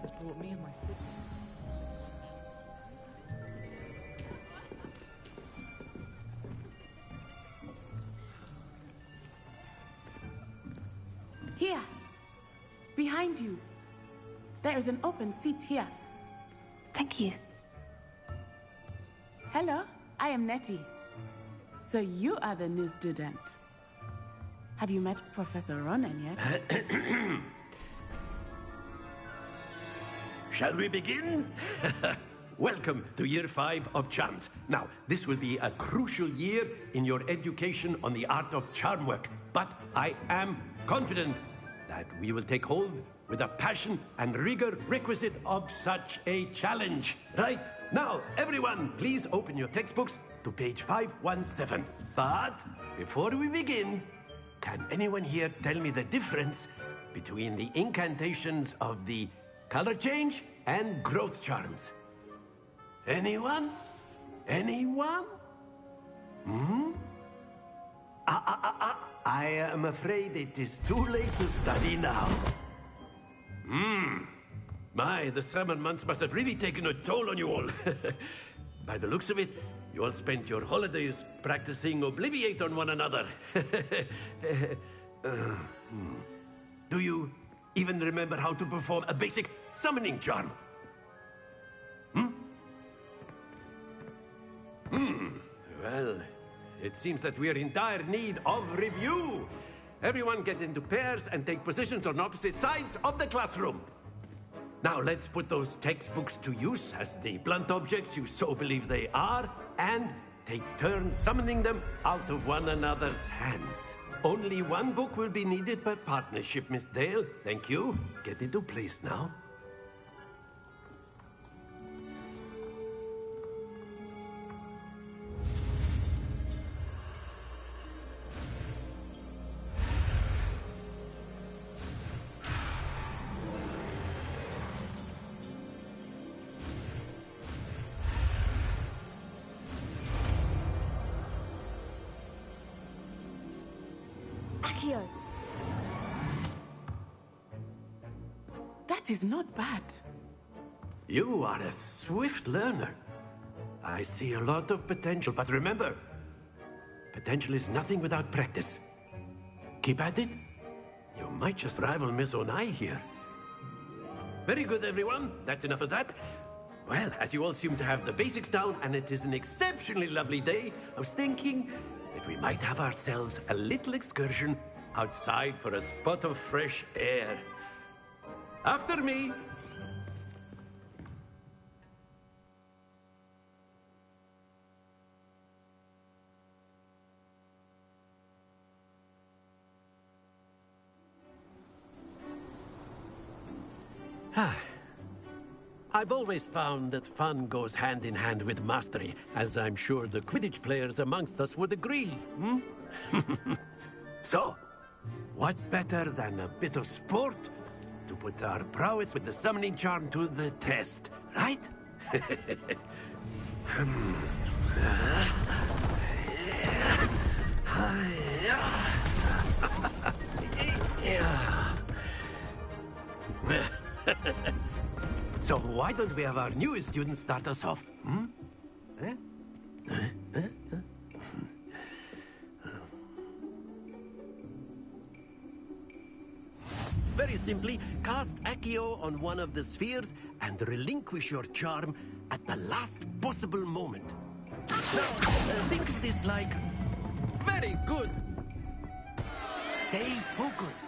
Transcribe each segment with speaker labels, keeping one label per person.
Speaker 1: has brought me and my siblings.
Speaker 2: Here, behind you. There is an open seat here.
Speaker 3: Thank you.
Speaker 2: Hello, I am Nettie. So you are the new student. Have you met Professor Ronan yet?
Speaker 4: Shall we begin? Welcome to Year 5 of Charms. Now, this will be a crucial year in your education on the art of charm work. But I am confident that we will take hold with the passion and rigor requisite of such a challenge. Right, now, everyone, please open your textbooks to page 517. But before we begin, can anyone here tell me the difference between the incantations of the color change and growth charms? Anyone? Anyone? I am afraid it is too late to study now. My, the summer months must have really taken a toll on you all. By the looks of it, you all spent your holidays practicing Obliviate on one another. Do you even remember how to perform a basic summoning charm? Well, it seems that we are in dire need of review. Everyone get into pairs and take positions on opposite sides of the classroom. Now let's put those textbooks to use as the blunt objects you so believe they are, and take turns summoning them out of one another's hands. Only one book will be needed per partnership, Miss Dale. Thank you. Get into place now.
Speaker 2: That is not bad.
Speaker 4: You are a swift learner. I see a lot of potential, but remember, potential is nothing without practice. Keep at it. You might just rival Miss Onai here. Very good, everyone. That's enough of that. Well, as you all seem to have the basics down, and it is an exceptionally lovely day, I was thinking that we might have ourselves a little excursion outside for a spot of fresh air. After me. I've always found that fun goes hand in hand with mastery, as I'm sure the Quidditch players amongst us would agree. So, what better than a bit of sport to put our prowess with the summoning charm to the test, right? So why don't we have our newest student start us off? Very simply, cast Accio on one of the spheres and relinquish your charm at the last possible moment. Now, think of this like... Very good! Stay focused.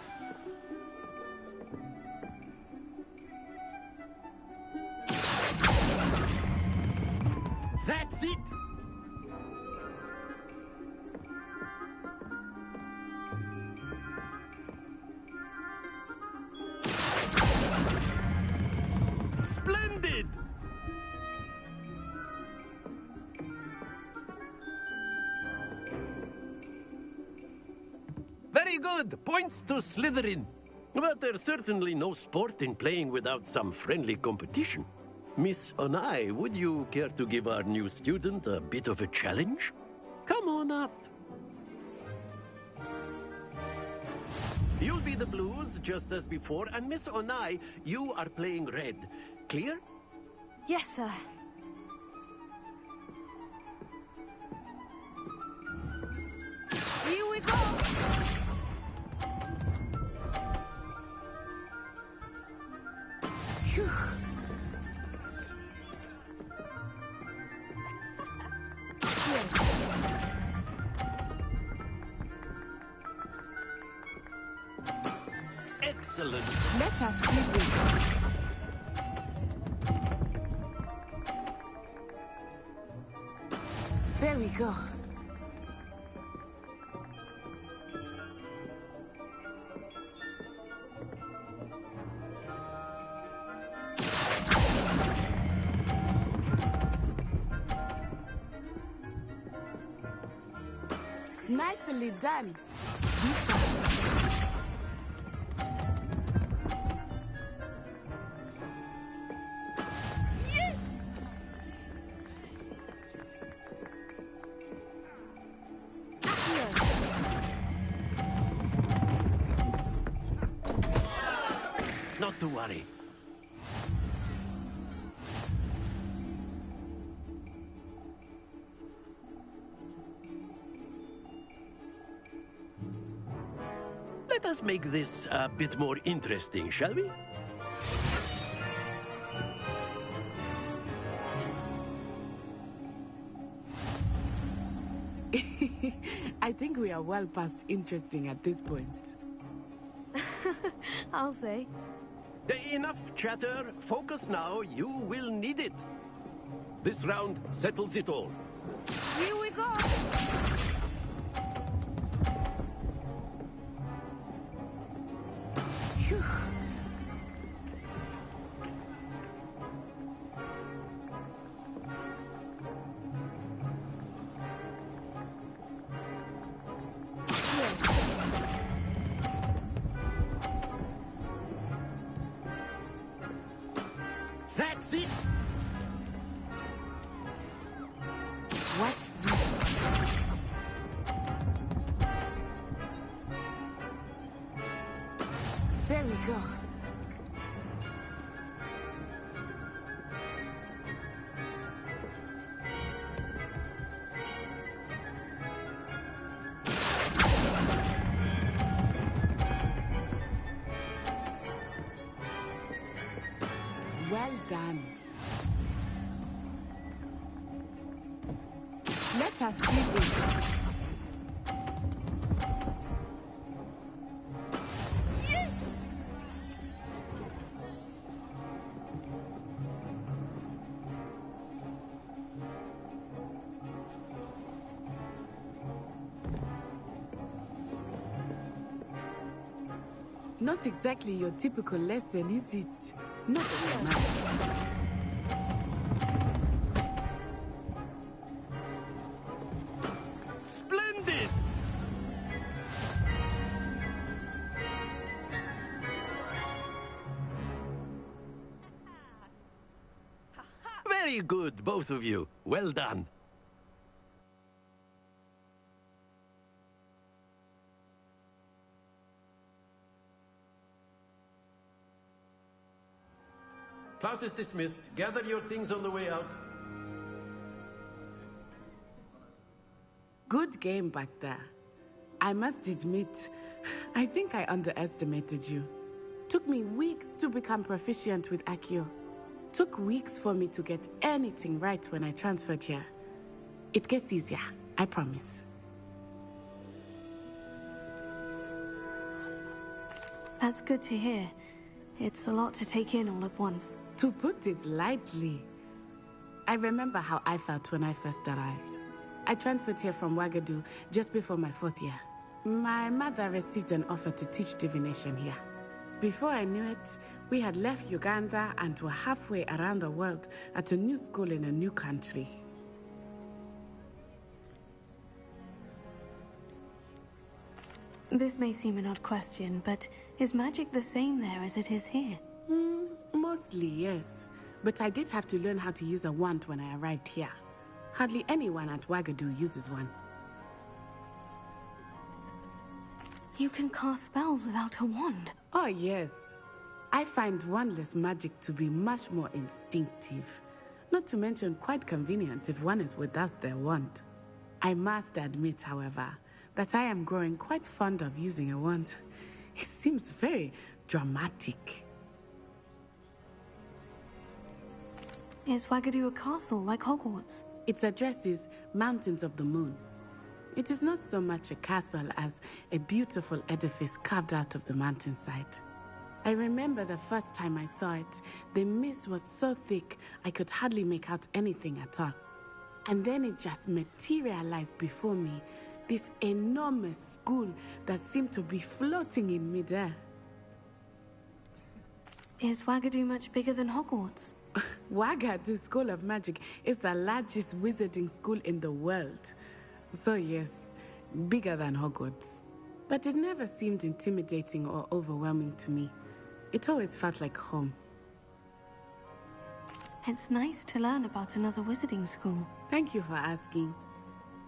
Speaker 4: That's it! Splendid! Very good! Points to Slytherin. But there's certainly no sport in playing without some friendly competition. Miss Onai, would you care to give our new student a bit of a challenge? Come on up. You'll be the blues, just as before, and Miss Onai, you are playing red. Clear?
Speaker 3: Yes, sir.
Speaker 2: Here we go! Phew.
Speaker 4: Excellent.
Speaker 2: Let us see this. There we go. Nicely done. Yes!
Speaker 4: Not to worry. Let us make this a bit more interesting, shall we?
Speaker 2: I think we are well past interesting at this point.
Speaker 3: I'll say.
Speaker 4: Enough chatter. Focus now. You will need it. This round settles it all.
Speaker 2: Here we go! Phew.
Speaker 4: That's it.
Speaker 2: Watch this. There we go. Well done. Let us see this. Yes! Not exactly your typical lesson, is it? Not so much.
Speaker 4: Splendid! Very good, both of you. Well done. Class is dismissed. Gather your things on the way out.
Speaker 2: Good game back there. I must admit, I think I underestimated you. Took me weeks to become proficient with Accio. Took weeks for me to get anything right when I transferred here. It gets easier, I promise.
Speaker 3: That's good to hear. It's a lot to take in all at once.
Speaker 2: To put it lightly, I remember how I felt when I first arrived. I transferred here from Ouagadougou just before my 4th year. My mother received an offer to teach divination here. Before I knew it, we had left Uganda and were halfway around the world at a new school in a new country.
Speaker 3: This may seem an odd question, but is magic the same there as it is here?
Speaker 2: Mostly, yes. But I did have to learn how to use a wand when I arrived here. Hardly anyone at Ouagadougou uses one.
Speaker 3: You can cast spells without a wand.
Speaker 2: Oh, yes. I find wandless magic to be much more instinctive. Not to mention quite convenient if one is without their wand. I must admit, however, that I am growing quite fond of using a wand. It seems very dramatic.
Speaker 3: Is Wagadu a castle like Hogwarts?
Speaker 2: Its address is Mountains of the Moon. It is not so much a castle as a beautiful edifice carved out of the mountainside. I remember the first time I saw it, the mist was so thick I could hardly make out anything at all. And then it just materialized before me, this enormous school that seemed to be floating in midair.
Speaker 3: Is Wagadu much bigger than Hogwarts?
Speaker 2: Wagadu School of Magic is the largest wizarding school in the world. So yes, bigger than Hogwarts. But it never seemed intimidating or overwhelming to me. It always felt like home.
Speaker 3: It's nice to learn about another wizarding school.
Speaker 2: Thank you for asking.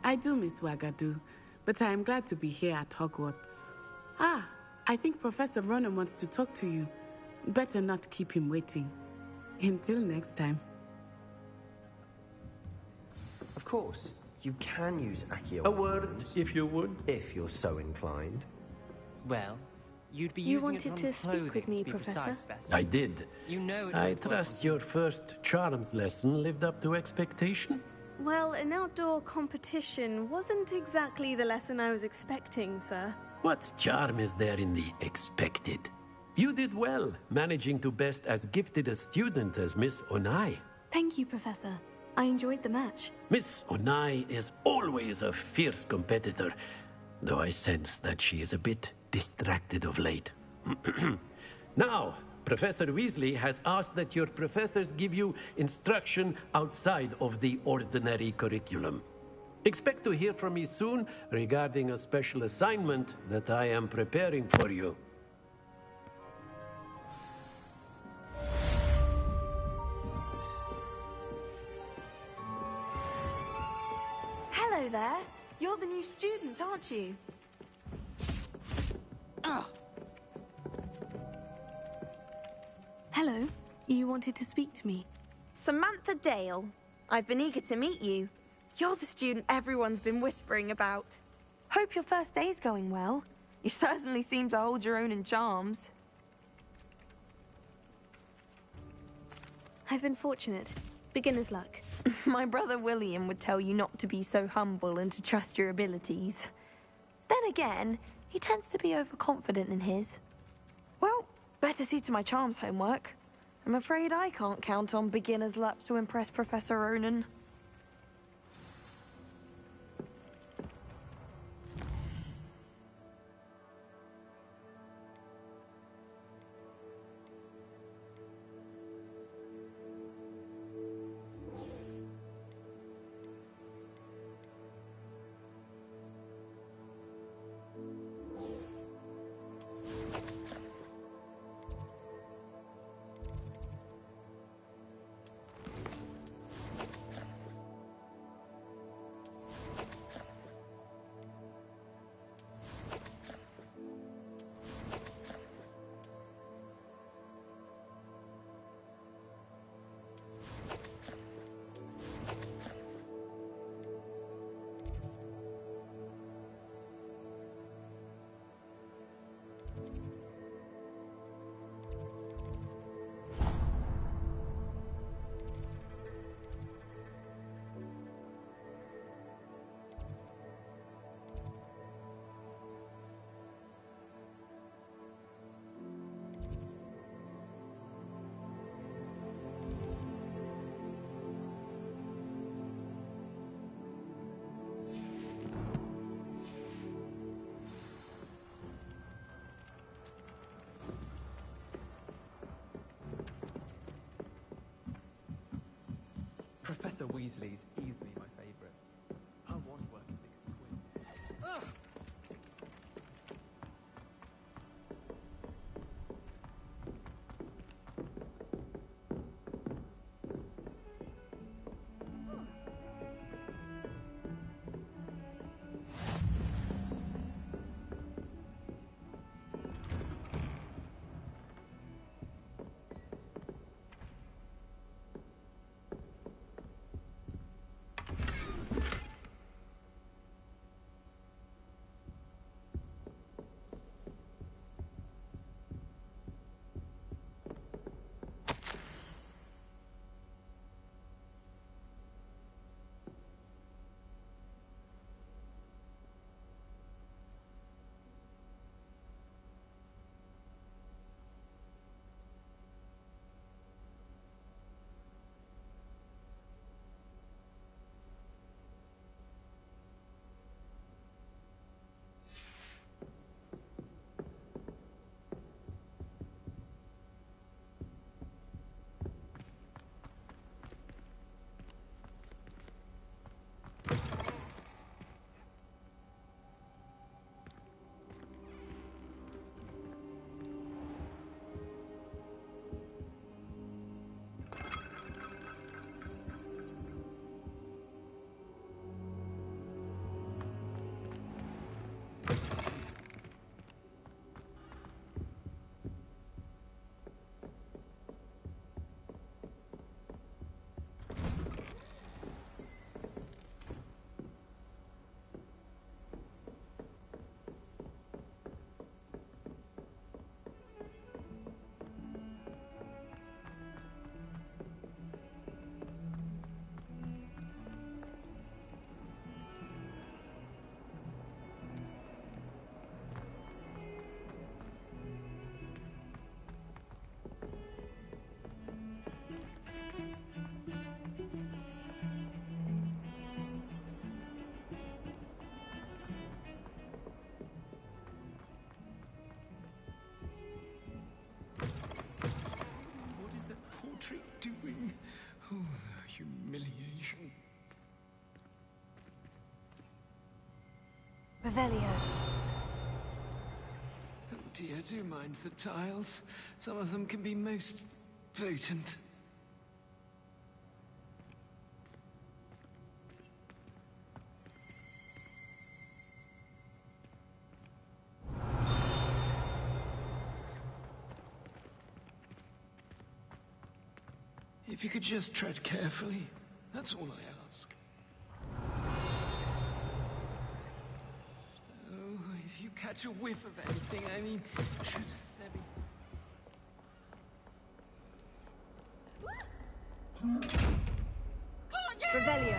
Speaker 2: I do miss Wagadu, but I am glad to be here at Hogwarts. Ah, I think Professor Ronan wants to talk to you. Better not keep him waiting. Until next time.
Speaker 1: Of course, you can use Accio.
Speaker 4: A word, if you would.
Speaker 1: If you're so inclined.
Speaker 5: Well, you'd be
Speaker 3: You
Speaker 5: using
Speaker 3: wanted
Speaker 5: it
Speaker 3: to
Speaker 5: on
Speaker 3: speak
Speaker 5: clothing,
Speaker 3: with me,
Speaker 5: to be
Speaker 3: Professor?
Speaker 5: precise, Bess.
Speaker 4: I did.
Speaker 5: You know it
Speaker 4: I
Speaker 5: won't work
Speaker 4: trust
Speaker 5: on
Speaker 4: your first charms lesson lived up to expectation.
Speaker 6: Well, an outdoor competition wasn't exactly the lesson I was expecting, sir.
Speaker 4: What charm is there in the expected? You did well, managing to best as gifted a student as Miss Onai.
Speaker 3: Thank you, Professor. I enjoyed the match.
Speaker 4: Miss Onai is always a fierce competitor, though I sense that she is a bit distracted of late. Now, Professor Weasley has asked that your professors give you instruction outside of the ordinary curriculum. Expect to hear from me soon regarding a special assignment that I am preparing for you.
Speaker 7: Hello there. You're the new student, aren't you?
Speaker 3: Hello. You wanted to speak to me.
Speaker 7: Samantha Dale. I've been eager to meet you. You're the student everyone's been whispering about. Hope your first day's going well. You certainly seem to hold your own in charms.
Speaker 6: I've been fortunate. Beginner's luck.
Speaker 7: My brother William would tell you not to be so humble and to trust your abilities. Then again, he tends to be overconfident in his. Well, better see to my charms homework. I'm afraid I can't count on beginner's luck to impress Professor Ronan.
Speaker 5: Professor Weasley's easily my favourite. Her wand work is exquisite. Ugh!
Speaker 3: Revelio.
Speaker 8: Oh dear, do mind the tiles. Some of them can be most potent. If you could just tread carefully, that's all I ask. Oh, if you catch a whiff of anything, I mean, should there be...
Speaker 3: Revelio.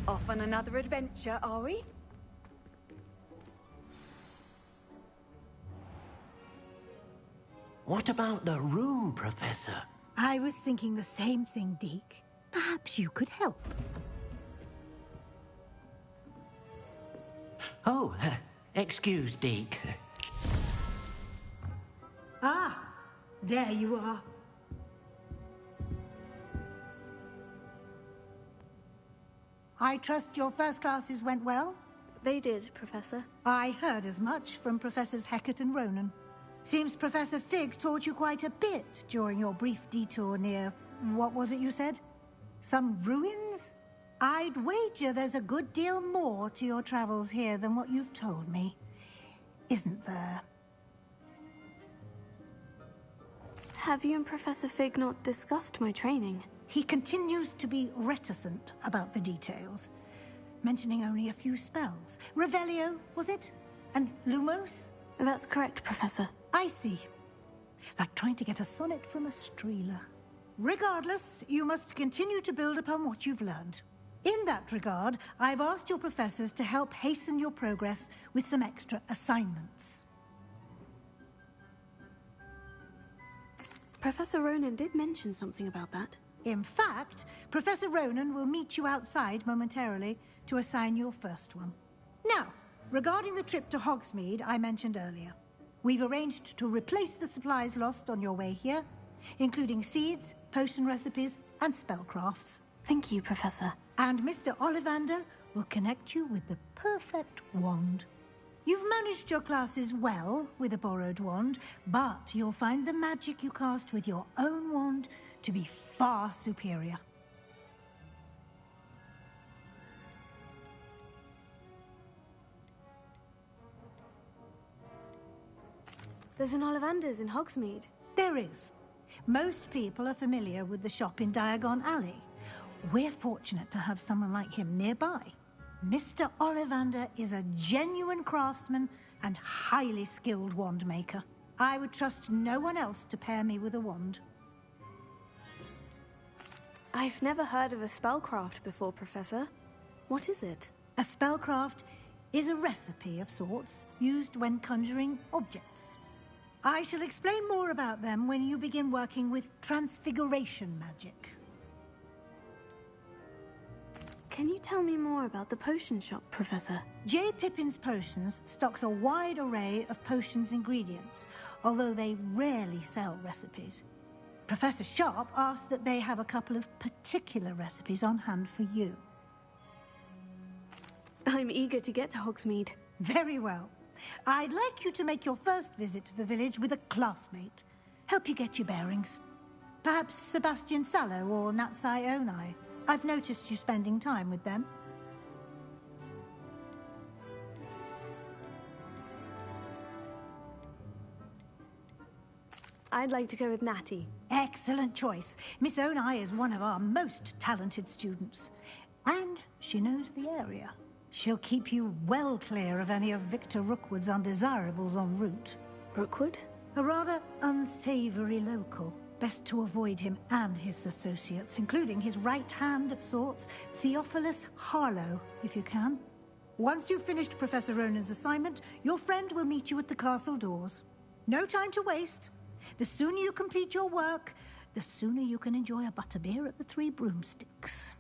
Speaker 3: Off on another adventure, are we?
Speaker 4: What about the room, Professor?
Speaker 9: I was thinking the same thing, Deke. Perhaps you could help.
Speaker 4: Oh, excuse, Deke.
Speaker 9: Ah, there you are. I trust your first classes went well?
Speaker 6: They did, Professor.
Speaker 9: I heard as much from Professors Hecat and Ronan. Seems Professor Fig taught you quite a bit during your brief detour near... what was it you said? Some ruins? I'd wager there's a good deal more to your travels here than what you've told me. Isn't there?
Speaker 6: Have you and Professor Fig not discussed my training?
Speaker 9: He continues to be reticent about the details, mentioning only a few spells. Revelio, was it? And Lumos?
Speaker 6: That's correct, Professor.
Speaker 9: I see. Like trying to get a sonnet from a streeler. Regardless, you must continue to build upon what you've learned. In that regard, I've asked your professors to help hasten your progress with some extra assignments.
Speaker 6: Professor Ronan did mention something about that.
Speaker 9: In fact, Professor Ronan will meet you outside momentarily to assign your first one. Now, regarding the trip to Hogsmeade I mentioned earlier, we've arranged to replace the supplies lost on your way here, including seeds, potion recipes, and spellcrafts.
Speaker 6: Thank you, Professor.
Speaker 9: And Mr. Ollivander will connect you with the perfect wand. You've managed your classes well with a borrowed wand, but you'll find the magic you cast with your own wand to be far superior.
Speaker 6: There's an Ollivander's in Hogsmeade.
Speaker 9: There is. Most people are familiar with the shop in Diagon Alley. We're fortunate to have someone like him nearby. Mr. Ollivander is a genuine craftsman and highly skilled wand maker. I would trust no one else to pair me with a wand.
Speaker 6: I've never heard of a spellcraft before, Professor. What is it?
Speaker 9: A spellcraft is a recipe of sorts used when conjuring objects. I shall explain more about them when you begin working with transfiguration magic.
Speaker 3: Can you tell me more about the potion shop, Professor?
Speaker 9: J. Pippin's Potions stocks a wide array of potions ingredients, although they rarely sell recipes. Professor Sharp asked that they have a couple of particular recipes on hand for you.
Speaker 3: I'm eager to get to Hogsmeade.
Speaker 9: Very well. I'd like you to make your first visit to the village with a classmate. Help you get your bearings. Perhaps Sebastian Sallow or Natsai Onai. I've noticed you spending time with them.
Speaker 3: I'd like to go with Natty.
Speaker 9: Excellent choice. Miss Onai is one of our most talented students. And she knows the area. She'll keep you well clear of any of Victor Rookwood's undesirables en route.
Speaker 3: Rookwood?
Speaker 9: A rather unsavory local. Best to avoid him and his associates, including his right hand of sorts, Theophilus Harlow, if you can. Once you've finished Professor Ronan's assignment, your friend will meet you at the castle doors. No time to waste. The sooner you complete your work, the sooner you can enjoy a butterbeer at the Three Broomsticks.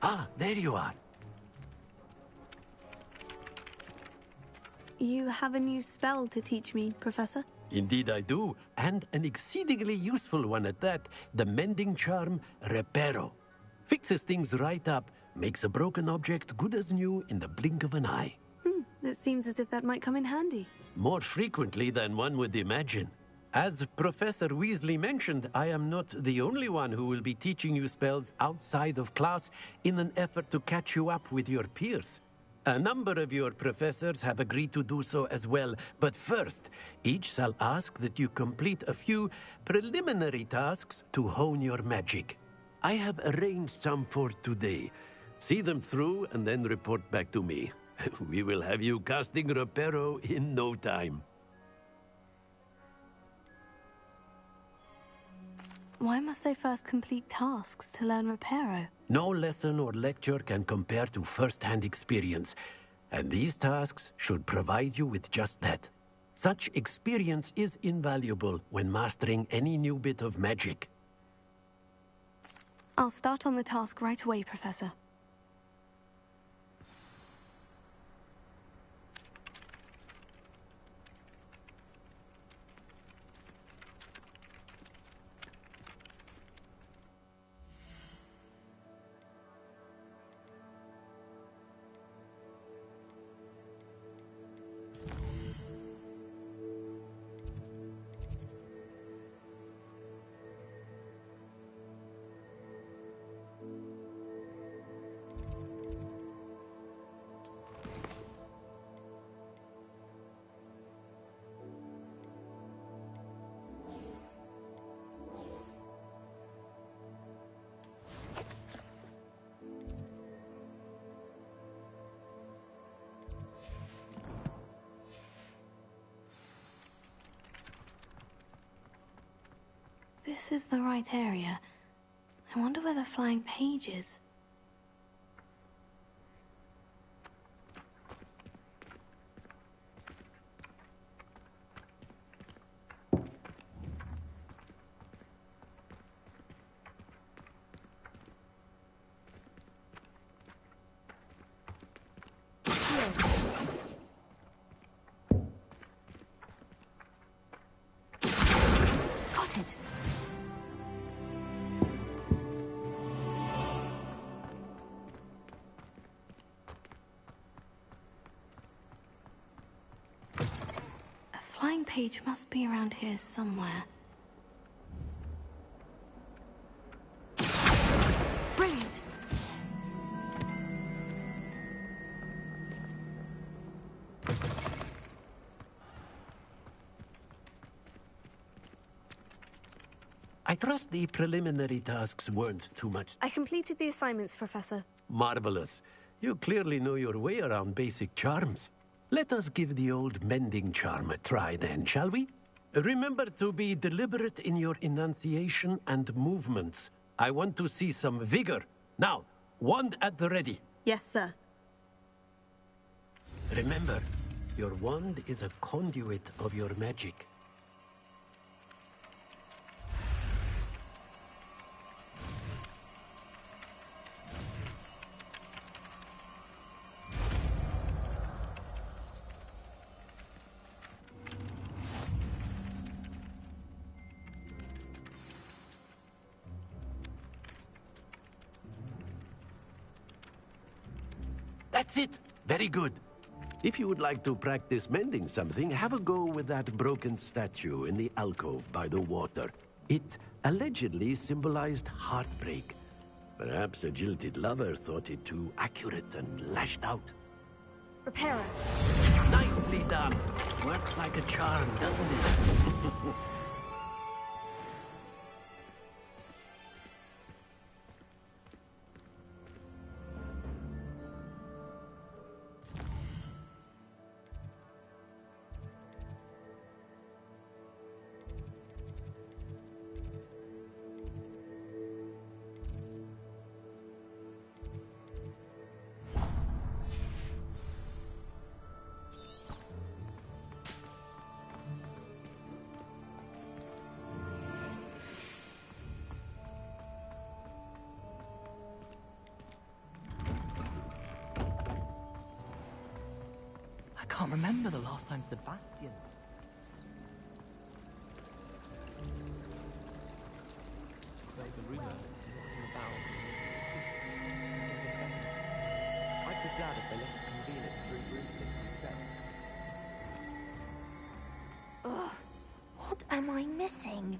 Speaker 4: Ah, there you are.
Speaker 3: You have a new spell to teach me, Professor?
Speaker 4: Indeed I do, and an exceedingly useful one at that. The mending charm, Reparo. Fixes things right up, makes a broken object good as new in the blink of an eye.
Speaker 3: It seems as if that might come in handy.
Speaker 4: More frequently than one would imagine. As Professor Weasley mentioned, I am not the only one who will be teaching you spells outside of class in an effort to catch you up with your peers. A number of your professors have agreed to do so as well, but first, each shall ask that you complete a few preliminary tasks to hone your magic. I have arranged some for today. See them through and then report back to me. We will have you casting Reparo in no time.
Speaker 3: Why must I first complete tasks to learn Reparo?
Speaker 4: No lesson or lecture can compare to first-hand experience, and these tasks should provide you with just that. Such experience is invaluable when mastering any new bit of magic.
Speaker 3: I'll start on the task right away, Professor. This is the right area. I wonder where the flying page is. Got it. A flying page must be around here somewhere.
Speaker 4: I trust the preliminary tasks weren't too much.
Speaker 6: I completed the assignments, Professor.
Speaker 4: Marvelous. You clearly know your way around basic charms. Let us give the old mending charm a try then, shall we? Remember to be deliberate in your enunciation and movements. I want to see some vigor. Now, wand at the ready.
Speaker 6: Yes, sir.
Speaker 4: Remember, your wand is a conduit of your magic. That's it. Very good. If you would like to practice mending something, have a go with that broken statue in the alcove by the water. It allegedly symbolized heartbreak. Perhaps a jilted lover thought it too accurate and lashed out.
Speaker 6: Repairer.
Speaker 4: Nicely done. Works like a charm, doesn't it?
Speaker 5: I can't remember the last time Sebastian... There's a rumor about I'd be glad if they let us reveal it through Bruce instead.
Speaker 7: Ugh, what am I missing?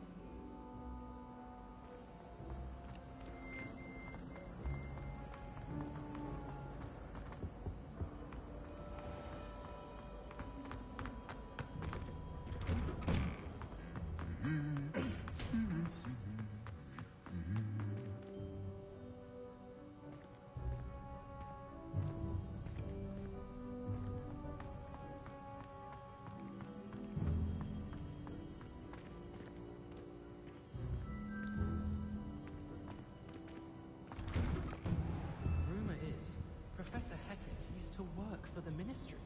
Speaker 5: To work for the ministry.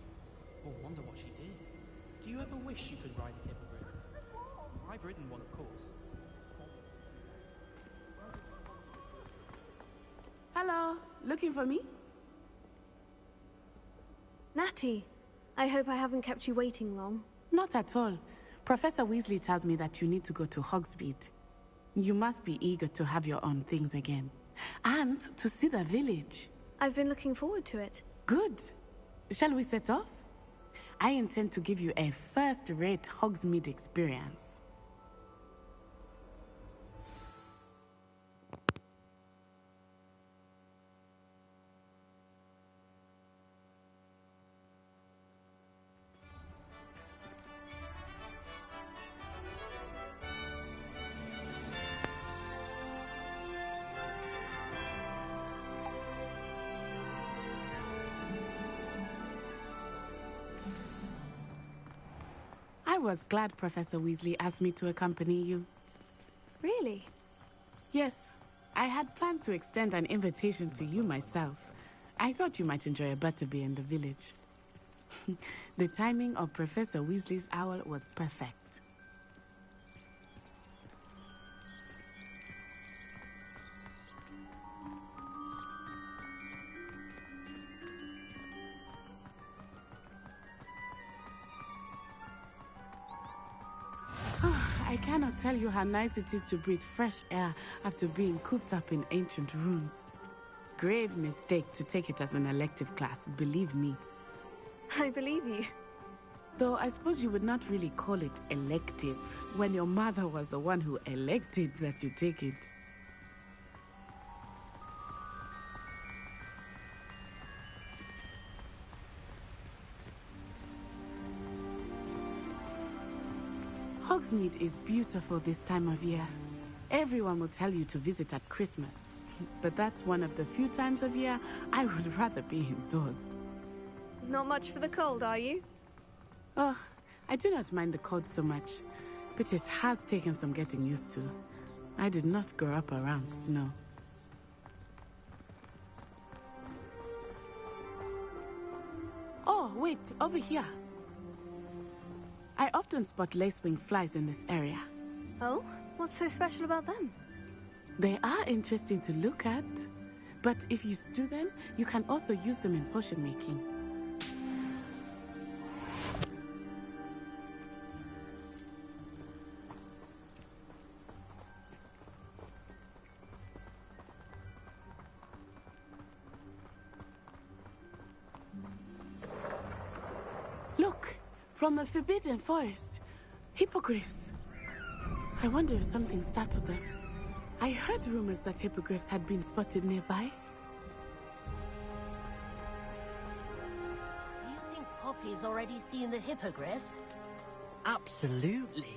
Speaker 5: Or wonder what she did. Do you ever wish you could ride a hippogriff? I've ridden one, of course.
Speaker 2: Hello, looking for me?
Speaker 6: Natty, I hope I haven't kept you waiting long.
Speaker 2: Not at all. Professor Weasley tells me that you need to go to Hogsmeade. You must be eager to have your own things again. And to see the village.
Speaker 6: I've been looking forward to it.
Speaker 2: Good. Shall we set off? I intend to give you a first-rate Hogsmeade experience. I was glad Professor Weasley asked me to accompany you.
Speaker 6: Really?
Speaker 2: Yes. I had planned to extend an invitation to you myself. I thought you might enjoy a butterbeer in the village. The timing of Professor Weasley's owl was perfect. I cannot tell you how nice it is to breathe fresh air after being cooped up in ancient rooms. Grave mistake to take it as an elective class, believe me.
Speaker 6: I believe you.
Speaker 2: Though I suppose you would not really call it elective when your mother was the one who elected that you take it. Hogsmeade is beautiful this time of year. Everyone will tell you to visit at Christmas. But that's one of the few times of year I would rather be indoors.
Speaker 6: Not much for the cold, are you?
Speaker 2: Oh, I do not mind the cold so much, but it has taken some getting used to. I did not grow up around snow. Oh, wait, over here. I often spot lacewing flies in this area.
Speaker 6: Oh? What's so special about them?
Speaker 2: They are interesting to look at, but if you stew them, you can also use them in potion making. Look, from the Forbidden Forest, hippogriffs. I wonder if something startled them. I heard rumors that hippogriffs had been spotted nearby.
Speaker 10: Do you think Poppy's already seen the hippogriffs? Absolutely.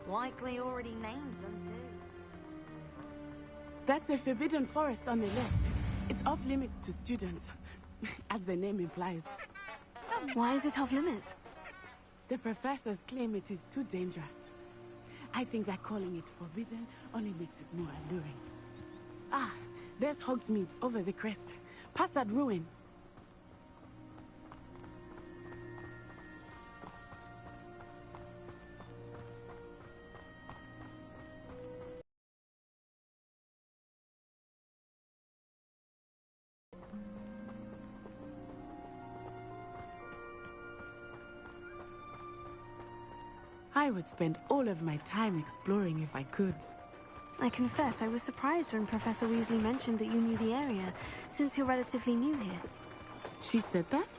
Speaker 7: Likely already named them too.
Speaker 2: That's the Forbidden Forest on the left. It's off limits to students, as the name implies.
Speaker 6: Why is it off limits?
Speaker 2: The professors claim it is too dangerous. I think that calling it forbidden only makes it more alluring. Ah, there's Hogsmeade over the crest. Past that ruin. I would spend all of my time exploring if I could.
Speaker 6: I confess I was surprised when Professor Weasley mentioned that you knew the area, since you're relatively new here.
Speaker 2: She said that?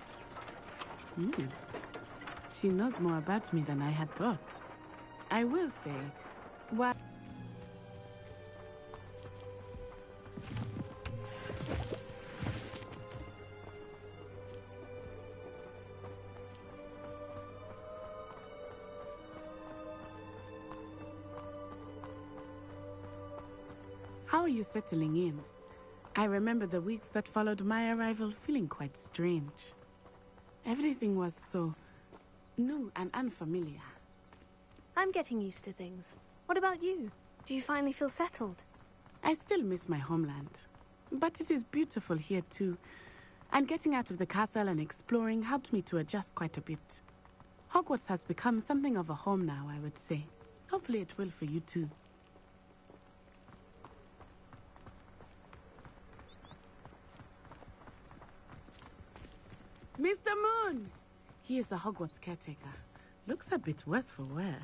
Speaker 2: She knows more about me than I had thought. I will say, what... How are you settling in? I remember the weeks that followed my arrival feeling quite strange. Everything was so new and unfamiliar.
Speaker 6: I'm getting used to things. What about you? Do you finally feel settled?
Speaker 2: I still miss my homeland, but it is beautiful here too. And getting out of the castle and exploring helped me to adjust quite a bit. Hogwarts has become something of a home now, I would say. Hopefully it will for you too. Mr. Moon! He is the Hogwarts caretaker. Looks a bit worse for wear.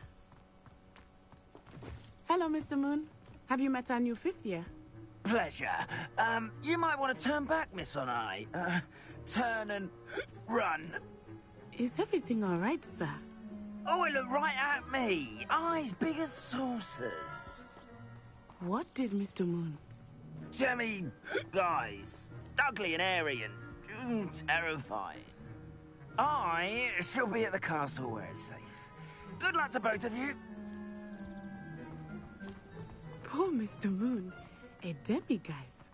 Speaker 2: Hello, Mr. Moon. Have you met our new fifth year?
Speaker 11: Pleasure. You might want to turn back, Miss Onai. Turn and run.
Speaker 2: Is everything all right, sir?
Speaker 11: Oh, it looked right at me. Eyes big as saucers.
Speaker 2: What did Mr. Moon?
Speaker 11: Jemmy, guys. Ugly and airy and terrifying. I shall be at the castle where it's safe. Good luck to both of you.
Speaker 2: Poor Mr. Moon. A demiguise.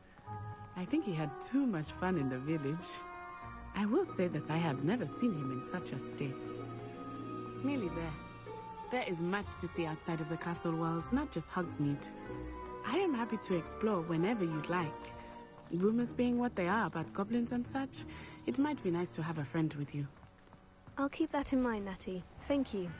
Speaker 2: I think he had too much fun in the village. I will say that I have never seen him in such a state. Nearly there. There is much to see outside of the castle walls, not just Hogsmeade. I am happy to explore whenever you'd like. Rumors being what they are about goblins and such, it might be nice to have a friend with you.
Speaker 6: I'll keep that in mind, Natty. Thank you.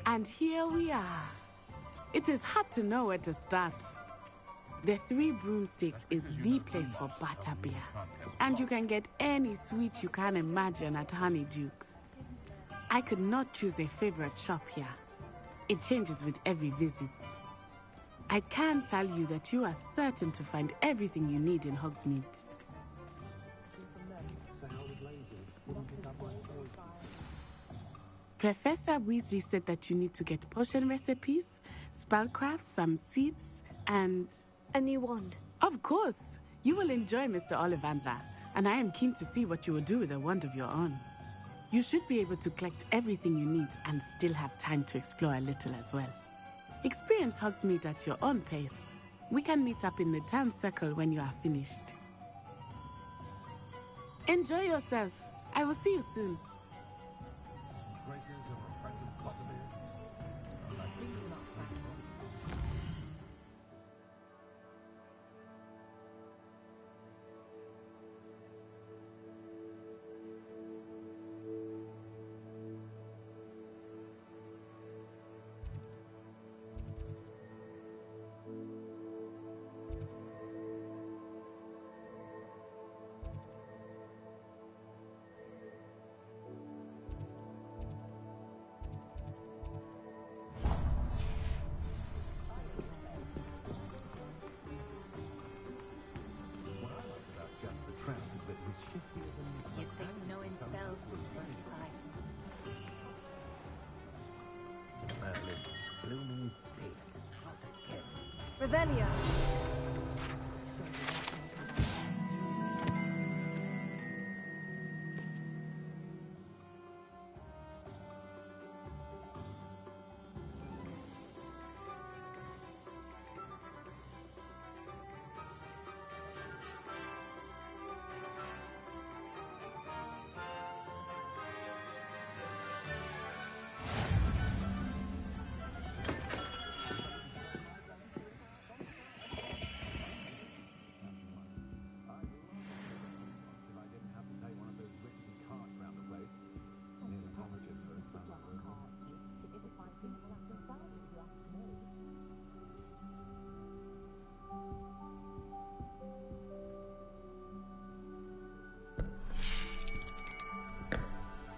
Speaker 2: And here we are. It is hard to know where to start. The Three Broomsticks is the place for butterbeer. And you can get any sweet you can imagine at Honeyduke's. I could not choose a favorite shop here. It changes with every visit. I can tell you that you are certain to find everything you need in Hogsmeade. Professor Weasley said that you need to get potion recipes, spellcrafts, some seeds, and...
Speaker 6: a new wand.
Speaker 2: Of course. You will enjoy Mr. Ollivander, and I am keen to see what you will do with a wand of your own. You should be able to collect everything you need and still have time to explore a little as well. Experience Hogsmeade at your own pace. We can meet up in the town circle when you are finished. Enjoy yourself. I will see you soon.
Speaker 6: Revelio.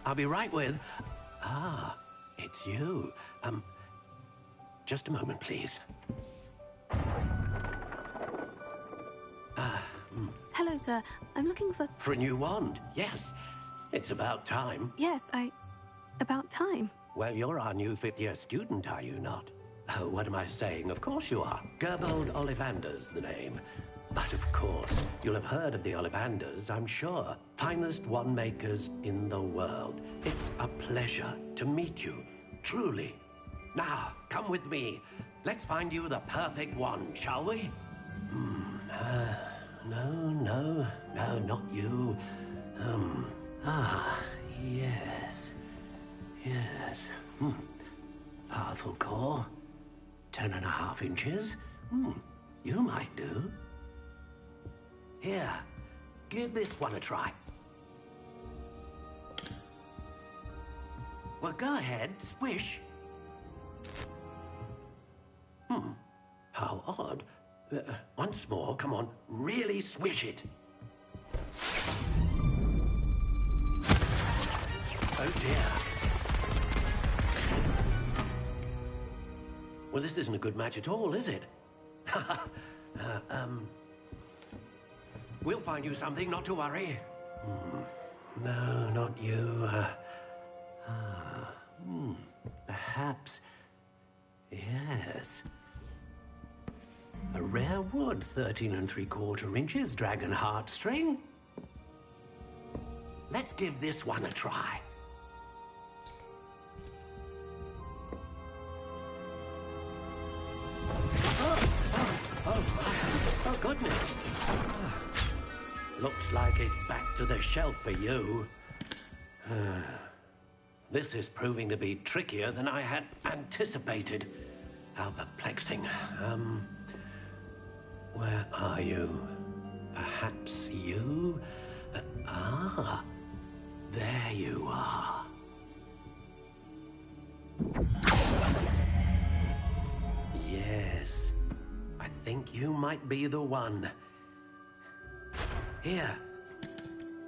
Speaker 4: I'll be right with... Ah, it's you. Just a moment, please.
Speaker 6: Hello, sir. I'm looking for...
Speaker 4: For a new wand, yes. It's about time.
Speaker 6: Yes, about time.
Speaker 4: Well, you're our new fifth-year student, are you not? Oh, what am I saying? Of course you are. Gerbold Ollivander's the name. But of course, you'll have heard of the Ollivanders, I'm sure. Finest wand makers in the world. It's a pleasure to meet you, truly. Now, come with me. Let's find you the perfect wand, shall we? No, not you. Yes. Powerful core. 10.5 inches. You might do. Here, give this one a try. Well, go ahead, swish. How odd. Once more, come on, really swish it. Oh dear. Well, this isn't a good match at all, is it? We'll find you something, not to worry. No, not you. Perhaps... Yes. A rare wood, 13 3/4 inches, dragon heartstring. Let's give this one a try. Oh, goodness. Looks like it's back to the shelf for you. This is proving to be trickier than I had anticipated. How perplexing. Where are you? Perhaps you? There you are. Yes, I think you might be the one. Here,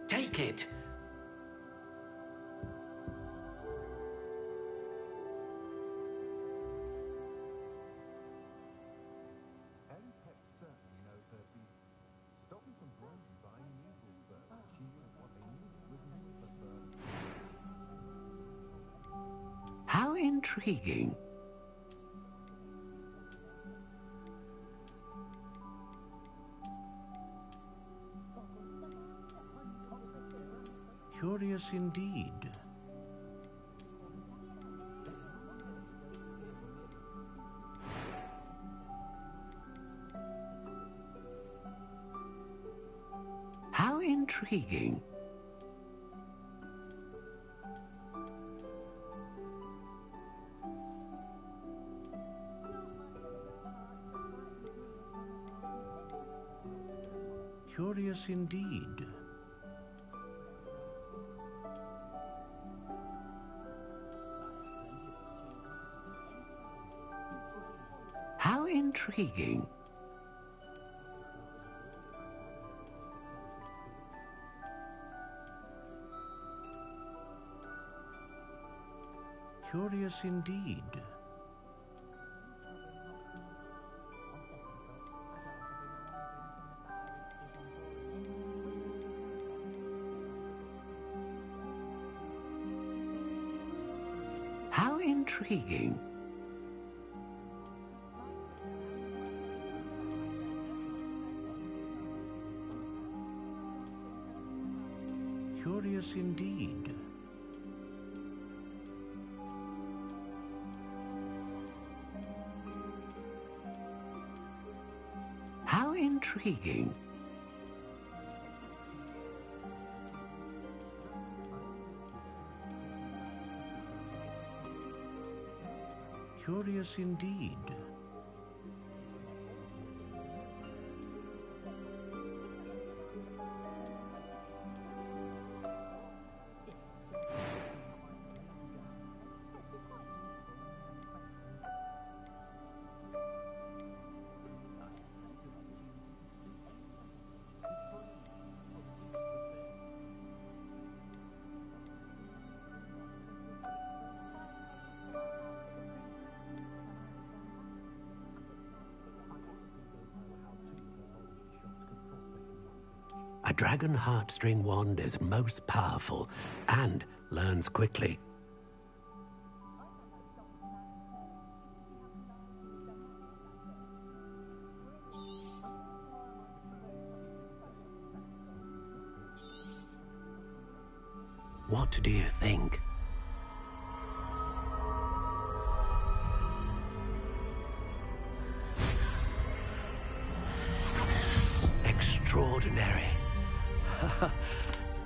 Speaker 4: take it. How intriguing.
Speaker 12: Curious indeed.
Speaker 4: How intriguing.
Speaker 12: Curious indeed.
Speaker 4: How intriguing.
Speaker 12: Curious indeed.
Speaker 4: How intriguing.
Speaker 12: Curious indeed.
Speaker 4: How intriguing.
Speaker 12: Curious indeed.
Speaker 4: A dragon heartstring wand is most powerful and learns quickly. What do you think? Extraordinary.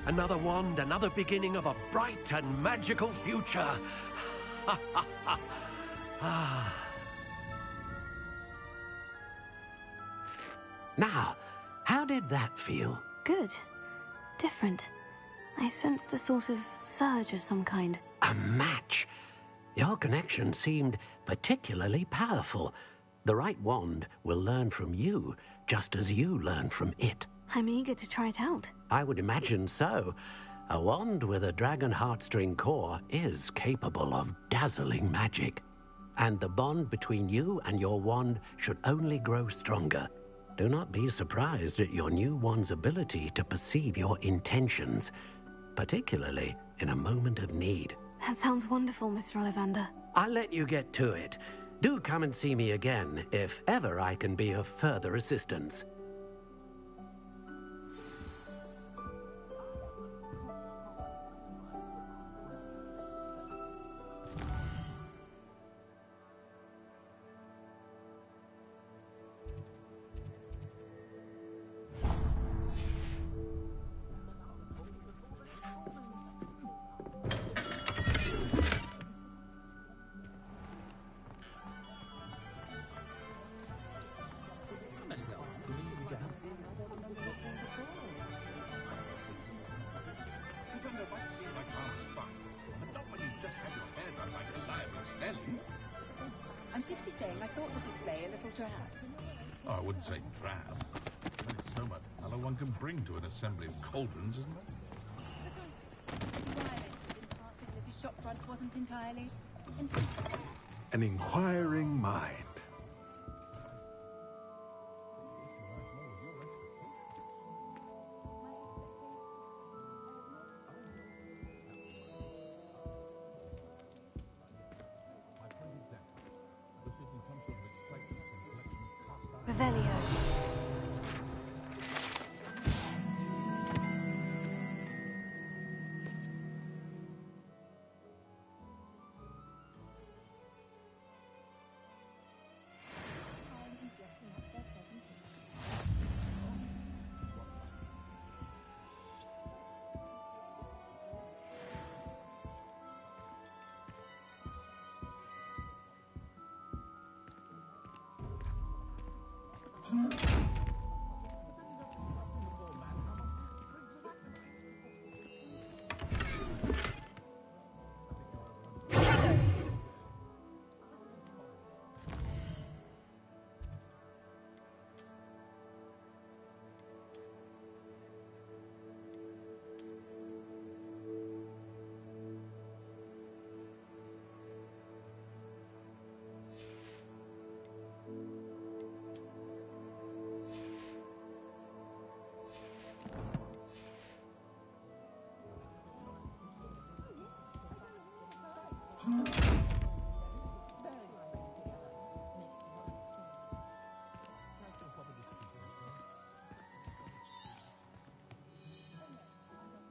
Speaker 4: Another wand, another beginning of a bright and magical future. Now, how did that feel?
Speaker 6: Good. Different. I sensed a sort of surge of some kind.
Speaker 4: A match. Your connection seemed particularly powerful. The right wand will learn from you, just as you learn from it.
Speaker 6: I'm eager to try it out.
Speaker 4: I would imagine so. A wand with a dragon heartstring core is capable of dazzling magic. And the bond between you and your wand should only grow stronger. Do not be surprised at your new wand's ability to perceive your intentions, particularly in a moment of need.
Speaker 6: That sounds wonderful, Mr. Ollivander.
Speaker 4: I'll let you get to it. Do come and see me again if ever I can be of further assistance.
Speaker 13: I'm simply saying I thought the display a little drab.
Speaker 14: Oh, I wouldn't say drab. There's so much colour one can bring to an assembly of cauldrons, isn't there?
Speaker 13: That his shop front wasn't entirely...
Speaker 15: An inquiring mind.
Speaker 6: Revelio.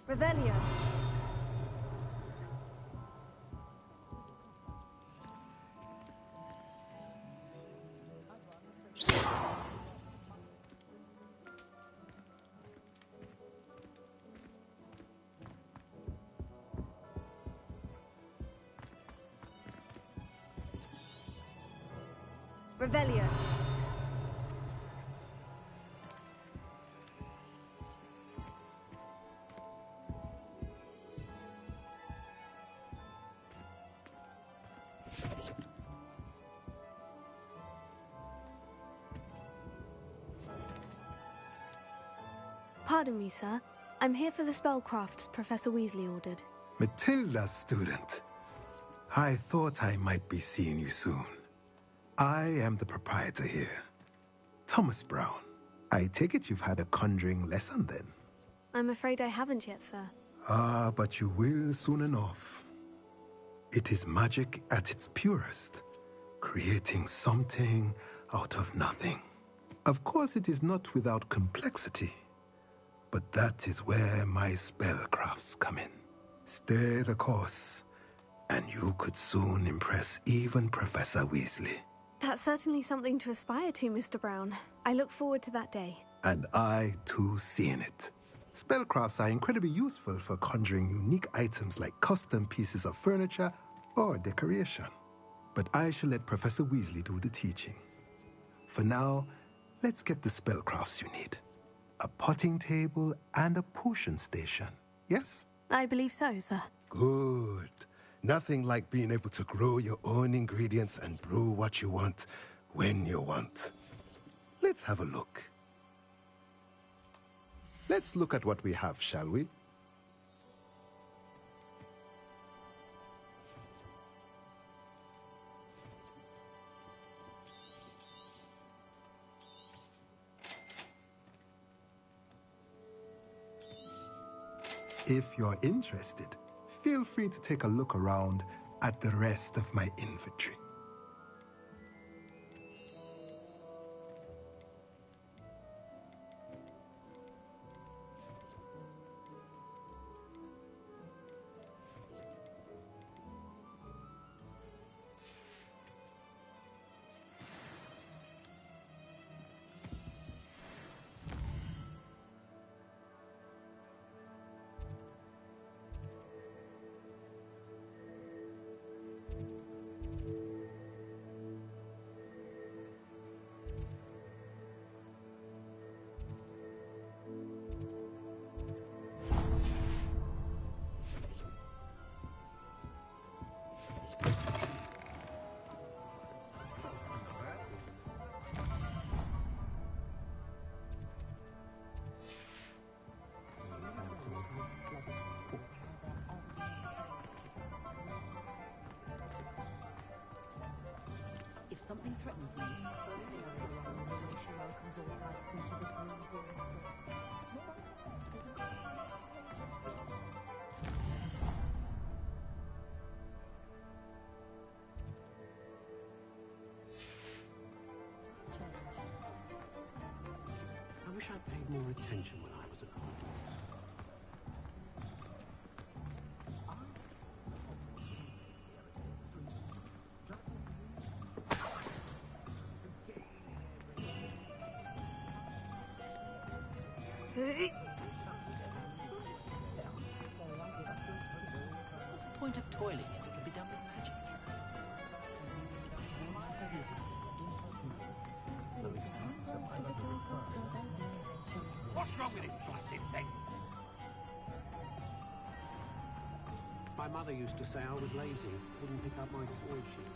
Speaker 6: Revelio. Revelio. Pardon me, sir. I'm here for the spellcrafts Professor Weasley ordered.
Speaker 15: Matilda's student. I thought I might be seeing you soon. I am the proprietor here, Thomas Brown. I take it you've had a conjuring lesson then?
Speaker 6: I'm afraid I haven't yet, sir.
Speaker 15: Ah, but you will soon enough. It is magic at its purest, creating something out of nothing. Of course, it is not without complexity, but that is where my spellcrafts come in. Stay the course, and you could soon impress even Professor Weasley.
Speaker 6: That's certainly something to aspire to, Mr. Brown. I look forward to that day.
Speaker 15: And I, too, seeing it. Spellcrafts are incredibly useful for conjuring unique items like custom pieces of furniture or decoration. But I shall let Professor Weasley do the teaching. For now, let's get the spellcrafts you need. A potting table and a potion station, yes?
Speaker 6: I believe so, sir.
Speaker 15: Good. Nothing like being able to grow your own ingredients and brew what you want, when you want. Let's have a look. Let's look at what we have, shall we? If you're interested, feel free to take a look around at the rest of my inventory.
Speaker 16: If something threatens me,
Speaker 4: I wish I'd paid more attention when I was at Hogwarts.
Speaker 16: what's the point of toiling if it can be done with magic?
Speaker 4: So we can disgusting thing.
Speaker 17: My mother used to say I was lazy. Wouldn't pick up my toys, she said.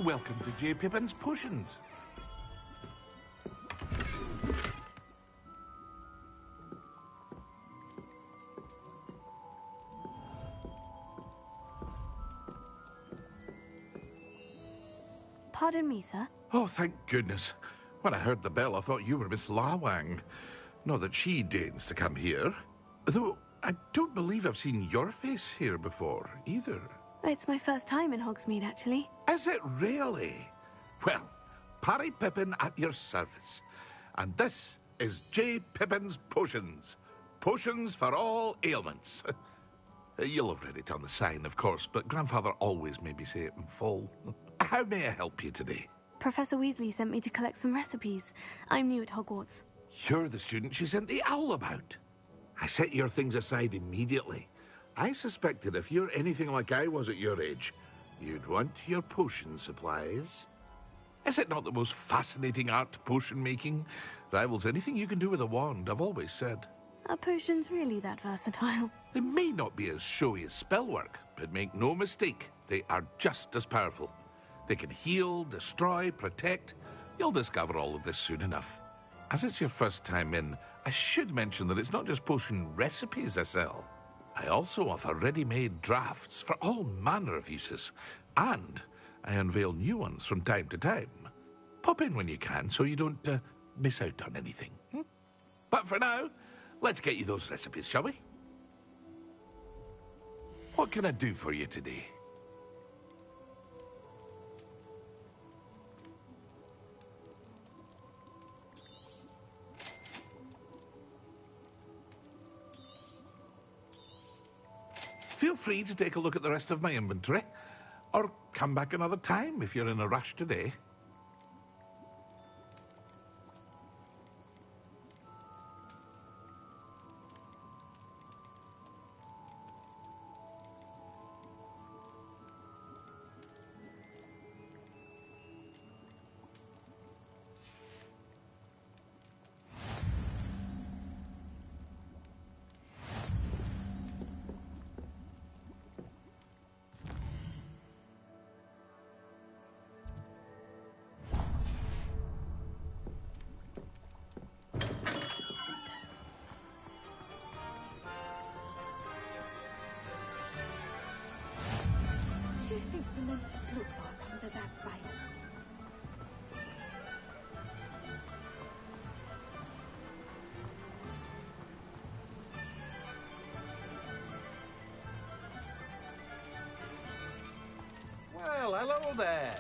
Speaker 14: Welcome to J. Pippin's Potions.
Speaker 6: Pardon me, sir.
Speaker 14: Oh, thank goodness. When I heard the bell, I thought you were Miss Lawang. Not that she deigns to come here. Though I don't believe I've seen your face here before, either.
Speaker 6: It's my first time in Hogsmeade, actually.
Speaker 14: Is it really? Well, Parry Pippin at your service. And this is J. Pippin's Potions. Potions for all ailments. You'll have read it on the sign, of course, but Grandfather always made me say it in full. How may I help you today?
Speaker 6: Professor Weasley sent me to collect some recipes. I'm new at Hogwarts.
Speaker 14: You're the student she sent the owl about. I set your things aside immediately. I suspected if you're anything like I was at your age, you'd want your potion supplies. Is it not the most fascinating art, potion making? Rivals anything you can do with a wand, I've always said.
Speaker 6: Are potions really that versatile?
Speaker 14: They may not be as showy as spellwork, but make no mistake, they are just as powerful. They can heal, destroy, protect. You'll discover all of this soon enough. As it's your first time in, I should mention that it's not just potion recipes I sell. I also offer ready-made drafts for all manner of uses, and I unveil new ones from time to time. Pop in when you can so you don't miss out on anything. But for now, let's get you those recipes, shall we? What can I do for you today? Feel free to take a look at the rest of my inventory, or come back another time if you're in a rush today.
Speaker 13: Do you think Dementor's look like under that veil?
Speaker 18: Well, hello there.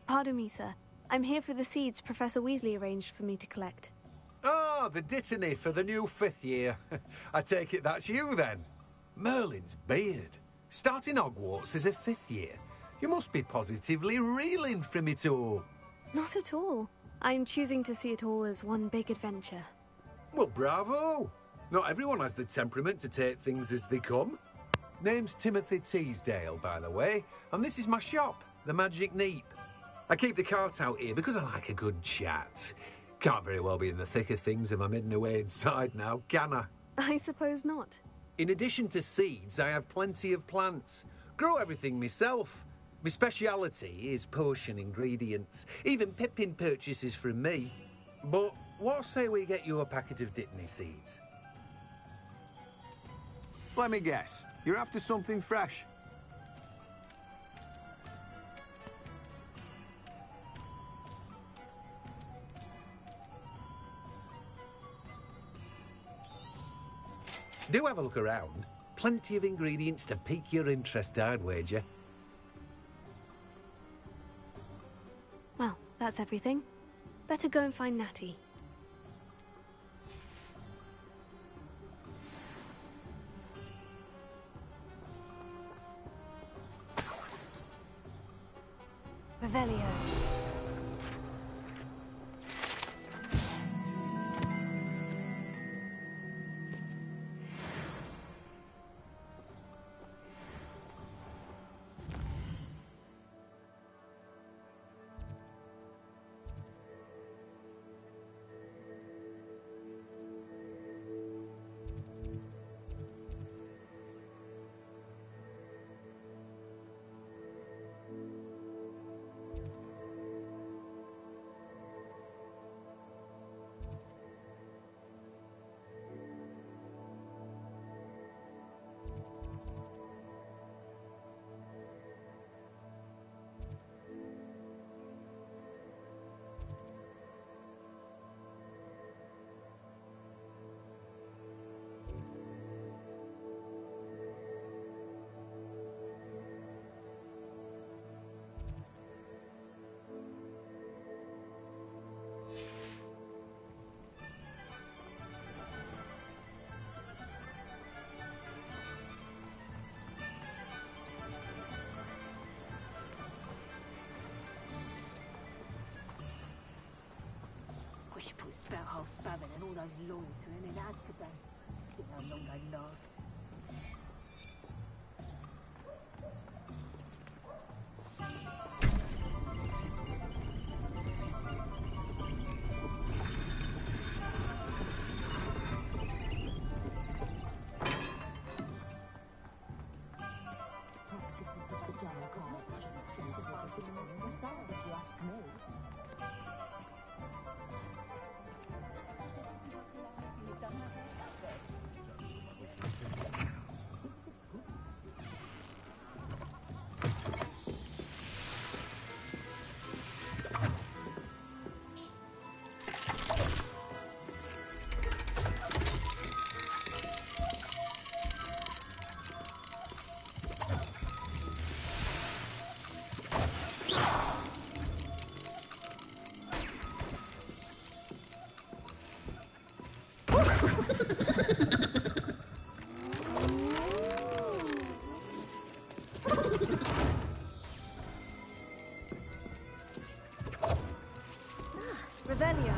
Speaker 6: Pardon me, sir. I'm here for the seeds Professor Weasley arranged for me to collect.
Speaker 18: Oh, the dittany for the new 5th year. I take it that's you, then. Merlin's beard. Starting Hogwarts as a 5th year. You must be positively reeling from it all.
Speaker 6: Not at all. I'm choosing to see it all as one big adventure.
Speaker 18: Well, bravo. Not everyone has the temperament to take things as they come. Name's Timothy Teasdale, by the way, and this is my shop, the Magic Neep. I keep the cart out here because I like a good chat. Can't very well be in the thick of things if I'm hidden away inside now, can I?
Speaker 6: I suppose not.
Speaker 18: In addition to seeds, I have plenty of plants. Grow everything myself. My speciality is potion ingredients. Even Pippin purchases from me. But what say we get you a packet of Dittany seeds?
Speaker 19: Let me guess. You're after something fresh.
Speaker 18: Do have a look around. Plenty of ingredients to pique your interest, I'd wager.
Speaker 6: Well, that's everything. Better go and find Natty.
Speaker 7: Revelio.
Speaker 13: Wish you put spout hole spamming and all those lawyers through in ad today. Think how long they last.
Speaker 7: Revelio.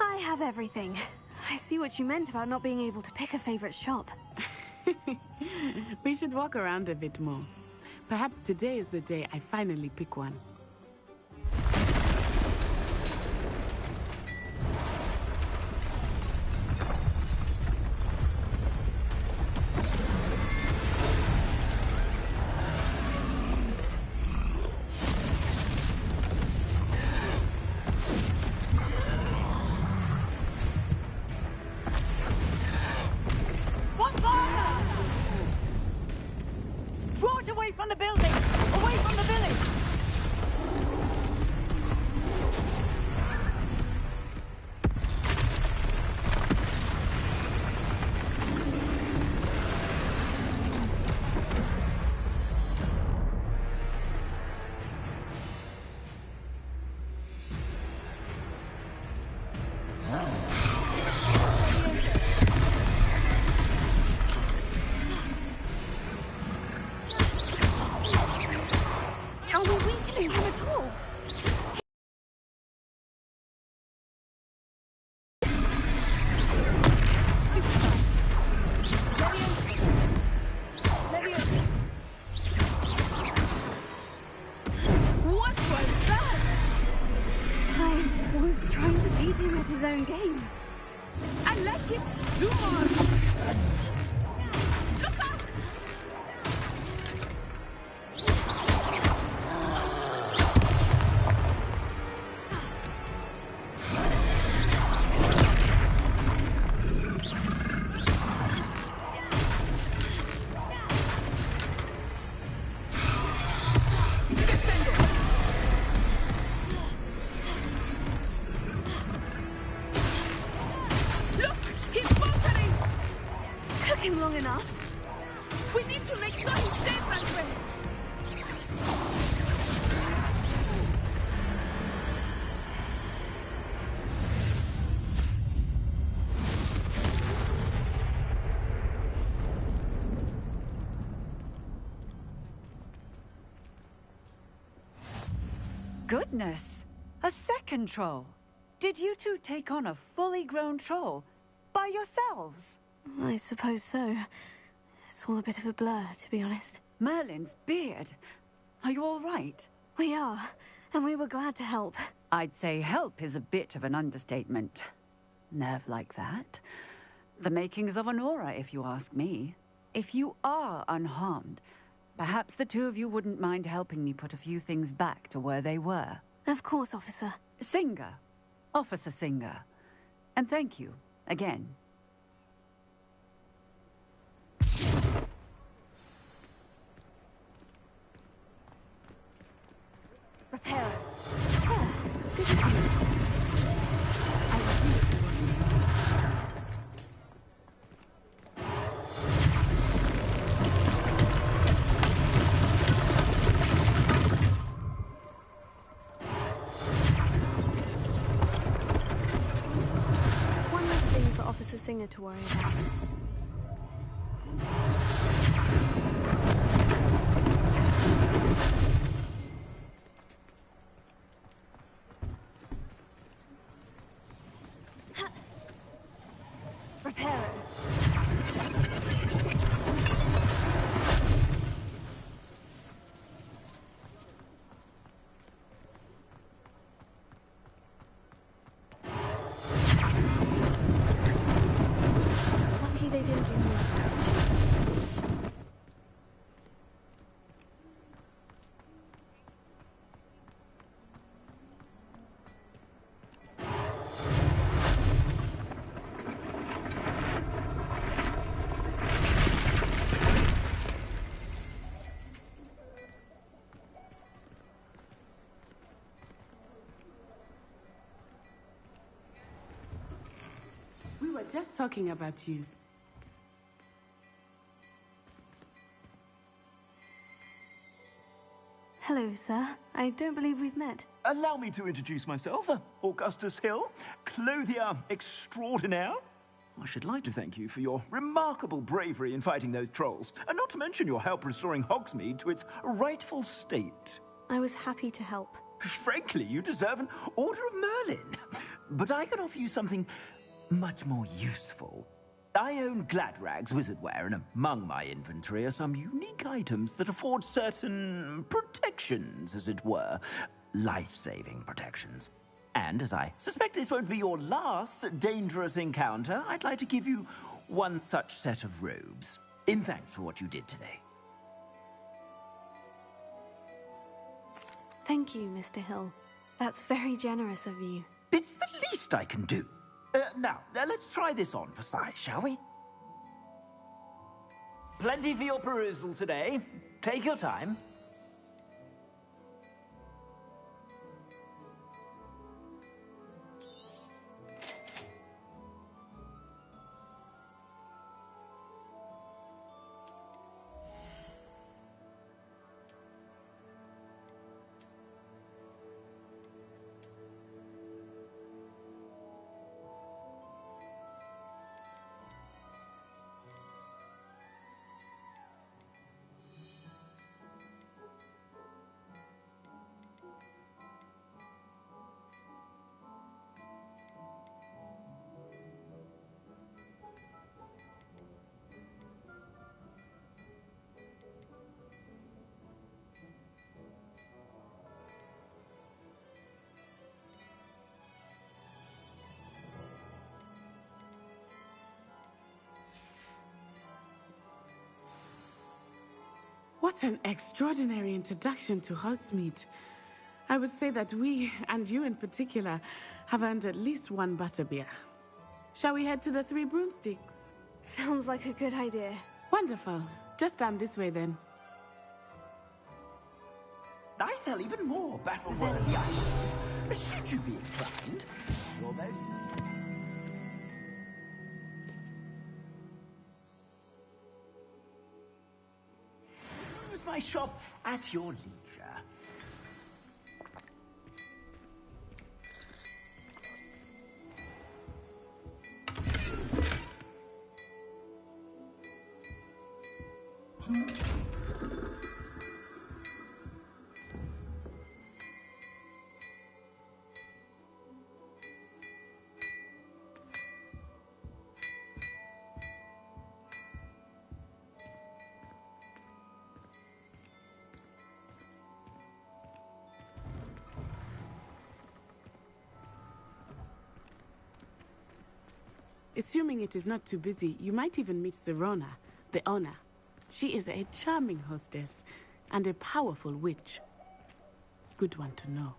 Speaker 6: I have everything. I see what you meant about not being able to pick a favorite shop.
Speaker 2: We should walk around a bit more. Perhaps today is the day I finally pick one.
Speaker 10: Draw it away from the building! Away from the village!
Speaker 6: Are we weakening him at all?
Speaker 2: What was that?
Speaker 6: I was trying to beat him at his own game.
Speaker 2: I like it. Do more. Look out!
Speaker 6: Took him long enough.
Speaker 2: We need to make sure he stays that way.
Speaker 20: goodness! A second troll! Did you two take on a fully grown troll by yourselves?
Speaker 6: I suppose so. It's all a bit of a blur, to be honest.
Speaker 20: Merlin's beard. Are you all right?
Speaker 6: We are, and we were glad to help.
Speaker 20: I'd say help is a bit of an understatement. Nerve like that. The makings of an aura, if you ask me. If you are unharmed, perhaps the two of you wouldn't mind helping me put a few things back to where they were.
Speaker 6: Of course, officer.
Speaker 20: Singer. Officer Singer. And thank you, again.
Speaker 6: Repair. Good as new. One less thing for Officer Singer to worry about.
Speaker 2: We were just talking about you.
Speaker 6: Hello, sir. I don't believe we've met.
Speaker 11: Allow me to introduce myself. Augustus Hill, clothier extraordinaire. I should like to thank you for your remarkable bravery in fighting those trolls, and not to mention your help restoring Hogsmeade to its rightful state.
Speaker 6: I was happy to help.
Speaker 11: Frankly, you deserve an Order of Merlin. But I can offer you something much more useful. I own Gladrag's wizardware, and among my inventory are some unique items that afford certain protections, as it were. Life-saving protections. And as I suspect this won't be your last dangerous encounter, I'd like to give you one such set of robes, in thanks for what you did today.
Speaker 6: Thank you, Mr. Hill. That's very generous of you.
Speaker 11: It's the least I can do. Now, let's try this on for size, shall we? Plenty for your perusal today. Take your time.
Speaker 2: What an extraordinary introduction to Hogsmeade. I would say that we, and you in particular, have earned at least one butterbeer. Shall we head to the Three Broomsticks?
Speaker 6: Sounds like a good idea.
Speaker 2: Wonderful. Just down this way then.
Speaker 11: I sell even more battle-worthy items. Should you be inclined, you'll know. Use my shop at your leisure.
Speaker 2: Assuming it is not too busy, you might even meet Sirona, the owner. She is a charming hostess and a powerful witch. Good one to know.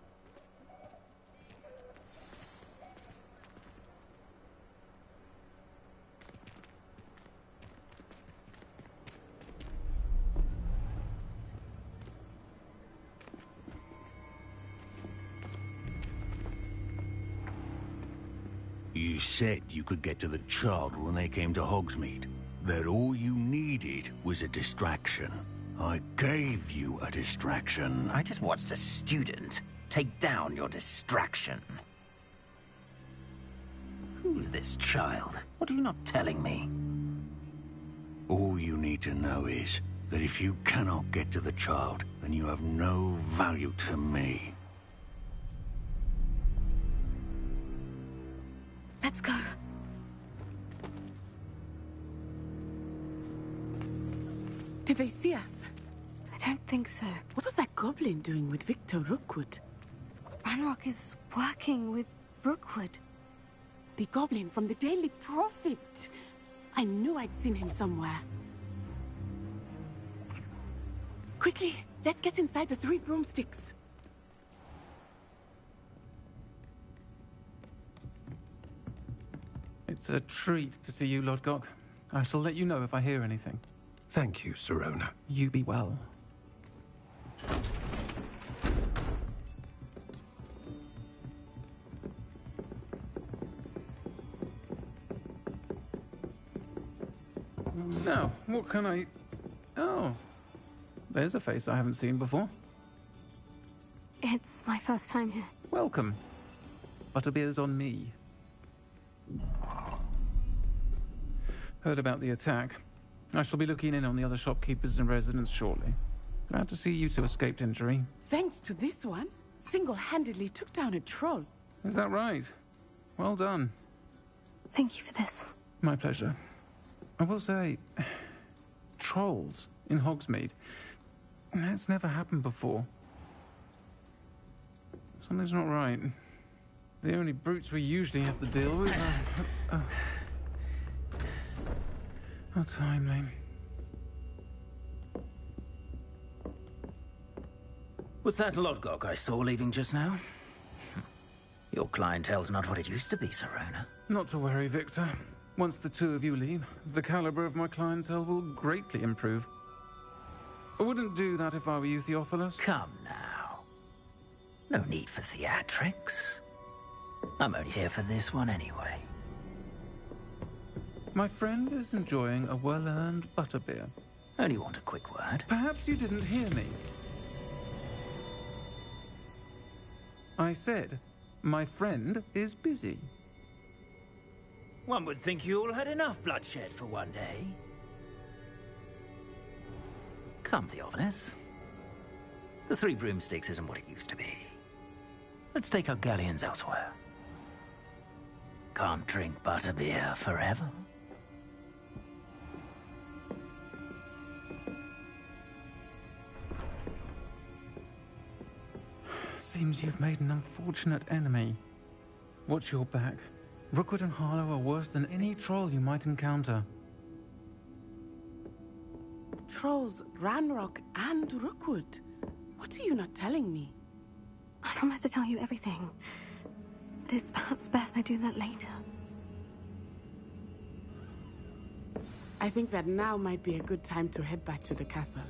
Speaker 21: You said you could get to the child when they came to Hogsmeade. That all you needed was a distraction. I gave you a distraction.
Speaker 11: I just watched a student take down your distraction. Who's this child? What are you not telling me?
Speaker 21: All you need to know is that if you cannot get to the child, then you have no value to me.
Speaker 6: Let's go.
Speaker 2: Did they see us?
Speaker 6: I don't think so.
Speaker 2: What was that goblin doing with Victor Rookwood?
Speaker 6: Ranrock is working with Rookwood.
Speaker 2: The goblin from the Daily Prophet. I knew I'd seen him somewhere. Quickly, let's get inside the 3 broomsticks.
Speaker 5: It's a treat to see you, Lodgok. I shall let you know if I hear anything.
Speaker 18: Thank you, Sirona.
Speaker 5: You be well. Now, what can I... Oh, there's a face I haven't seen before.
Speaker 6: It's my first time here.
Speaker 5: Welcome. Butterbeer's on me. Heard about the attack. I shall be looking in on the other shopkeepers and residents shortly. Glad to see you two escaped injury.
Speaker 2: Thanks to this one, single-handedly took down a troll.
Speaker 5: Is that right? Well done.
Speaker 6: Thank you for this.
Speaker 5: My pleasure. I will say, trolls in Hogsmeade. That's never happened before. Something's not right. The only brutes we usually have to deal with are... How timely.
Speaker 11: Was that Lodgok I saw leaving just now? Your clientele's not what it used to be, Sirona.
Speaker 5: Not to worry, Victor. Once the two of you leave, the caliber of my clientele will greatly improve. I wouldn't do that if I were you, Theophilus.
Speaker 11: Come now. No need for theatrics. I'm only here for this one anyway.
Speaker 5: My friend is enjoying a well-earned butterbeer.
Speaker 11: Only want a quick word.
Speaker 5: Perhaps you didn't hear me. I said, my friend is busy.
Speaker 11: One would think you all had enough bloodshed for one day. Come, Theophilus. The 3 broomsticks isn't what it used to be. Let's take our galleons elsewhere. Can't drink butterbeer forever.
Speaker 5: Seems you've made an unfortunate enemy. Watch your back. Rookwood and Harlow are worse than any troll you might encounter.
Speaker 2: Trolls, Ranrock, and Rookwood. What are you not telling me?
Speaker 6: I promise to tell you everything. But it's perhaps best I do that later.
Speaker 2: I think that now might be a good time to head back to the castle.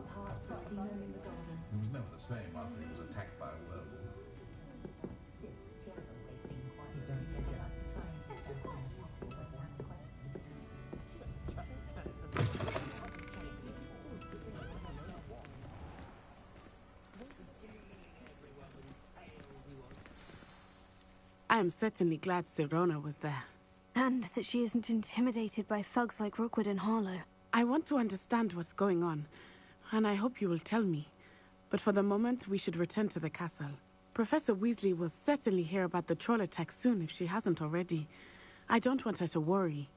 Speaker 14: It was never the same after he was attacked by a werewolf.
Speaker 2: I am certainly glad Sirona was there.
Speaker 6: And that she isn't intimidated by thugs like Rookwood and Harlow.
Speaker 2: I want to understand what's going on, and I hope you will tell me. But for the moment, we should return to the castle. Professor Weasley will certainly hear about the troll attack soon if she hasn't already. I don't want her to worry.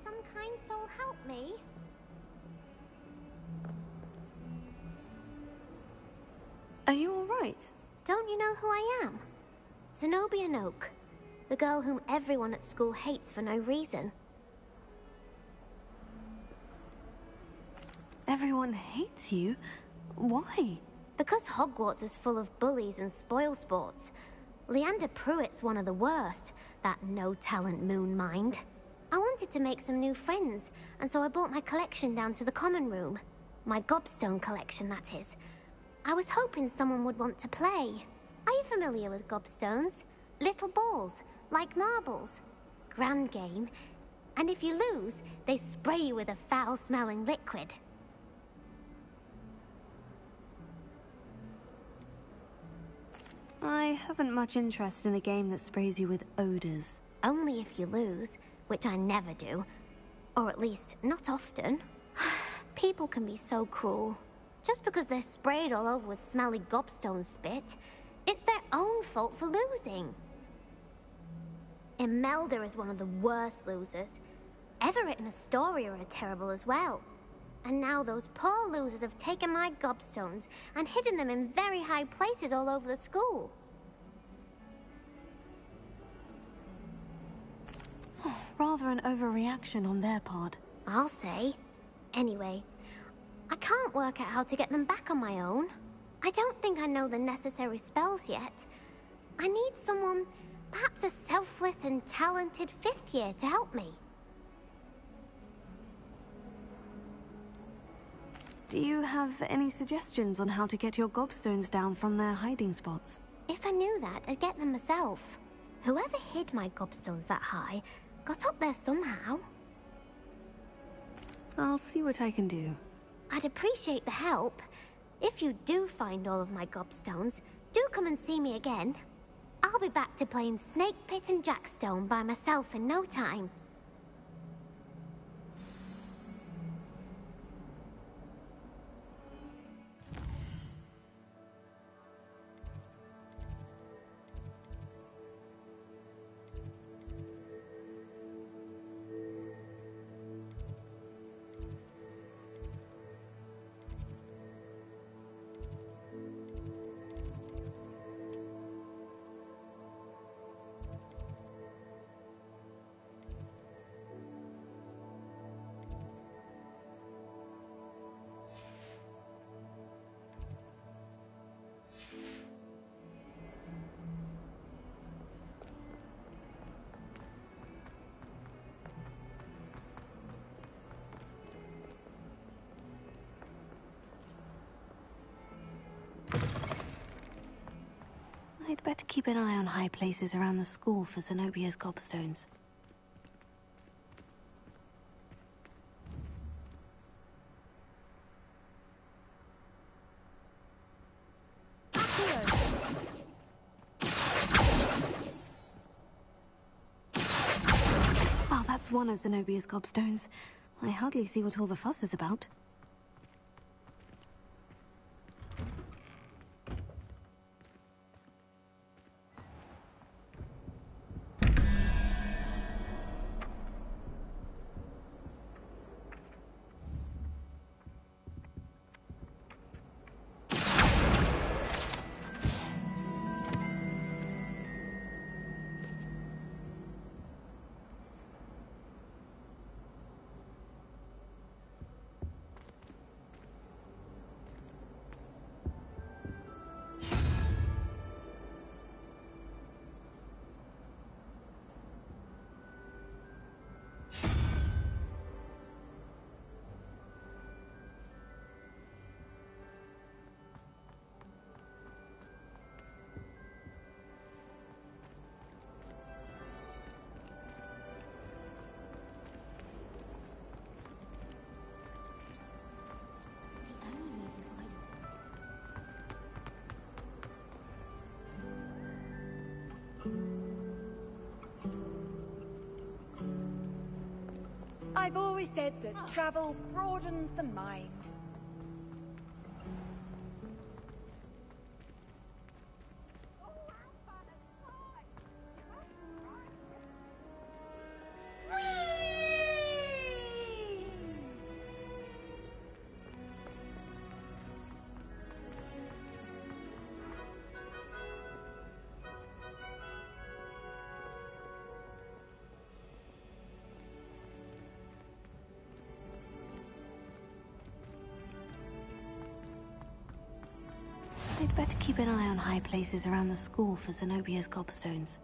Speaker 1: Some kind soul help me?
Speaker 6: Are you all right?
Speaker 1: Don't you know who I am? Zenobia Noak, the girl whom everyone at school hates for no reason.
Speaker 6: Everyone hates you? Why?
Speaker 1: Because Hogwarts is full of bullies and spoilsports. Leander Pruitt's one of the worst, that no-talent moon mind. I wanted to make some new friends, and so I brought my collection down to the common room. My gobstone collection, that is. I was hoping someone would want to play. Are you familiar with gobstones? Little balls, like marbles. Grand game. And if you lose, they spray you with a foul-smelling liquid.
Speaker 6: I haven't much interest in a game that sprays you with odors.
Speaker 1: Only if you lose, which I never do. Or at least, not often. People can be so cruel. Just because they're sprayed all over with smelly gobstone spit, it's their own fault for losing. Imelda is one of the worst losers. Everett and Astoria are terrible as well. And now those poor losers have taken my gobstones and hidden them in very high places all over the school.
Speaker 6: Rather an overreaction on their part.
Speaker 1: I'll say. Anyway, I can't work out how to get them back on my own. I don't think I know the necessary spells yet. I need someone, perhaps a selfless and talented 5th year to help me.
Speaker 6: Do you have any suggestions on how to get your gobstones down from their hiding spots?
Speaker 1: If I knew that, I'd get them myself. Whoever hid my gobstones that high got up there somehow.
Speaker 6: I'll see what I can do.
Speaker 1: I'd appreciate the help. If you do find all of my gobstones, do come and see me again. I'll be back to playing Snake Pit and Jackstone by myself in no time.
Speaker 6: I'd better keep an eye on high places around the school for Zenobia's gobstones. Well, that's one of Zenobia's gobstones. I hardly see what all the fuss is about.
Speaker 8: I've always said that travel broadens the mind.
Speaker 6: I'd better keep an eye on high places around the school for Zenobia's gobstones.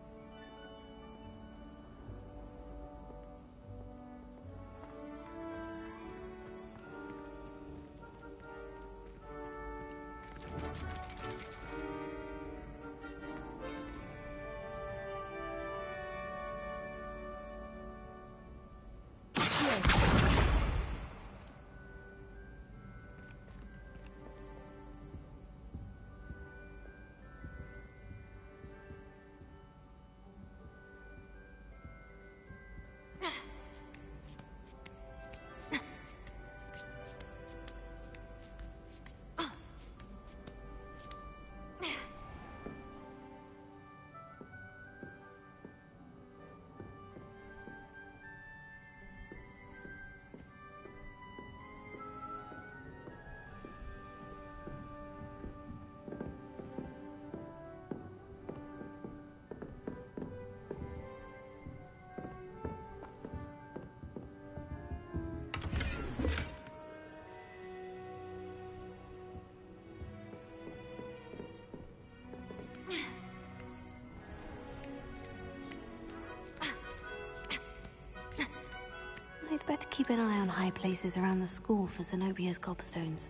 Speaker 6: keep an eye on high places around the school for Zenobia's gobstones.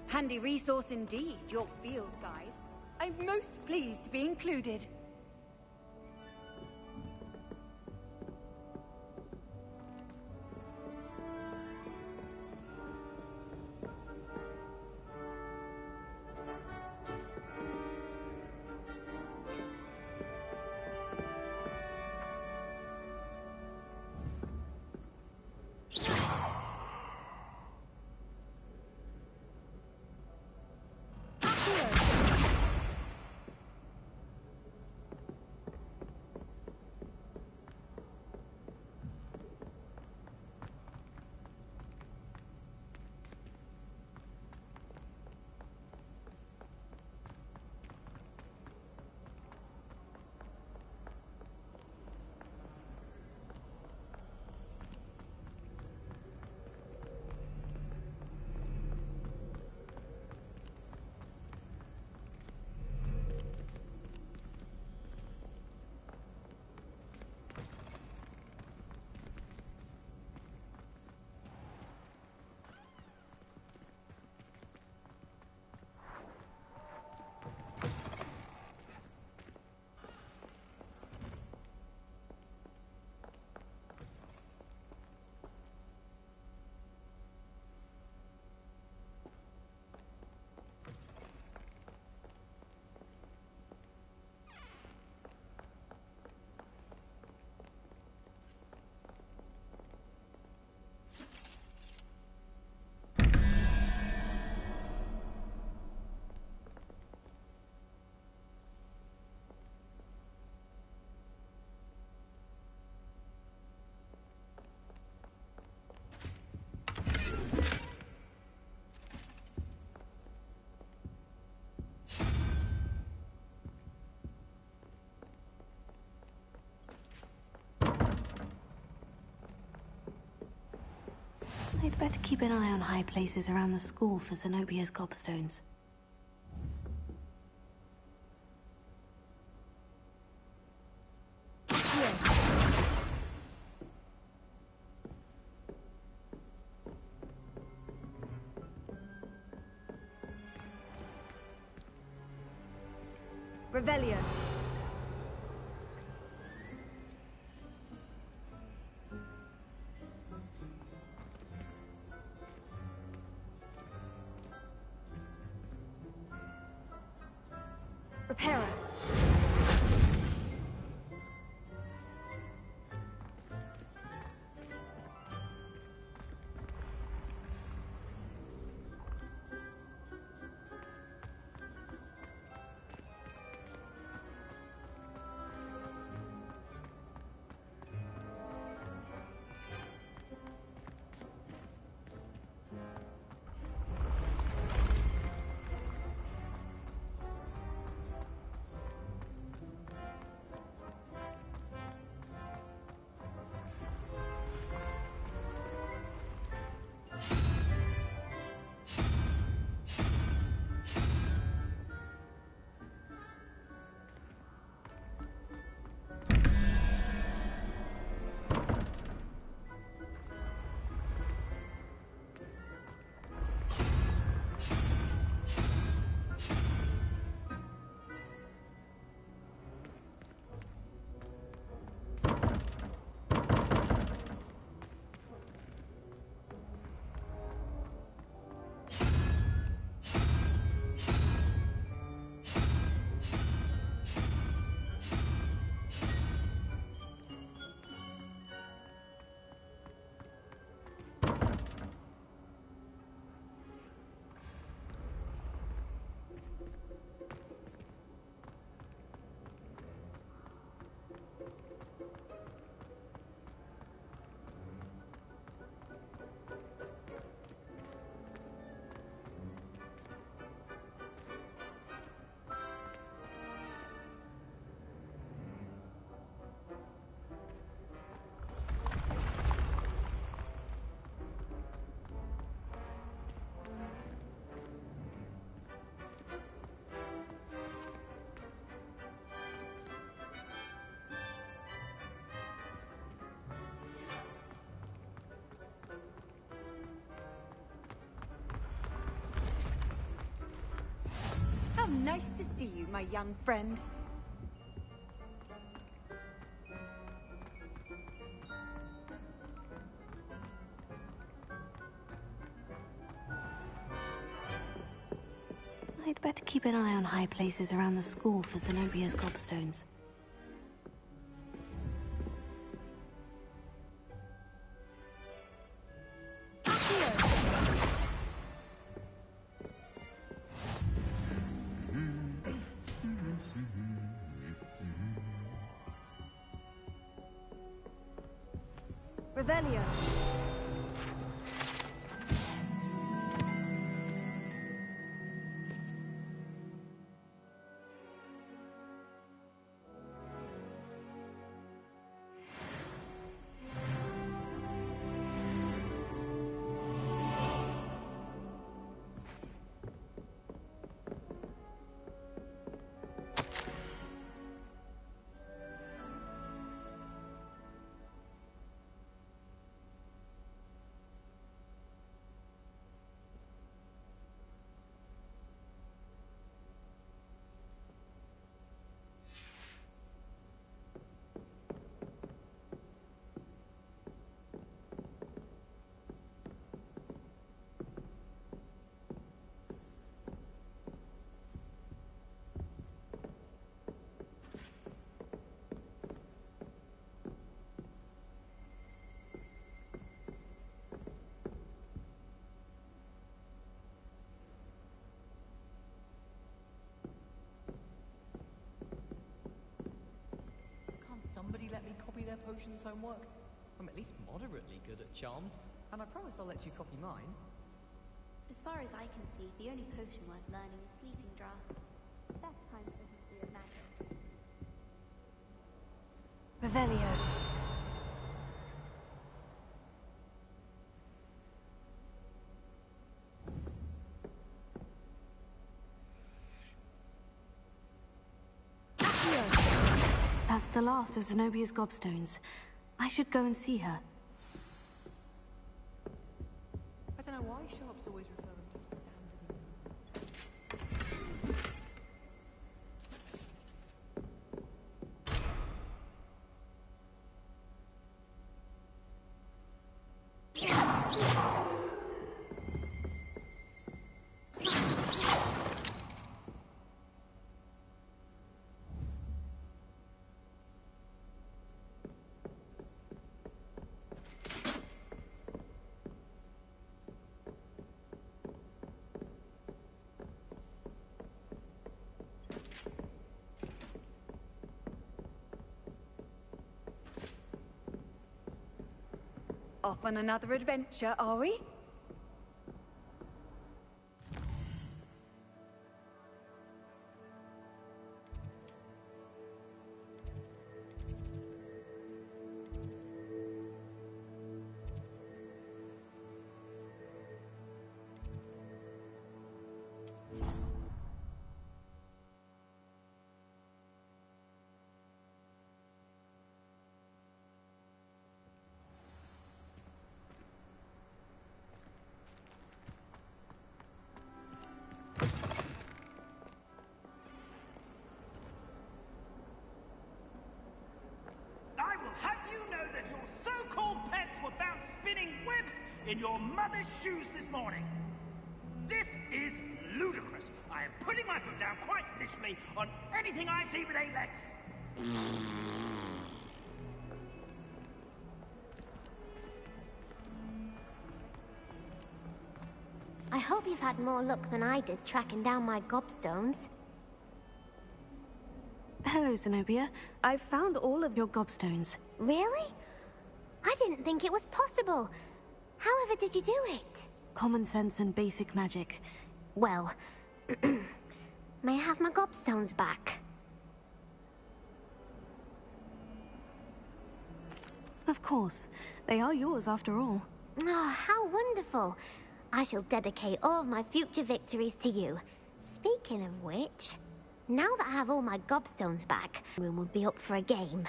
Speaker 9: Handy resource indeed, your field guide. I'm most pleased to be included.
Speaker 6: I'd better keep an eye on high places around the school for Zenobia's gobstones.
Speaker 9: Revelio. Reparo. Nice to see you, my young friend.
Speaker 6: I'd better keep an eye on high places around the school for Zenobia's gobstones.
Speaker 7: Revelio.
Speaker 5: Somebody let me copy their potions homework. I'm at least moderately good at charms, and I promise I'll let you copy mine.
Speaker 3: As far as I can see, the only potion worth learning is Sleeping Draught. That kind of history of magic.
Speaker 6: Revelio. That's the last of Zenobia's gobstones. I should go and see her.
Speaker 5: I don't know why shops always refer them to
Speaker 9: Off on another adventure, are we?
Speaker 22: I will have you know that your so-called pets were found spinning webs in your mother's shoes this morning. This is ludicrous. I am putting my foot down quite literally on anything I see with 8 legs.
Speaker 1: I hope you've had more luck than I did tracking down my gobstones.
Speaker 6: Hello, Zenobia. I've found all of your gobstones.
Speaker 1: Really? I didn't think it was possible. However did you do it?
Speaker 6: Common sense and basic magic.
Speaker 1: Well, may I have my gobstones back?
Speaker 6: Of course. They are yours after all.
Speaker 1: Oh, how wonderful. I shall dedicate all of my future victories to you. Speaking of which, now that I have all my gobstones back, the room would be up for a game.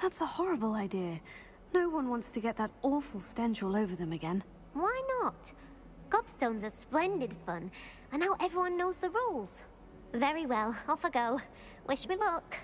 Speaker 6: That's a horrible idea. No one wants to get that awful stench all over them again.
Speaker 1: Why not? Gobstones are splendid fun, and now everyone knows the rules. Very well, off I go. Wish me luck.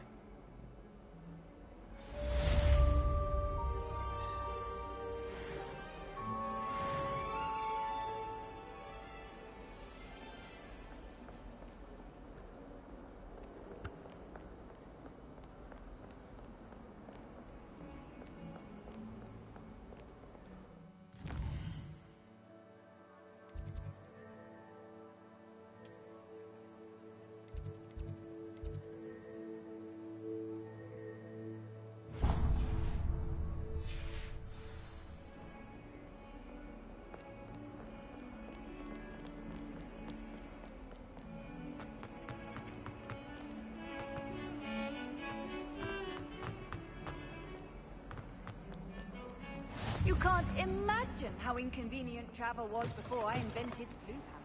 Speaker 9: You can't imagine how inconvenient travel was before I invented flu hammer.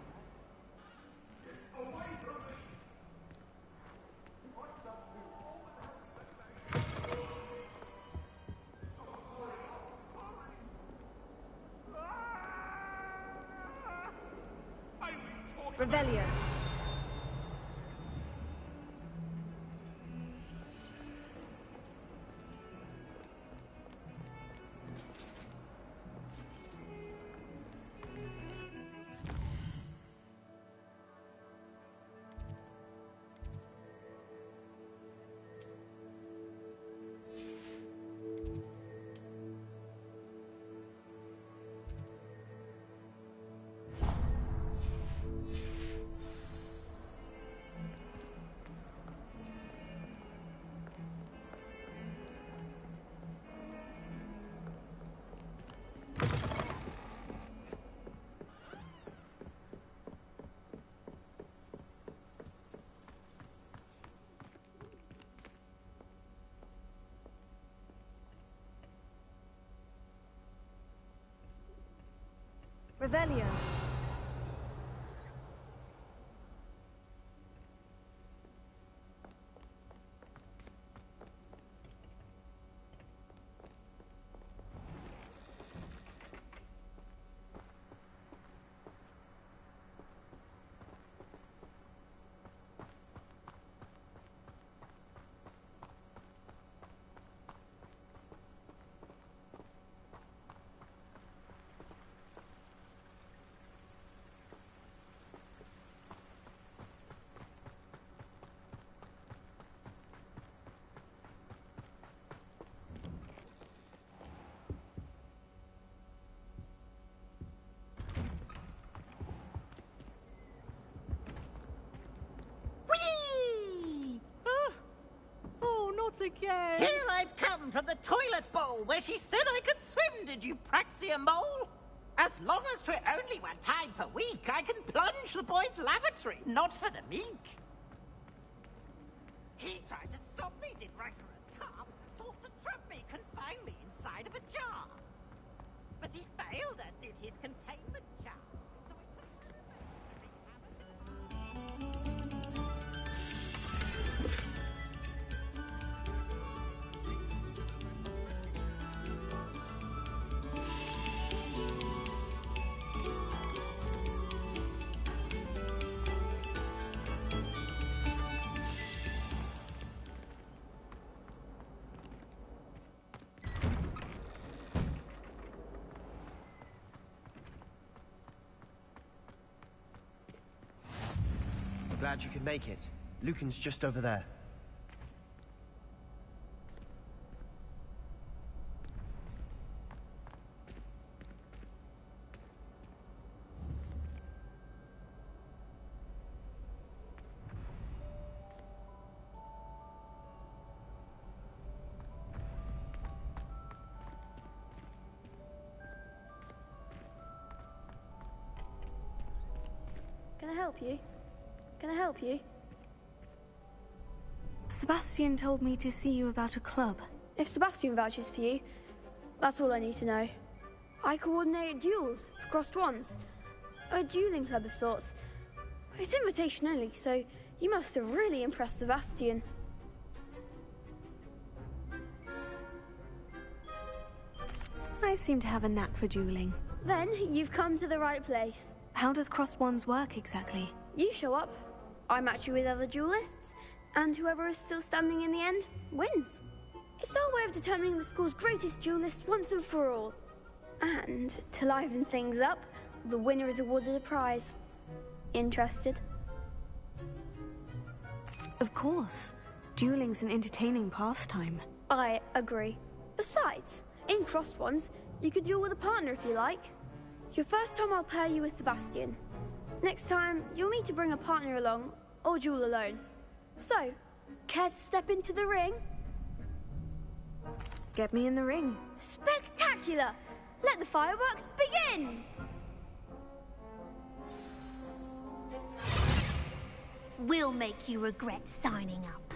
Speaker 9: Revelio. Revelio.
Speaker 10: Not again!
Speaker 12: Here I've come from the toilet bowl where she said I could swim, did you praxia mole? As long as 'twere only one time per week, I can plunge the boy's lavatory, not for the meek. He tried to stop me, did rancorous carp, sought to trap me, confine me inside of a jar. But he failed, as did his containment charms, so I took
Speaker 15: Glad you could make it. Lucan's just over there.
Speaker 23: Can I help you? Can I help you?
Speaker 6: Sebastian told me to see you about a club.
Speaker 23: If Sebastian vouches for you, that's all I need to know. I coordinate duels for crossed ones. A dueling club of sorts. It's invitation only, so you must have really impressed Sebastian.
Speaker 6: I seem to have a knack for dueling.
Speaker 23: Then you've come to the right place.
Speaker 6: How does crossed wands work exactly?
Speaker 23: You show up, I match you with other duelists, and whoever is still standing in the end wins. It's our way of determining the school's greatest duelist once and for all. And to liven things up, the winner is awarded a prize. Interested?
Speaker 6: Of course. Dueling's an entertaining pastime.
Speaker 23: I agree. Besides, in crossed ones, you could duel with a partner if you like. Your first time I'll pair you with Sebastian. Next time, you'll need to bring a partner along, or duel alone. So, care to step into the ring?
Speaker 6: Get me in the ring.
Speaker 23: Spectacular! Let the fireworks begin!
Speaker 1: We'll make you regret signing up.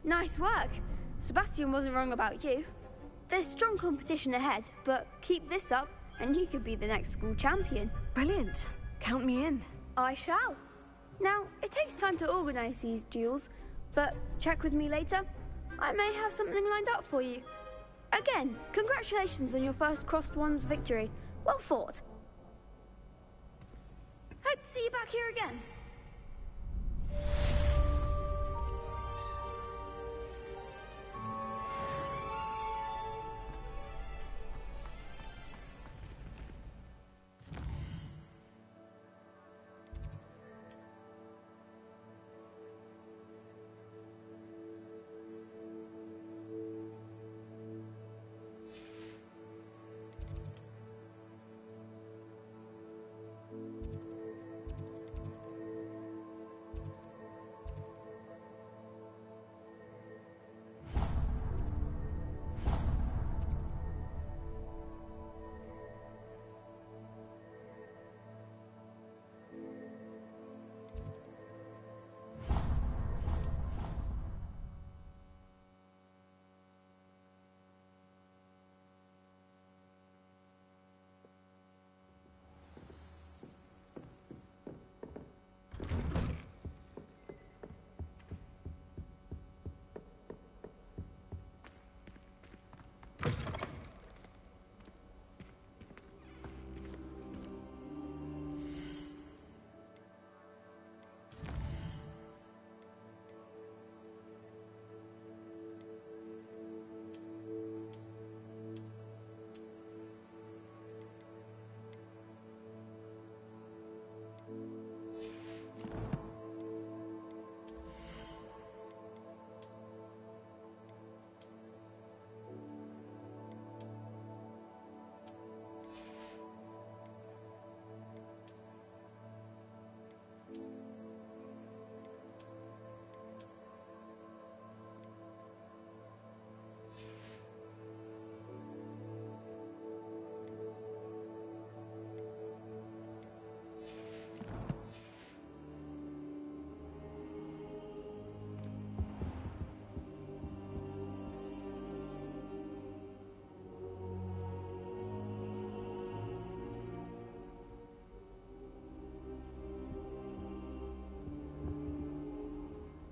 Speaker 23: Nice work. Sebastian wasn't wrong about you. There's strong competition ahead, but keep this up and you could be the next school champion.
Speaker 6: Brilliant. Count me in.
Speaker 23: I shall. Now, it takes time to organise these duels, but check with me later. I may have something lined up for you. Again, congratulations on your first crossed wands victory. Well fought. Hope to see you back here again.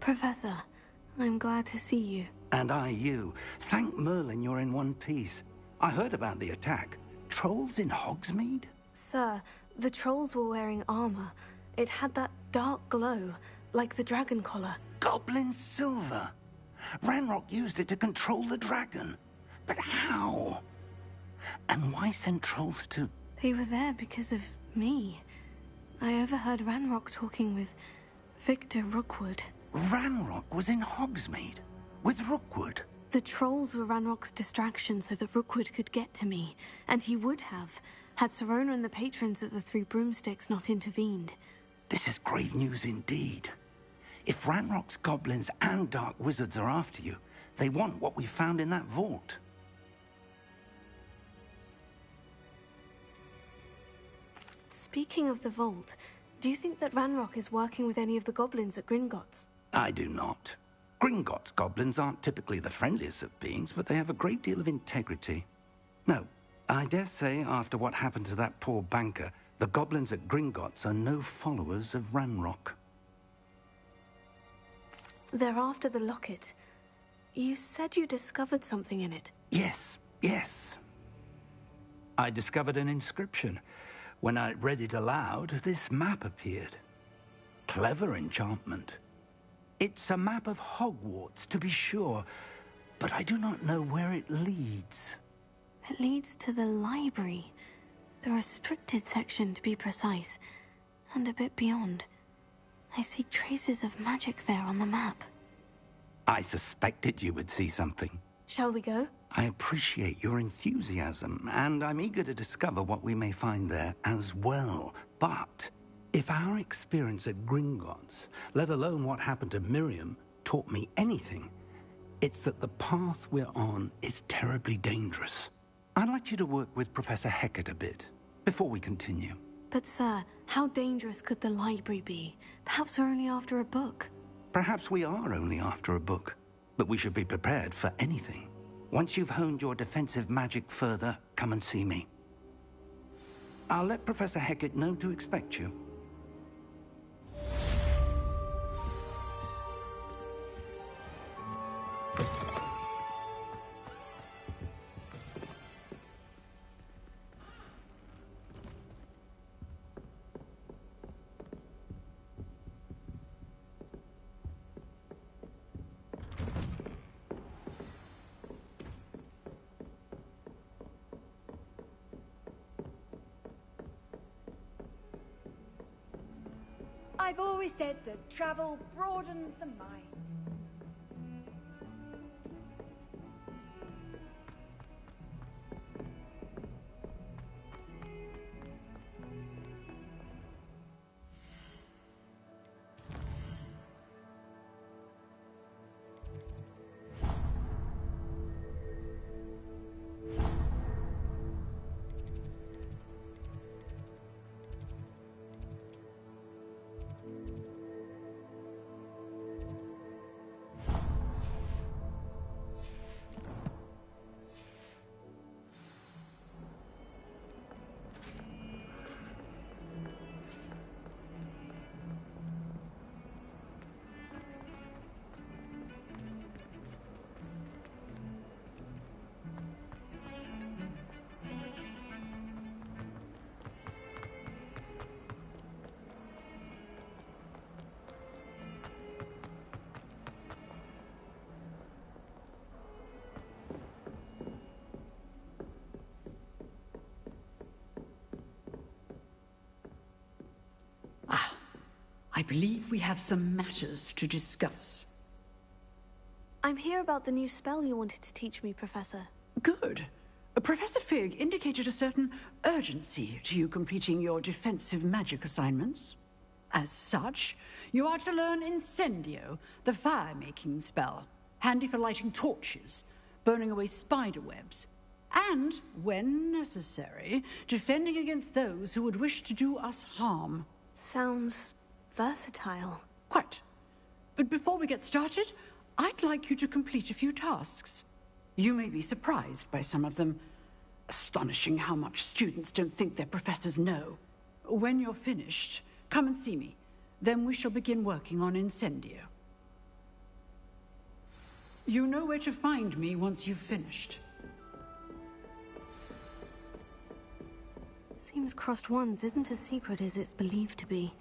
Speaker 6: Professor, I'm glad to see you.
Speaker 21: And I you. Thank Merlin you're in one piece. I heard about the attack. Trolls in Hogsmeade?
Speaker 6: Sir, The trolls were wearing armor. It had that dark glow, like the dragon collar.
Speaker 21: Goblin silver. Ranrock used it to control the dragon. But how? And why send trolls to...
Speaker 6: They were there because of me. I overheard Ranrock talking with Victor Rookwood.
Speaker 21: Ranrock was in Hogsmeade with Rookwood.
Speaker 6: The trolls were Ranrock's distraction so that Rookwood could get to me. And he would have, had Serona and the patrons at the Three Broomsticks not intervened.
Speaker 21: This is grave news indeed. If Ranrock's goblins and dark wizards are after you, they want what we found in that vault.
Speaker 6: Speaking of the vault, do you think that Ranrock is working with any of the goblins at Gringotts?
Speaker 21: I do not. Gringotts goblins aren't typically the friendliest of beings, but they have a great deal of integrity. No, I dare say after what happened to that poor banker, the goblins at Gringotts are no followers of Ranrock.
Speaker 6: They're after the locket. You said you discovered something in it.
Speaker 21: Yes. I discovered an inscription. When I read it aloud, this map appeared. Clever enchantment. It's a map of Hogwarts, to be sure, but I do not know where it leads.
Speaker 6: It leads to the library. The restricted section, to be precise. And a bit beyond. I see traces of magic there on the map.
Speaker 21: I suspected you would see something.
Speaker 6: Shall we go?
Speaker 21: I appreciate your enthusiasm, and I'm eager to discover what we may find there as well. But if our experience at Gringotts, let alone what happened to Miriam, taught me anything, it's that the path we're on is terribly dangerous. I'd like you to work with Professor Hecat a bit, before we continue.
Speaker 6: But sir, how dangerous could the library be? Perhaps we're only after a book.
Speaker 21: Perhaps we are only after a book, but we should be prepared for anything. Once you've honed your defensive magic further, come and see me. I'll let Professor Hecat know to expect you.
Speaker 8: I've always said that travel broadens the mind.
Speaker 4: I believe we have some matters to discuss.
Speaker 6: I'm here about the new spell you wanted to teach me, Professor.
Speaker 4: Good. Professor Fig indicated a certain urgency to you completing your defensive magic assignments. As such, you are to learn Incendio, the fire-making spell, handy for lighting torches, burning away spider webs, and, when necessary, defending against those who would wish to do us harm.
Speaker 6: Sounds versatile.
Speaker 4: Quite. But before we get started, I'd like you to complete a few tasks. You may be surprised by some of them. Astonishing how much students don't think their professors know. When you're finished, come and see me. Then we shall begin working on Incendio. You know where to find me once you've finished.
Speaker 6: Seems Crossed Wands isn't as secret as it's believed to be.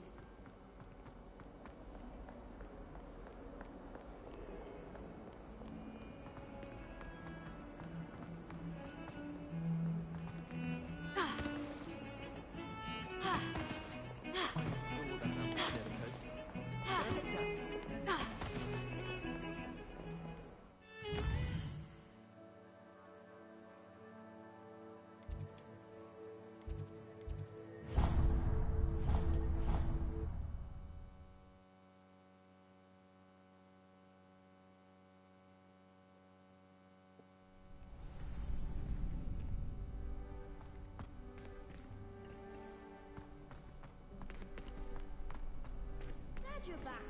Speaker 23: Glad you're back.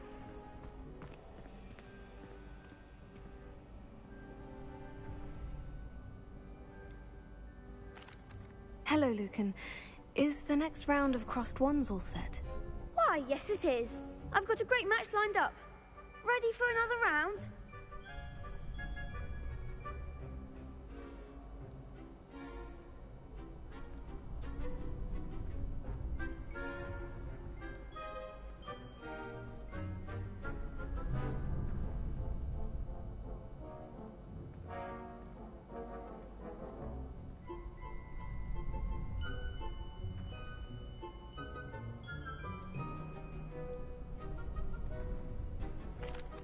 Speaker 6: Hello, Lucan. Is the next round of Crossed Wands all set?
Speaker 23: Why, yes it is. I've got a great match lined up. Ready for another round?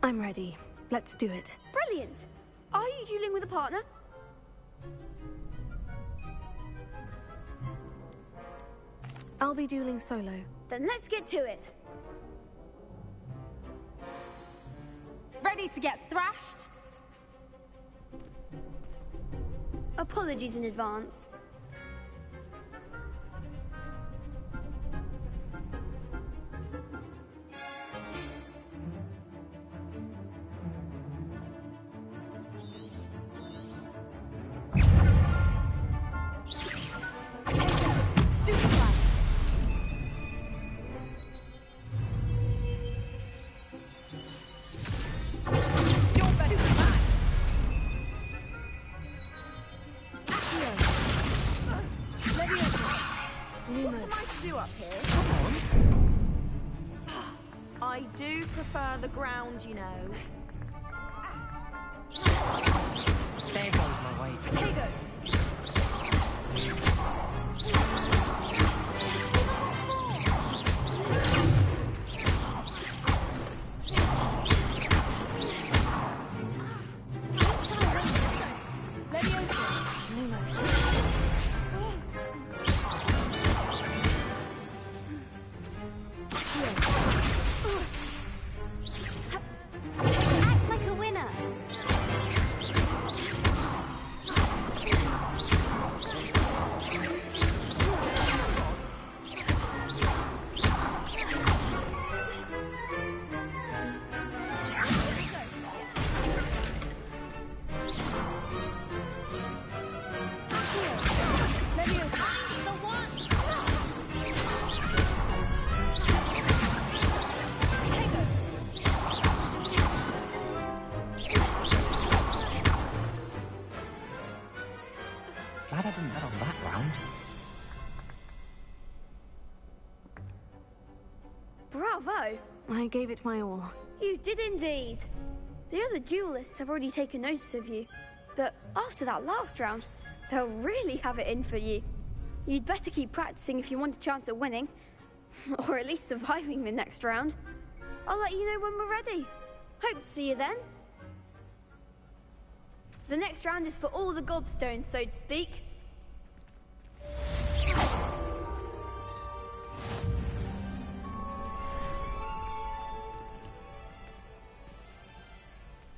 Speaker 6: I'm ready. Let's do it.
Speaker 23: Brilliant. Are you dueling with a partner?
Speaker 6: I'll be dueling solo.
Speaker 23: Then let's get to it.
Speaker 16: Ready to get thrashed?
Speaker 23: Apologies in advance.
Speaker 7: I do prefer the ground, you know.
Speaker 17: There goes my way.
Speaker 7: Potato!
Speaker 1: Act like a winner.
Speaker 17: Glad I didn't bet on that round.
Speaker 23: Bravo!
Speaker 6: I gave it my all.
Speaker 23: You did indeed. The other duelists have already taken notice of you, but after that last round, they'll really have it in for you. You'd better keep practicing if you want a chance at winning, or at least surviving the next round. I'll let you know when we're ready. Hope to see you then. The next round is for all the gobstones, so to speak.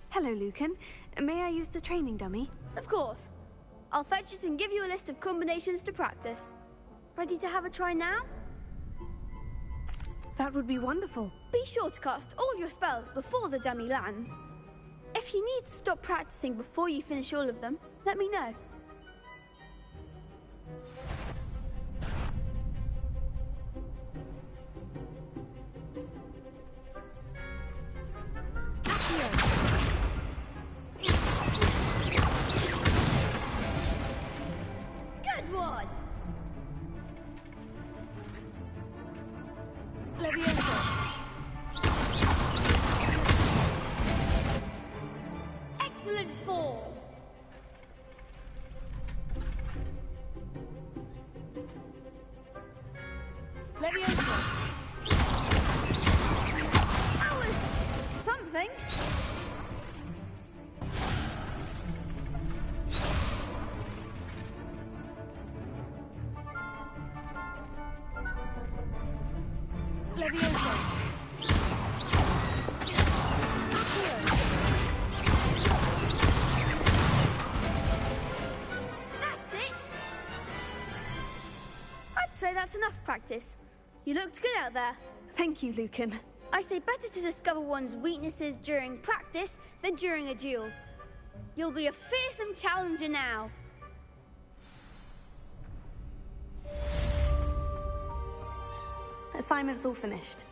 Speaker 6: Hello, Lucan. May I use the training dummy?
Speaker 23: Of course. I'll fetch it and give you a list of combinations to practice. Ready to have a try now?
Speaker 6: That would be wonderful.
Speaker 23: Be sure to cast all your spells before the dummy lands. If you need to stop practicing before you finish all of them, let me know. Good one! Excellent form. That was something. That's it. I'd say that's enough practice. You looked good out there.
Speaker 7: Thank you, Lucan.
Speaker 23: I say better to discover one's weaknesses during practice than during a duel. You'll be a fearsome challenger now.
Speaker 7: Assignment's all finished.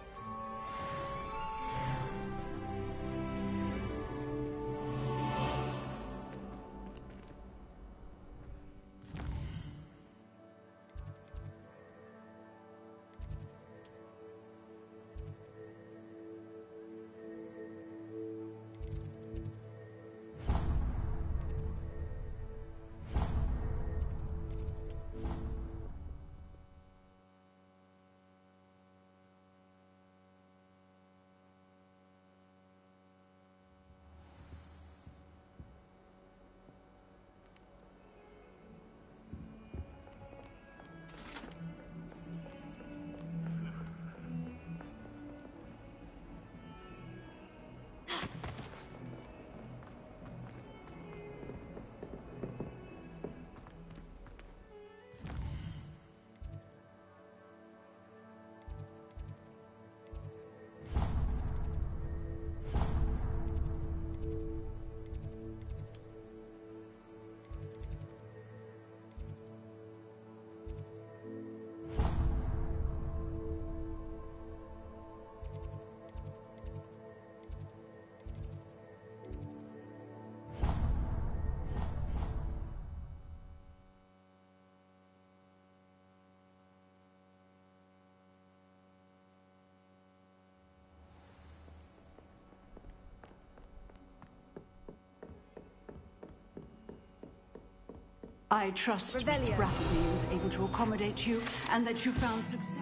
Speaker 4: I trust Mr. Brackley was able to accommodate you and that you found success.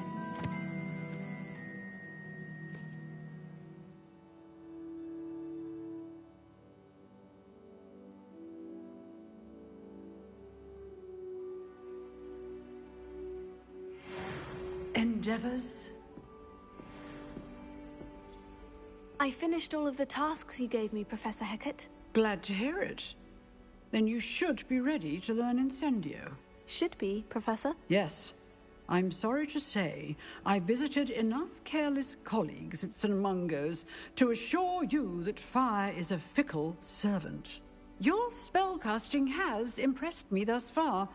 Speaker 4: Endeavors?
Speaker 6: I finished all of the tasks you gave me, Professor Hecat.
Speaker 4: Glad to hear it. Then you should be ready to learn Incendio.
Speaker 6: Should be, Professor?
Speaker 4: Yes. I'm sorry to say, I visited enough careless colleagues at St. Mungo's to assure you that fire is a fickle servant. Your spellcasting has impressed me thus far,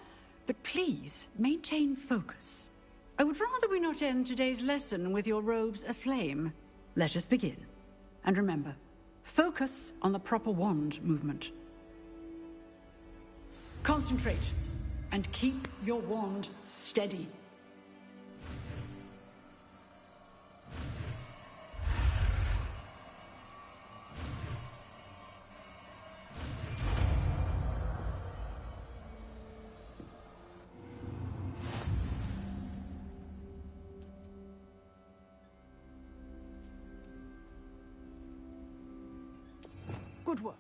Speaker 4: but please maintain focus. I would rather we not end today's lesson with your robes aflame. Let us begin. And remember, focus on the proper wand movement. Concentrate, and keep your wand steady. Good work.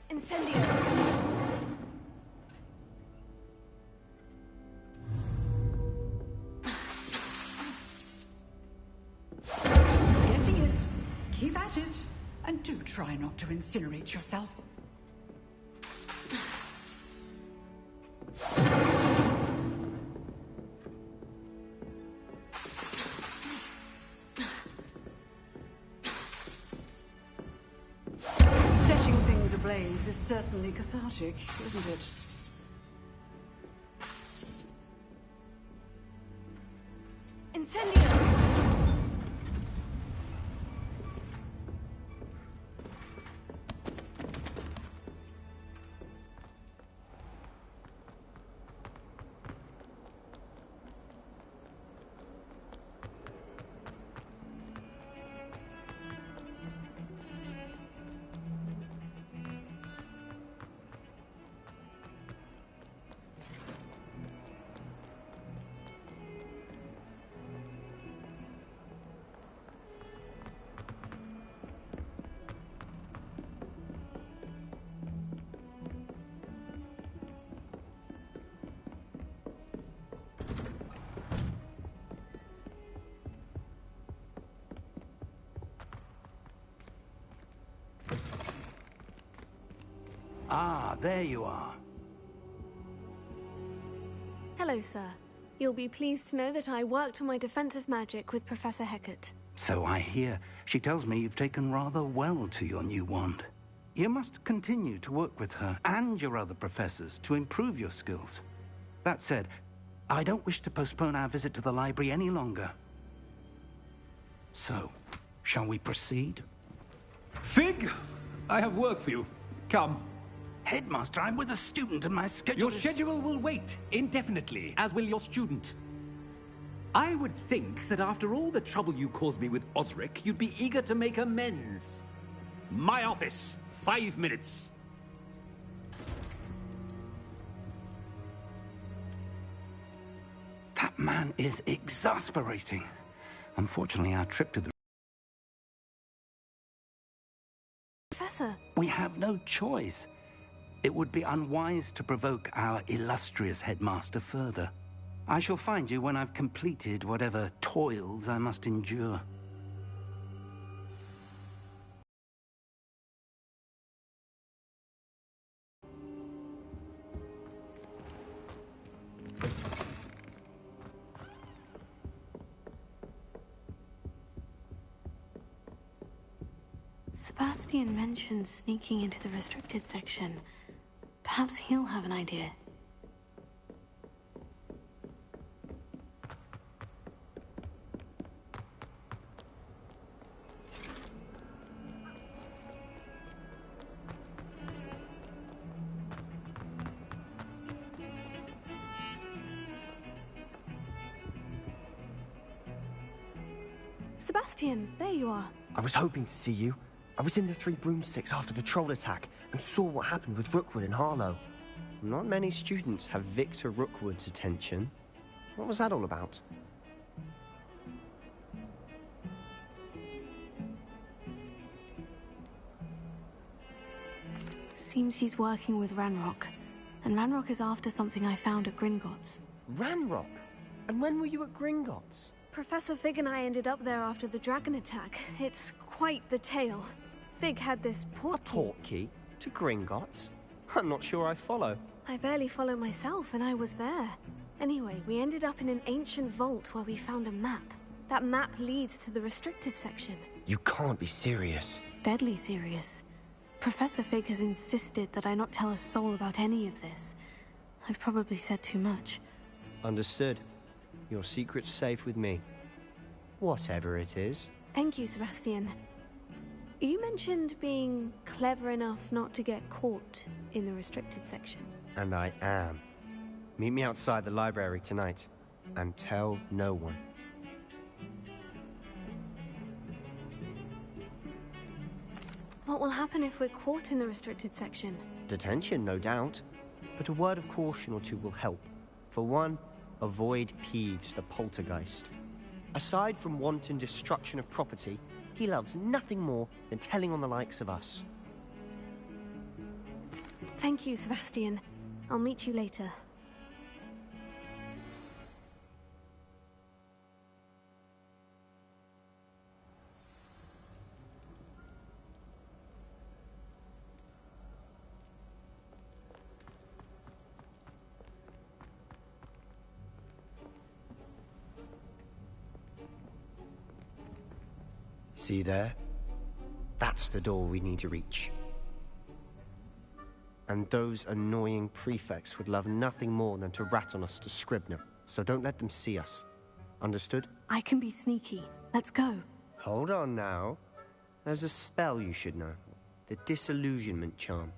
Speaker 6: Incendio.
Speaker 4: Getting it. Keep at it. And do try not to incinerate yourself. Setting things ablaze is certainly cathartic, isn't it?
Speaker 6: Incendio!
Speaker 21: Ah, there you are.
Speaker 6: Hello, sir. You'll be pleased to know that I worked on my defensive magic with Professor Hecat.
Speaker 21: So I hear. She tells me you've taken rather well to your new wand. You must continue to work with her and your other professors to improve your skills. That said, I don't wish to postpone our visit to the library any longer. So, shall we proceed?
Speaker 13: Fig, I have work for you. Come.
Speaker 21: Headmaster, I'm with a student and my schedule
Speaker 13: Your schedule will wait indefinitely, as will your student. I would think that after all the trouble you caused me with Osric, you'd be eager to make amends. My office, 5 minutes.
Speaker 21: That man is exasperating. Unfortunately, our trip to the...
Speaker 6: Professor!
Speaker 21: We have no choice. It would be unwise to provoke our illustrious headmaster further. I shall find you when I've completed whatever toils I must endure.
Speaker 6: Sebastian mentioned sneaking into the restricted section. Perhaps he'll have an idea. Sebastian, there you are.
Speaker 15: I was hoping to see you. I was in the Three Broomsticks after the troll attack and saw what happened with Rookwood and Harlow. Not many students have Victor Rookwood's attention. What was that all about?
Speaker 6: Seems he's working with Ranrock. And Ranrock is after something I found at Gringotts.
Speaker 15: Ranrock? And when were you at Gringotts?
Speaker 6: Professor Fig and I ended up there after the dragon attack. It's quite the tale. Fig had this portkey.
Speaker 15: A portkey? To Gringotts? I'm not sure I follow.
Speaker 6: I barely follow myself, and I was there. Anyway, we ended up in an ancient vault where we found a map. That map leads to the restricted section.
Speaker 15: You can't be serious.
Speaker 6: Deadly serious. Professor Fig has insisted that I not tell a soul about any of this. I've probably said too much.
Speaker 15: Understood. Your secret's safe with me. Whatever it is.
Speaker 6: Thank you, Sebastian. You mentioned being clever enough not to get caught in the restricted section.
Speaker 15: And I am. Meet me outside the library tonight. And tell no one.
Speaker 6: What will happen if we're caught in the restricted section?
Speaker 15: Detention, no doubt. But a word of caution or two will help. For one, avoid Peeves, the poltergeist. Aside from wanton destruction of property, he loves nothing more than telling on the likes of us.
Speaker 6: Thank you, Sebastian. I'll meet you later.
Speaker 15: See there? That's the door we need to reach. And those annoying prefects would love nothing more than to rat on us to Scribner, so don't let them see us. Understood?
Speaker 6: I can be sneaky. Let's go.
Speaker 15: Hold on now. There's a spell you should know. The Disillusionment Charm.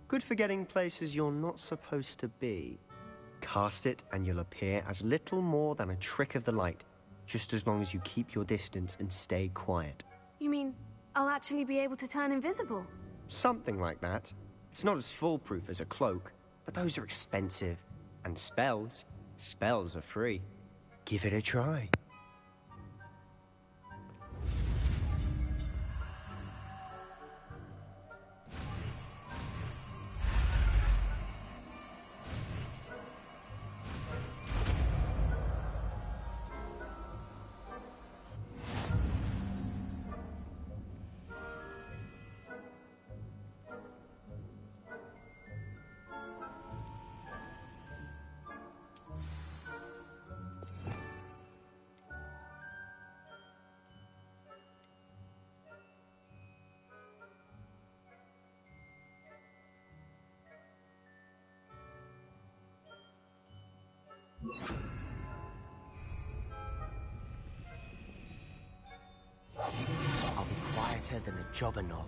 Speaker 15: Good for getting places you're not supposed to be. Cast it and you'll appear as little more than a trick of the light, just as long as you keep your distance and stay quiet.
Speaker 6: You mean I'll actually be able to turn invisible?
Speaker 15: Something like that. It's not as foolproof as a cloak, but those are expensive. And spells are free. Give it a try. I'll be quieter than a jobberknoll.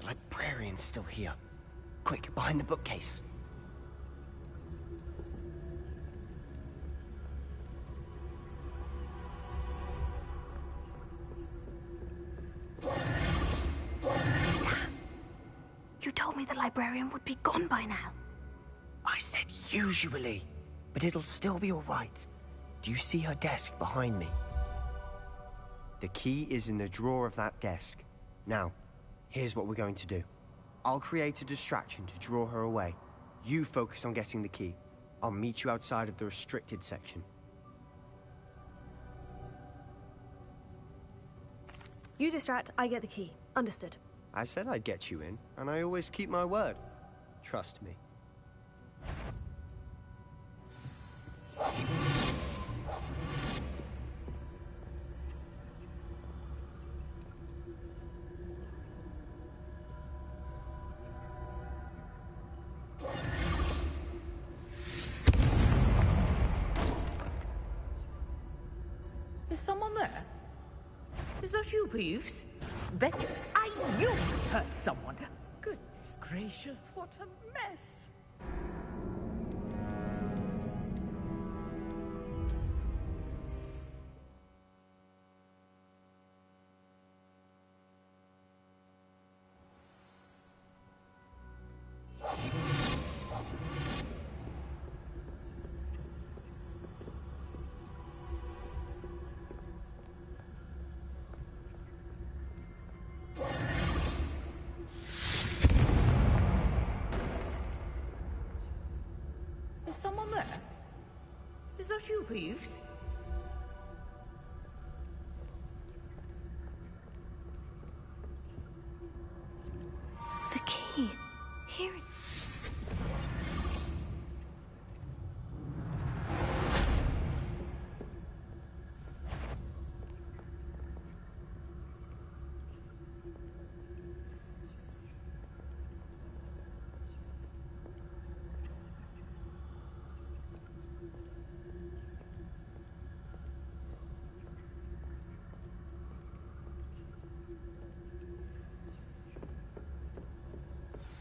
Speaker 15: Librarian's still here. Quick, behind the bookcase.
Speaker 6: You told me the librarian would be gone by now.
Speaker 15: I said usually, but it'll still be all right. Do you see her desk behind me? The key is in the drawer of that desk. Now, here's what we're going to do. I'll create a distraction to draw her away. You focus on getting the key. I'll meet you outside of the restricted section.
Speaker 6: You distract, I get the key. Understood.
Speaker 15: I said I'd get you in, and I always keep my word. Trust me.
Speaker 22: Is someone there?
Speaker 18: that you, Peeves? Better. I knew it hurt someone. Goodness gracious, what a mess. Is someone there? Is that you, Peeves?
Speaker 6: The key. Here it...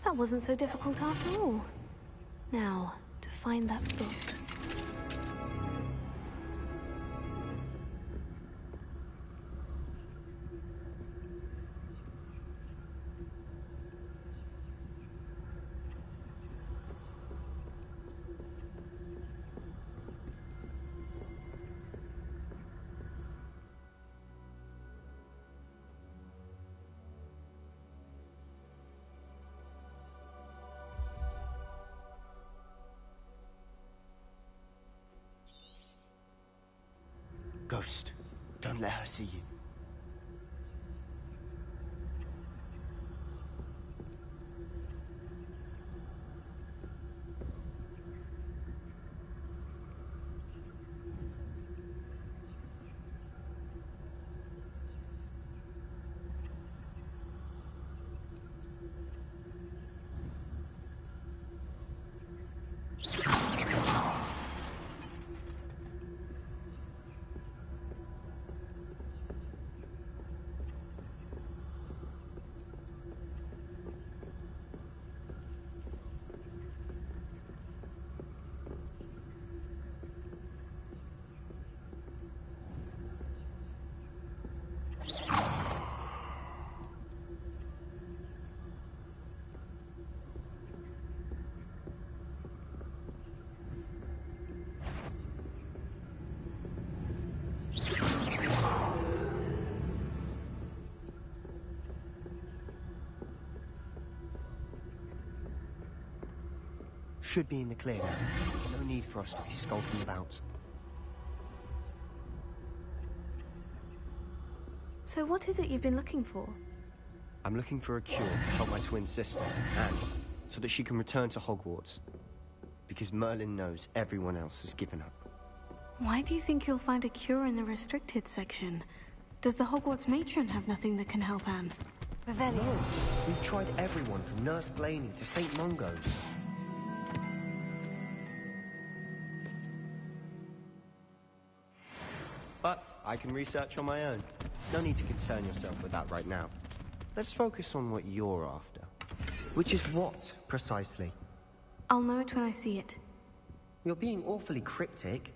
Speaker 6: That wasn't so difficult after all. Now, to find that book.
Speaker 15: Ghost, don't let her see you. Should be in the clear now. No need for us to be skulking about.
Speaker 6: So what is it you've been looking for?
Speaker 15: I'm looking for a cure to help my twin sister, and so that she can return to Hogwarts. Because Merlin knows everyone else has given up.
Speaker 6: Why do you think you'll find a cure in the restricted section? Does the Hogwarts matron have nothing that can help Anne?
Speaker 15: No, we've tried everyone from Nurse Blaney to St. Mungo's. But I can research on my own. No need to concern yourself with that right now. Let's focus on what you're after. Which is what, precisely?
Speaker 6: I'll know it when I see it.
Speaker 15: You're being awfully cryptic.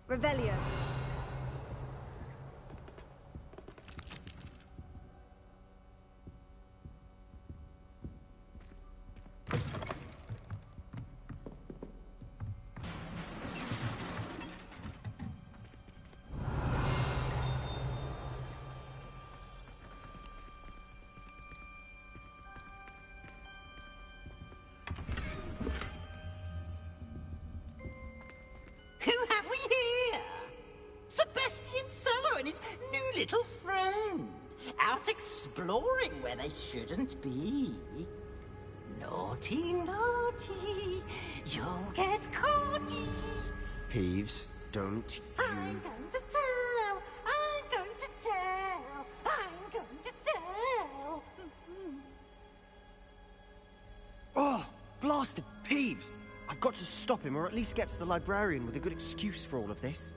Speaker 9: Revelio.
Speaker 12: Who have we here? Sebastian Cello and his new little friend. Out exploring where they shouldn't be. Naughty, naughty, you'll get caughty.
Speaker 15: Peeves, don't
Speaker 12: I'm going to tell, I'm going to tell, I'm going to tell.
Speaker 15: Oh, blasted Peeves! I've got to stop him, or at least get to the librarian with a good excuse for all of this.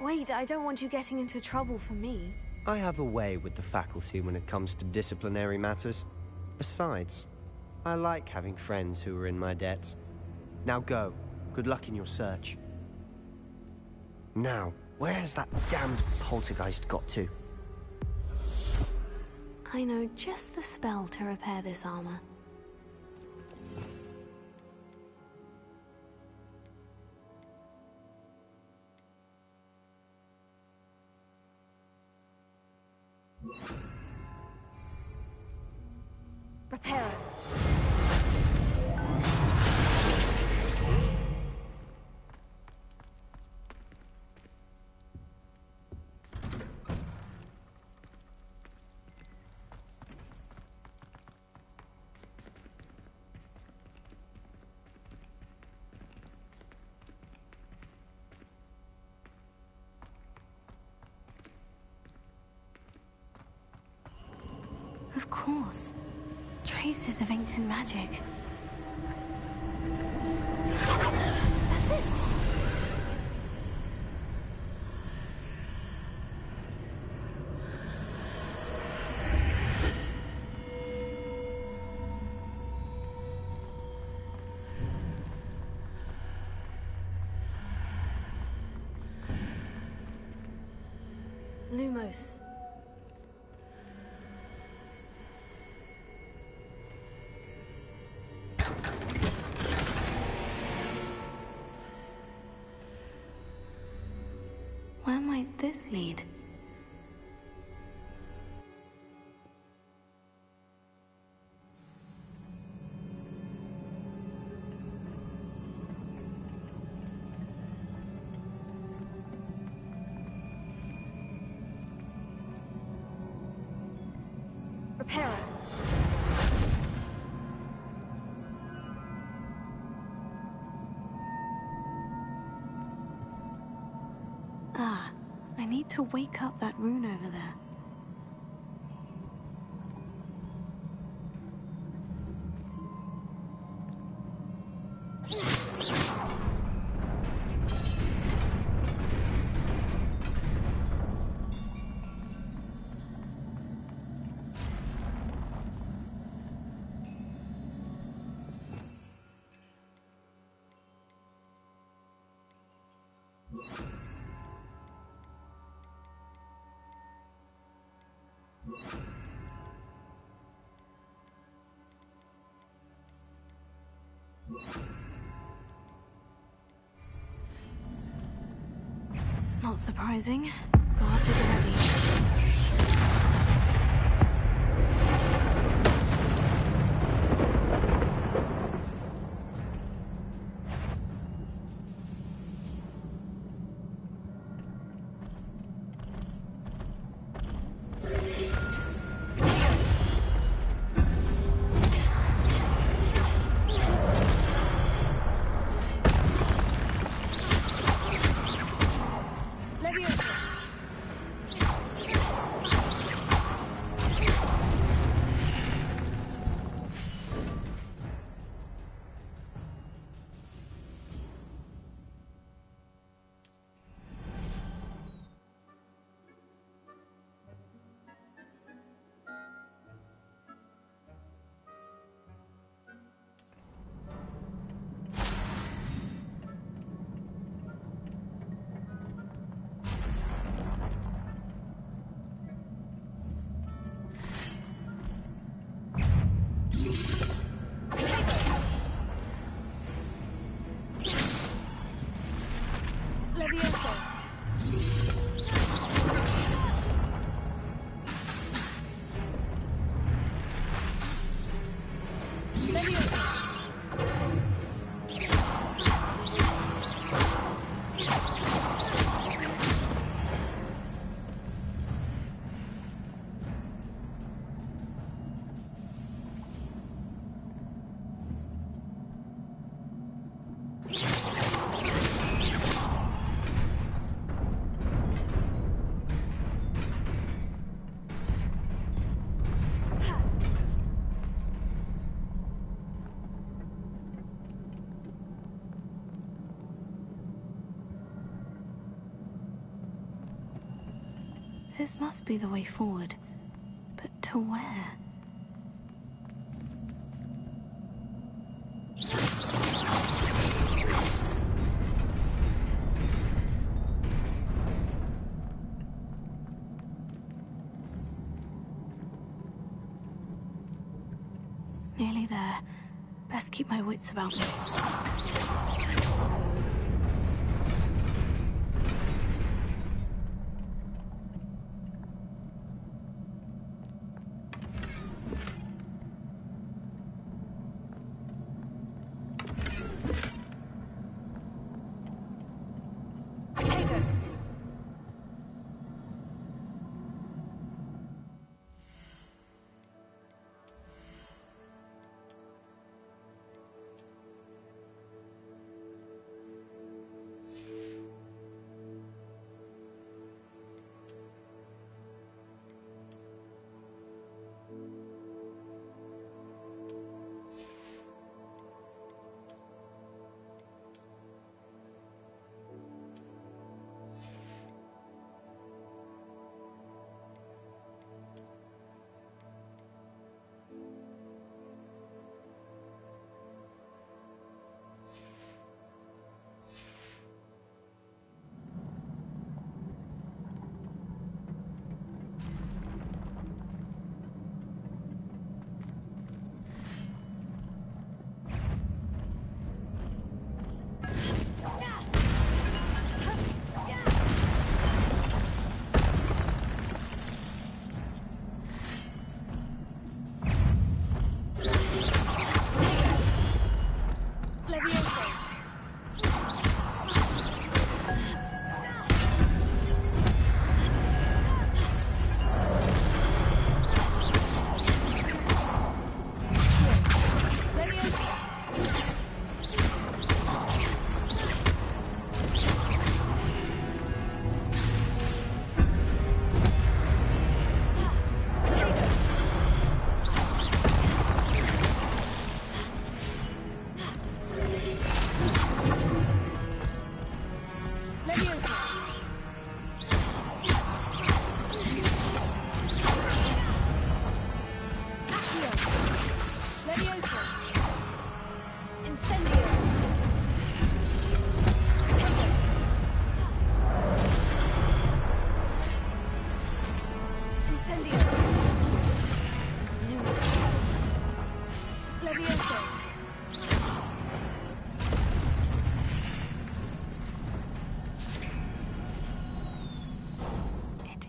Speaker 6: Wait, I don't want you getting into trouble for me.
Speaker 15: I have a way with the faculty when it comes to disciplinary matters. Besides, I like having friends who are in my debt. Now go. Good luck in your search. Now, where's that damned poltergeist got to?
Speaker 6: I know just the spell to repair this armor.
Speaker 23: Repair it.
Speaker 6: Of course. Traces of ancient magic. That's it!
Speaker 23: Lumos.
Speaker 6: Where might this lead?
Speaker 23: Repair it.
Speaker 6: Ah, I need to wake up that rune over there. Not surprising. Guards at the ready. This must be the way forward. But to where? Nearly there. Best keep my wits about me.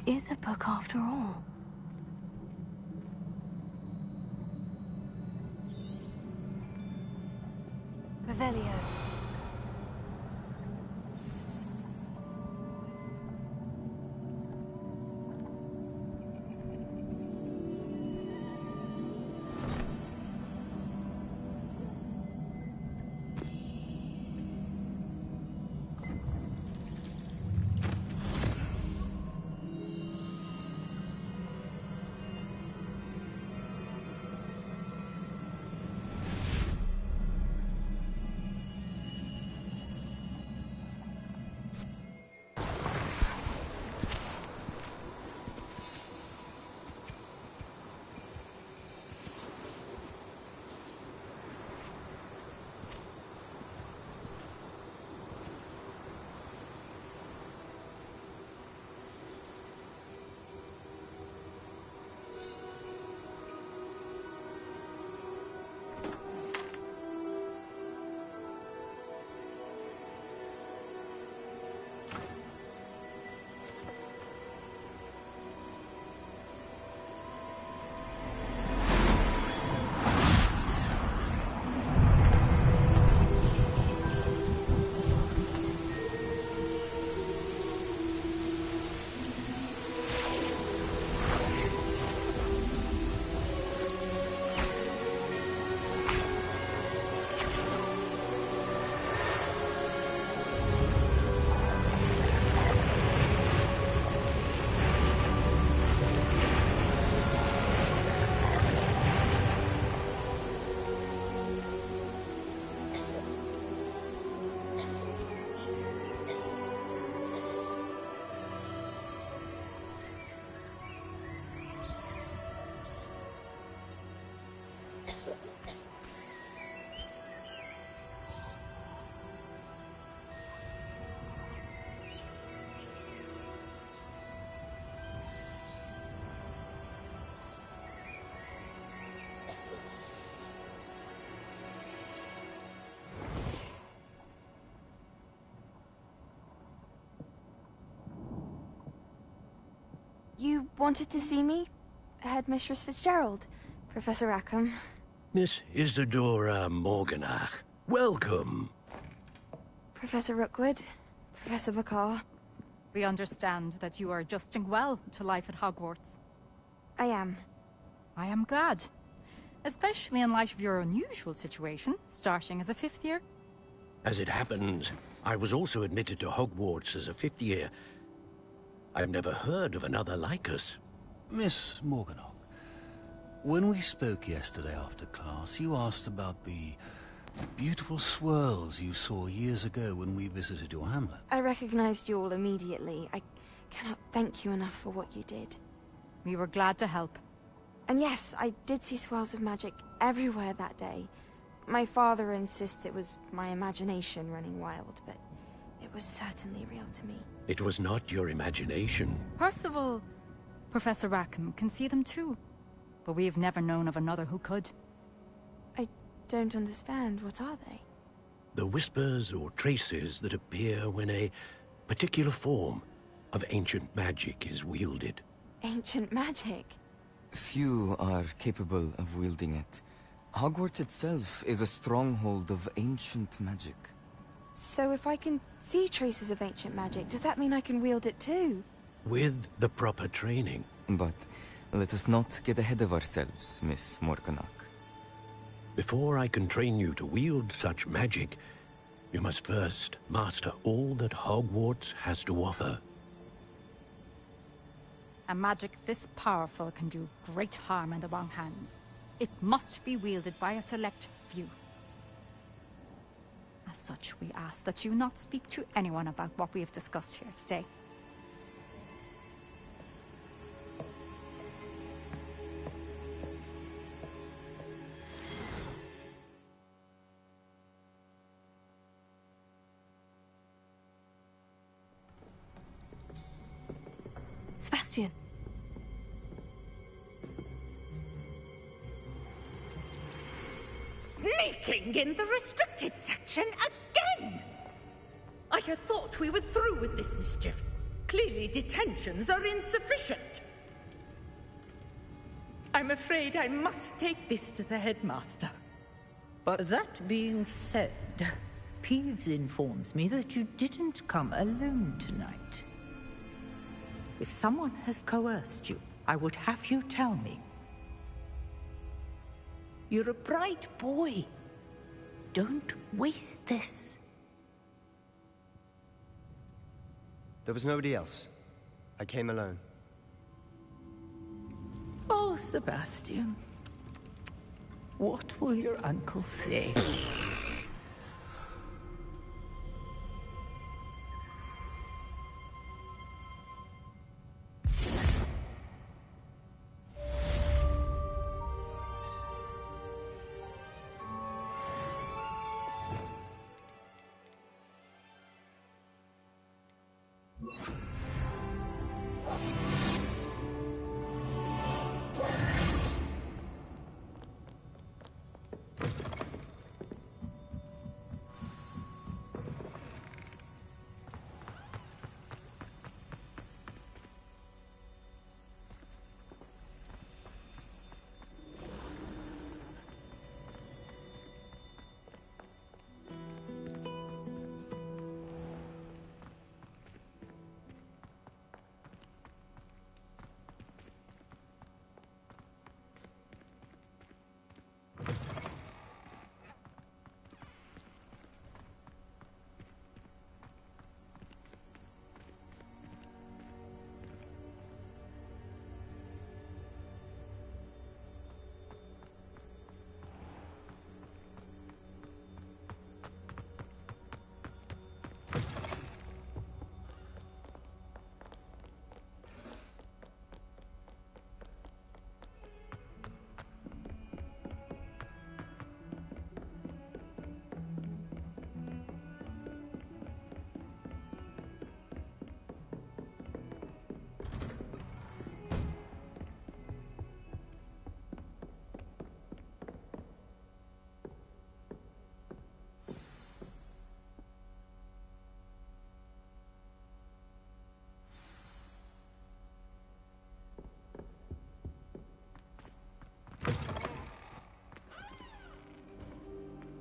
Speaker 6: Is a book after all. Revelio.
Speaker 7: You wanted to see me? Headmistress Fitzgerald, Professor Rackham.
Speaker 11: Miss Isadora Morganach, welcome.
Speaker 7: Professor Rookwood, Professor Bakar.
Speaker 19: We understand that you are adjusting well to life at Hogwarts.
Speaker 7: I am.
Speaker 19: I am glad. Especially in light of your unusual situation, starting as a 5th year.
Speaker 11: As it happens, I was also admitted to Hogwarts as a 5th year. I've never heard of another like us.
Speaker 20: Miss Morganach, when we spoke yesterday after class, you asked about the beautiful swirls you saw years ago when we visited your hamlet.
Speaker 7: I recognized you all immediately. I cannot thank you enough for what you did.
Speaker 19: We were glad to help.
Speaker 7: And yes, I did see swirls of magic everywhere that day. My father insists it was my imagination running wild, but it was certainly real to me.
Speaker 11: It was not your imagination.
Speaker 19: Percival, Professor Rackham can see them too. But we have never known of another who could.
Speaker 7: I don't understand. What are they?
Speaker 11: The whispers or traces that appear when a particular form of ancient magic is wielded.
Speaker 7: Ancient magic?
Speaker 24: Few are capable of wielding it. Hogwarts itself is a stronghold of ancient magic.
Speaker 7: So if I can see traces of ancient magic, does that mean I can wield it too?
Speaker 11: With the proper training.
Speaker 24: But let us not get ahead of ourselves, Miss Morganach.
Speaker 11: Before I can train you to wield such magic, you must first master all that Hogwarts has to offer.
Speaker 19: A magic this powerful can do great harm in the wrong hands. It must be wielded by a select few. As such, we ask that you not speak to anyone about what we have discussed here today.
Speaker 6: Sebastian.
Speaker 18: Sneaking in the restricted section again! I had thought we were through with this mischief. Clearly detentions are insufficient. I'm afraid I must take this to the headmaster.
Speaker 25: But that being said, Peeves informs me that you didn't come alone tonight. If someone has coerced you, I would have you tell me. You're a bright boy. Don't waste this.
Speaker 15: There was nobody else. I came alone.
Speaker 25: Oh, Sebastian. What will your uncle say?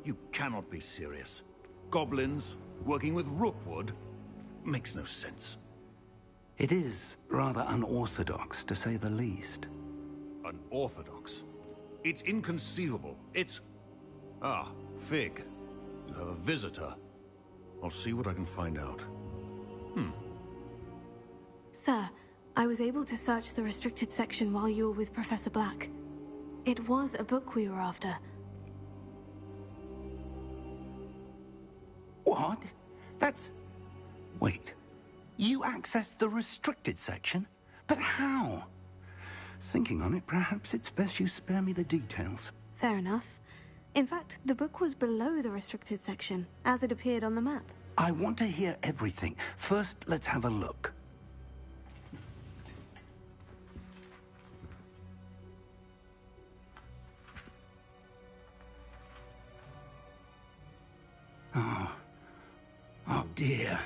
Speaker 20: You cannot be serious. Goblins working with Rookwood makes no sense.
Speaker 21: It is rather unorthodox, to say the least.
Speaker 20: Unorthodox? It's inconceivable. It's... Ah, Fig. You have a visitor. I'll see what I can find out.
Speaker 6: Sir, I was able to search the restricted section while you were with Professor Black. It was a book we were after.
Speaker 21: What? That's... Wait. You accessed the restricted section? But how? Thinking on it, perhaps it's best you spare me the details.
Speaker 6: Fair enough. In fact, the book was below the restricted section, as it appeared on the map.
Speaker 21: I want to hear everything. First, let's have a look. Oh dear.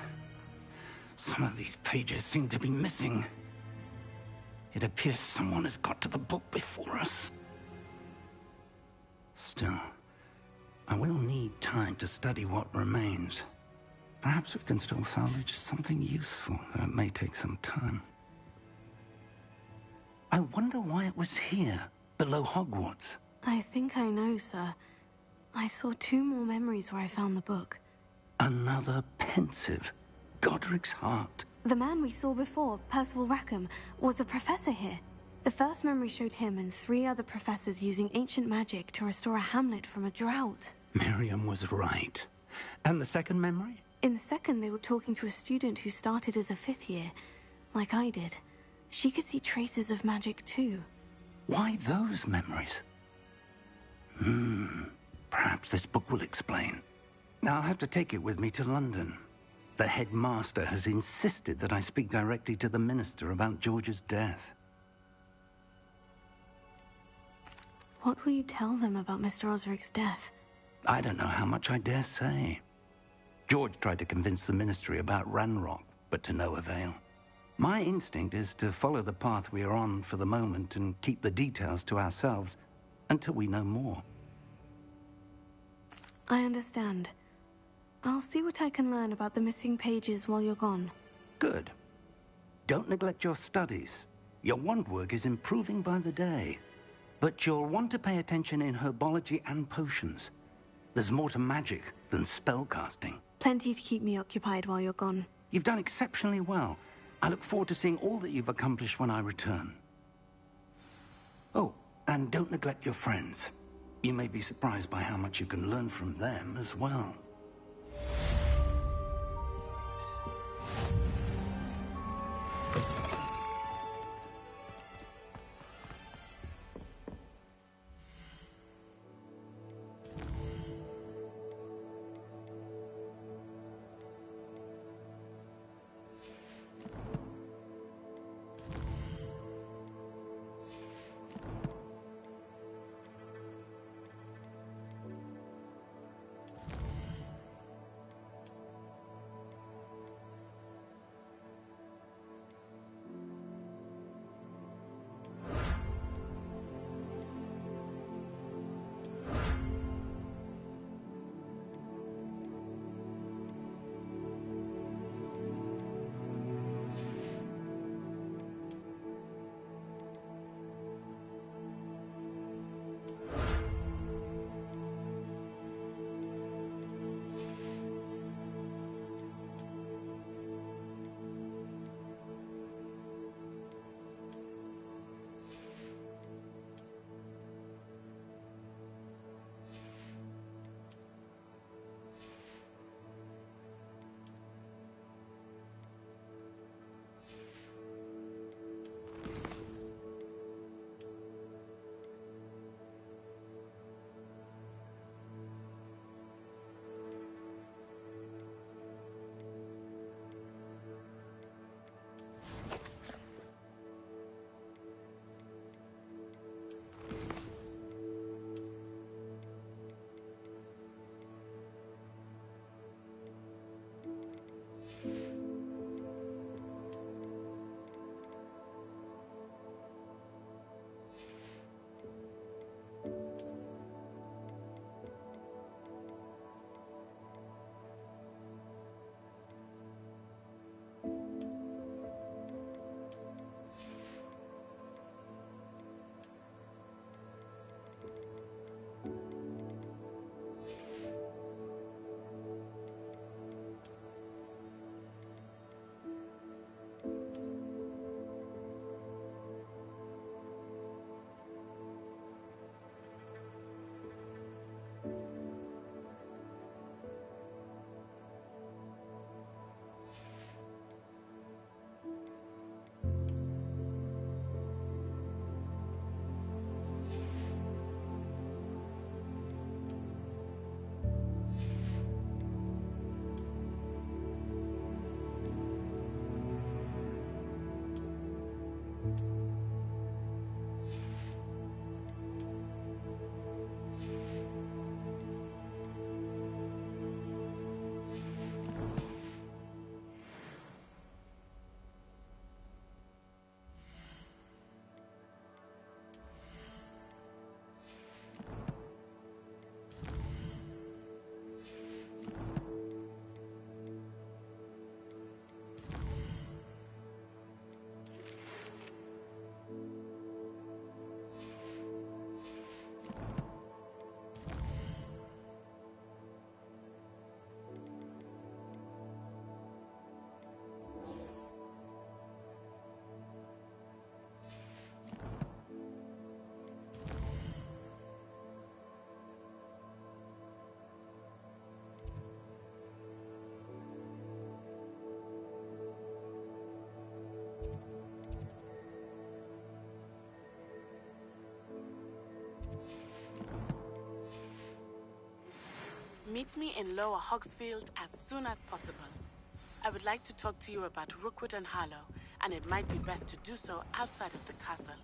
Speaker 21: Some of these pages seem to be missing. It appears someone has got to the book before us. Still, I will need time to study what remains. Perhaps we can still salvage something useful, though it may take some time. I wonder why it was here, below Hogwarts.
Speaker 6: I think I know, sir. I saw 2 more memories where I found the book.
Speaker 21: Another pensive. Godric's heart.
Speaker 6: The man we saw before, Percival Rackham, was a professor here. The first memory showed him and 3 other professors using ancient magic to restore a hamlet from a drought.
Speaker 21: Miriam was right. And the second memory?
Speaker 6: In the second, they were talking to a student who started as a 5th year, like I did. She could see traces of magic too.
Speaker 21: Why those memories? Perhaps this book will explain. I'll have to take it with me to London. The headmaster has insisted that I speak directly to the minister about George's death.
Speaker 6: What will you tell them about Mr. Osric's death?
Speaker 21: I don't know how much I dare say. George tried to convince the ministry about Ranrock, but to no avail. My instinct is to follow the path we are on for the moment and keep the details to ourselves until we know more.
Speaker 6: I understand. I'll see what I can learn about the missing pages while you're gone.
Speaker 21: Good. Don't neglect your studies. Your wand work is improving by the day. But you'll want to pay attention in herbology and potions. There's more to magic than spellcasting.
Speaker 6: Plenty to keep me occupied while you're gone.
Speaker 21: You've done exceptionally well. I look forward to seeing all that you've accomplished when I return. Oh, and don't neglect your friends. You may be surprised by how much you can learn from them as well.
Speaker 2: Meet me in Lower Hogsfield as soon as possible. I would like to talk to you about Rookwood and Harlow, and it might be best to do so outside of the castle.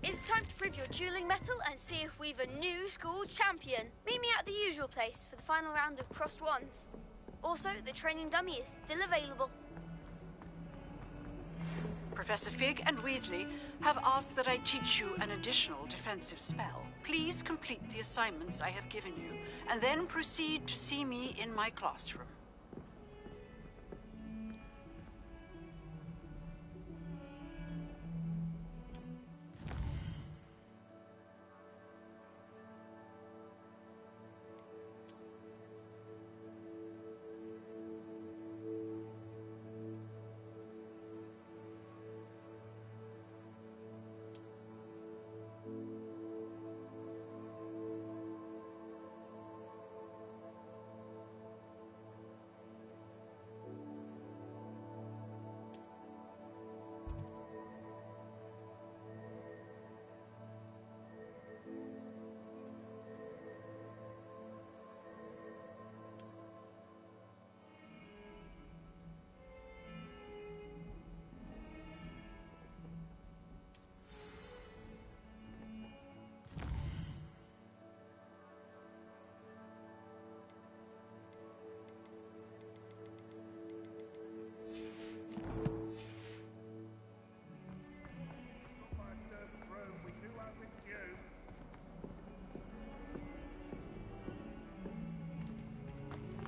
Speaker 23: It's time to prove your dueling mettle and see if we've a new school champion. Meet me at the usual place for the final round of crossed wands. Also, the training dummy is still available.
Speaker 4: Professor Fig and Weasley have asked that I teach you an additional defensive spell. Please complete the assignments I have given you, and then proceed to see me in my classroom.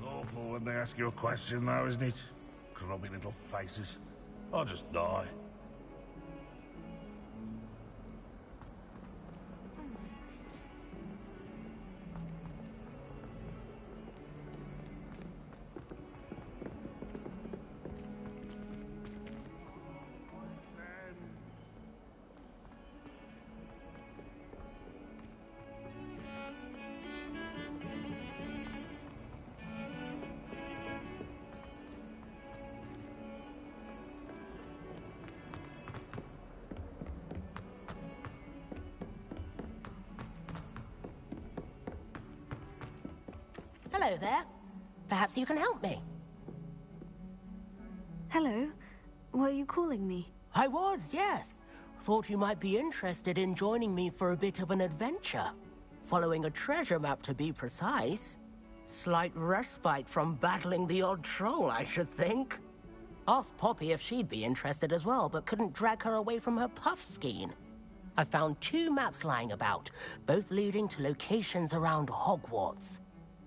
Speaker 3: Awful when they ask you a question, though, isn't it? Grubby little faces. I'll just die.
Speaker 5: Hello there. Perhaps you can help me.
Speaker 6: Hello. Were you calling me?
Speaker 5: I was, yes. Thought you might be interested in joining me for a bit of an adventure. Following a treasure map, to be precise. Slight respite from battling the odd troll, I should think. Asked Poppy if she'd be interested as well, but couldn't drag her away from her puff skein. I found 2 maps lying about, both leading to locations around Hogwarts.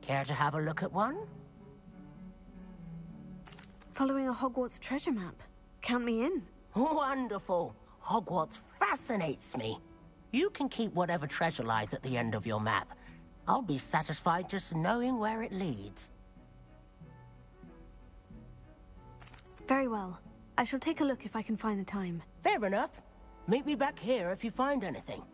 Speaker 5: Care to have a look at one?
Speaker 6: Following a Hogwarts treasure map. Count me in.
Speaker 5: Wonderful. Hogwarts fascinates me. You can keep whatever treasure lies at the end of your map. I'll be satisfied just knowing where it leads.
Speaker 6: Very well. I shall take a look if I can find the time.
Speaker 5: Fair enough. Meet me back here if you find anything.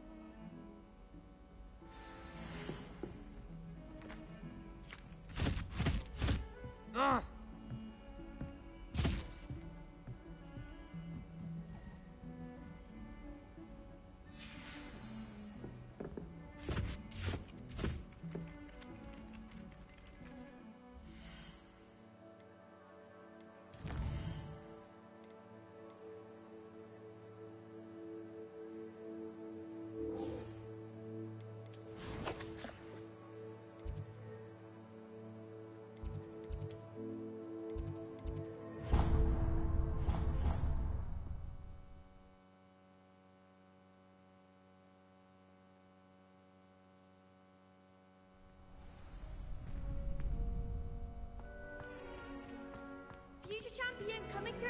Speaker 23: Future champion coming through.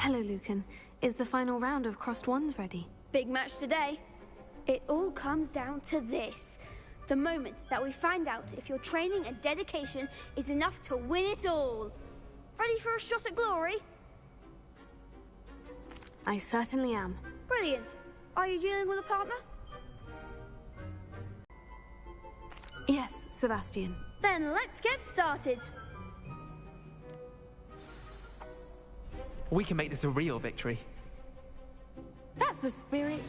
Speaker 7: Hello, Lucan. Is the final round of Crossed Wands ready?
Speaker 23: Big match today. It all comes down to this. The moment that we find out if your training and dedication is enough to win it all. Ready for a shot at glory?
Speaker 7: I certainly am.
Speaker 23: Brilliant. Are you dealing with a partner?
Speaker 7: Yes, Sebastian.
Speaker 23: Then let's get started.
Speaker 1: We can make this a real victory.
Speaker 7: That's the spirit.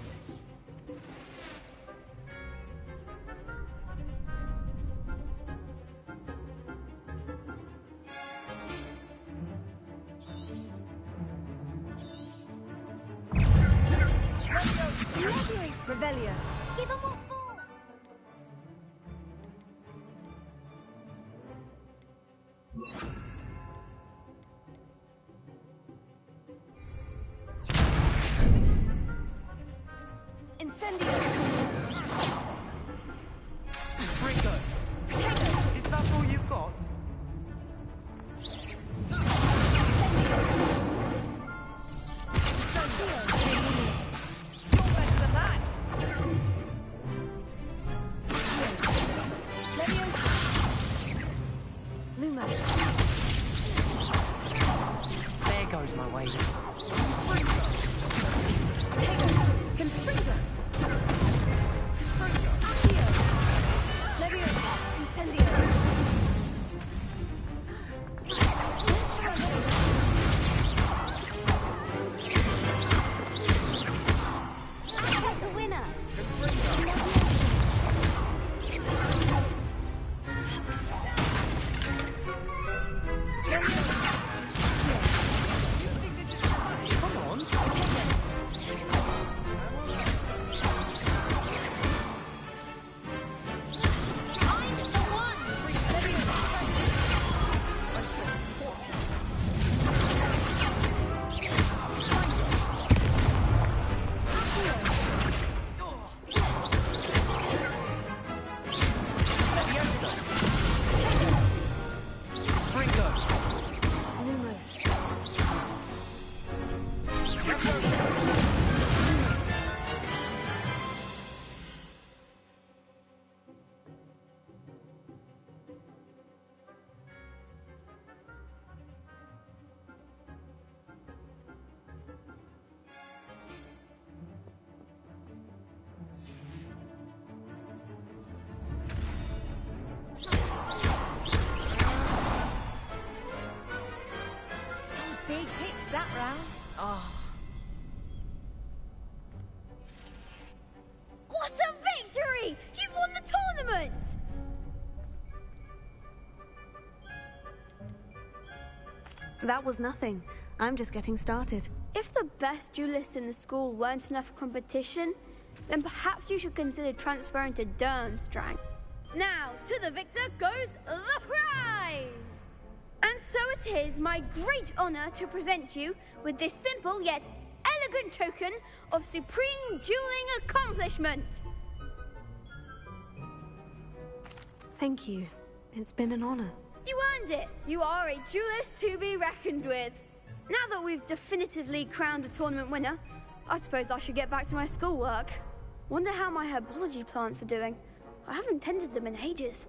Speaker 7: Revelio.
Speaker 9: Give them what for!
Speaker 7: Incendio.
Speaker 1: Ringo! Is that all you've got? You're better than that!
Speaker 7: Lumos.
Speaker 1: There goes my wages.
Speaker 7: Confringo. Leviosa. Incendio.
Speaker 9: Act like a winner!
Speaker 1: Come on!
Speaker 9: I'm the one!
Speaker 1: Ringo!
Speaker 7: Lumos.
Speaker 9: Some big hits that round.
Speaker 1: Oh.
Speaker 23: What a victory! You've won the tournament!
Speaker 7: That was nothing. I'm just getting started.
Speaker 23: If the best duelists in the school weren't enough for competition, then perhaps you should consider transferring to Durmstrang. Now, to the victor goes the prize! And so it is my great honor to present you with this simple yet elegant token of supreme dueling accomplishment.
Speaker 7: Thank you. It's been an honor.
Speaker 23: You earned it. You are a duelist to be reckoned with. Now that we've definitively crowned the tournament winner, I suppose I should get back to my schoolwork. Wonder how my herbology plants are doing. I haven't tended them in ages.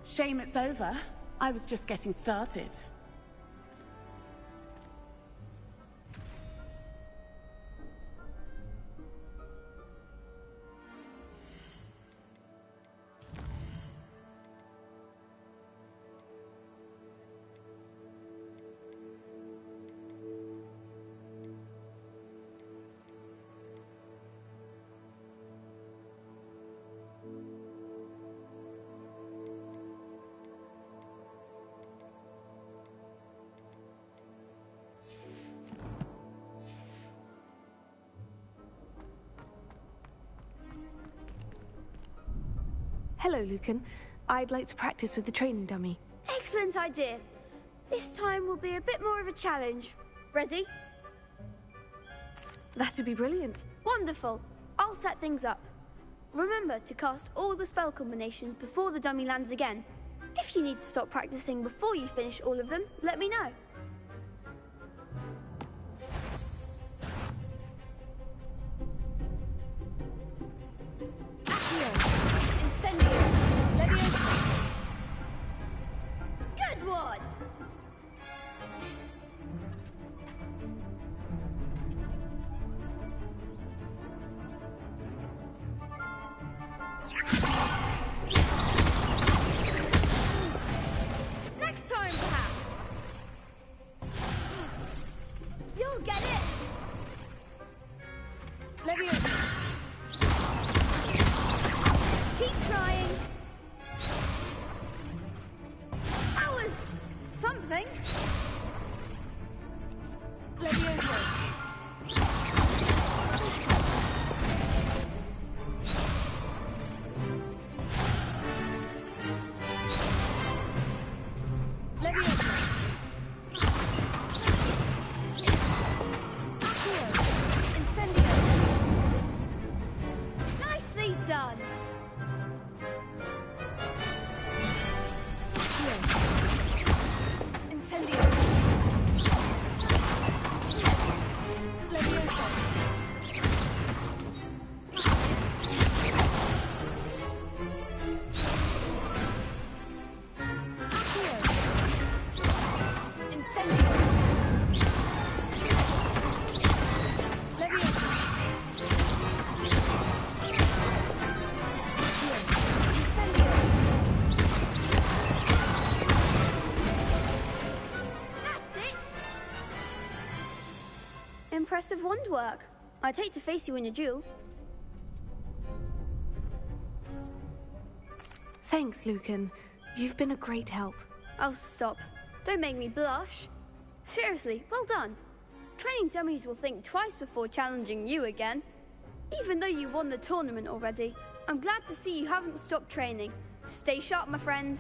Speaker 2: Shame it's over. I was just getting started.
Speaker 7: Hello, Lucan. I'd like to practice with the training dummy.
Speaker 23: Excellent idea. This time will be a bit more of a challenge. Ready?
Speaker 7: That'd be brilliant.
Speaker 23: Wonderful. I'll set things up. Remember to cast all the spell combinations before the dummy lands again. If you need to stop practicing before you finish all of them, let me know. Good one! Next time, perhaps. You'll get it. Leviosa. Keep trying. That was something. Leviosa. Nicely done. Incendio. Leviosa. Incendio. Leviosa. Incendio. That's it. Impressive wand work. I'd hate to face you in a duel.
Speaker 7: Thanks, Lucan. You've been a great help.
Speaker 23: Oh, stop. Don't make me blush. Seriously, well done. Training dummies will think twice before challenging you again. Even though you won the tournament already, I'm glad to see you haven't stopped training. Stay sharp, my friend.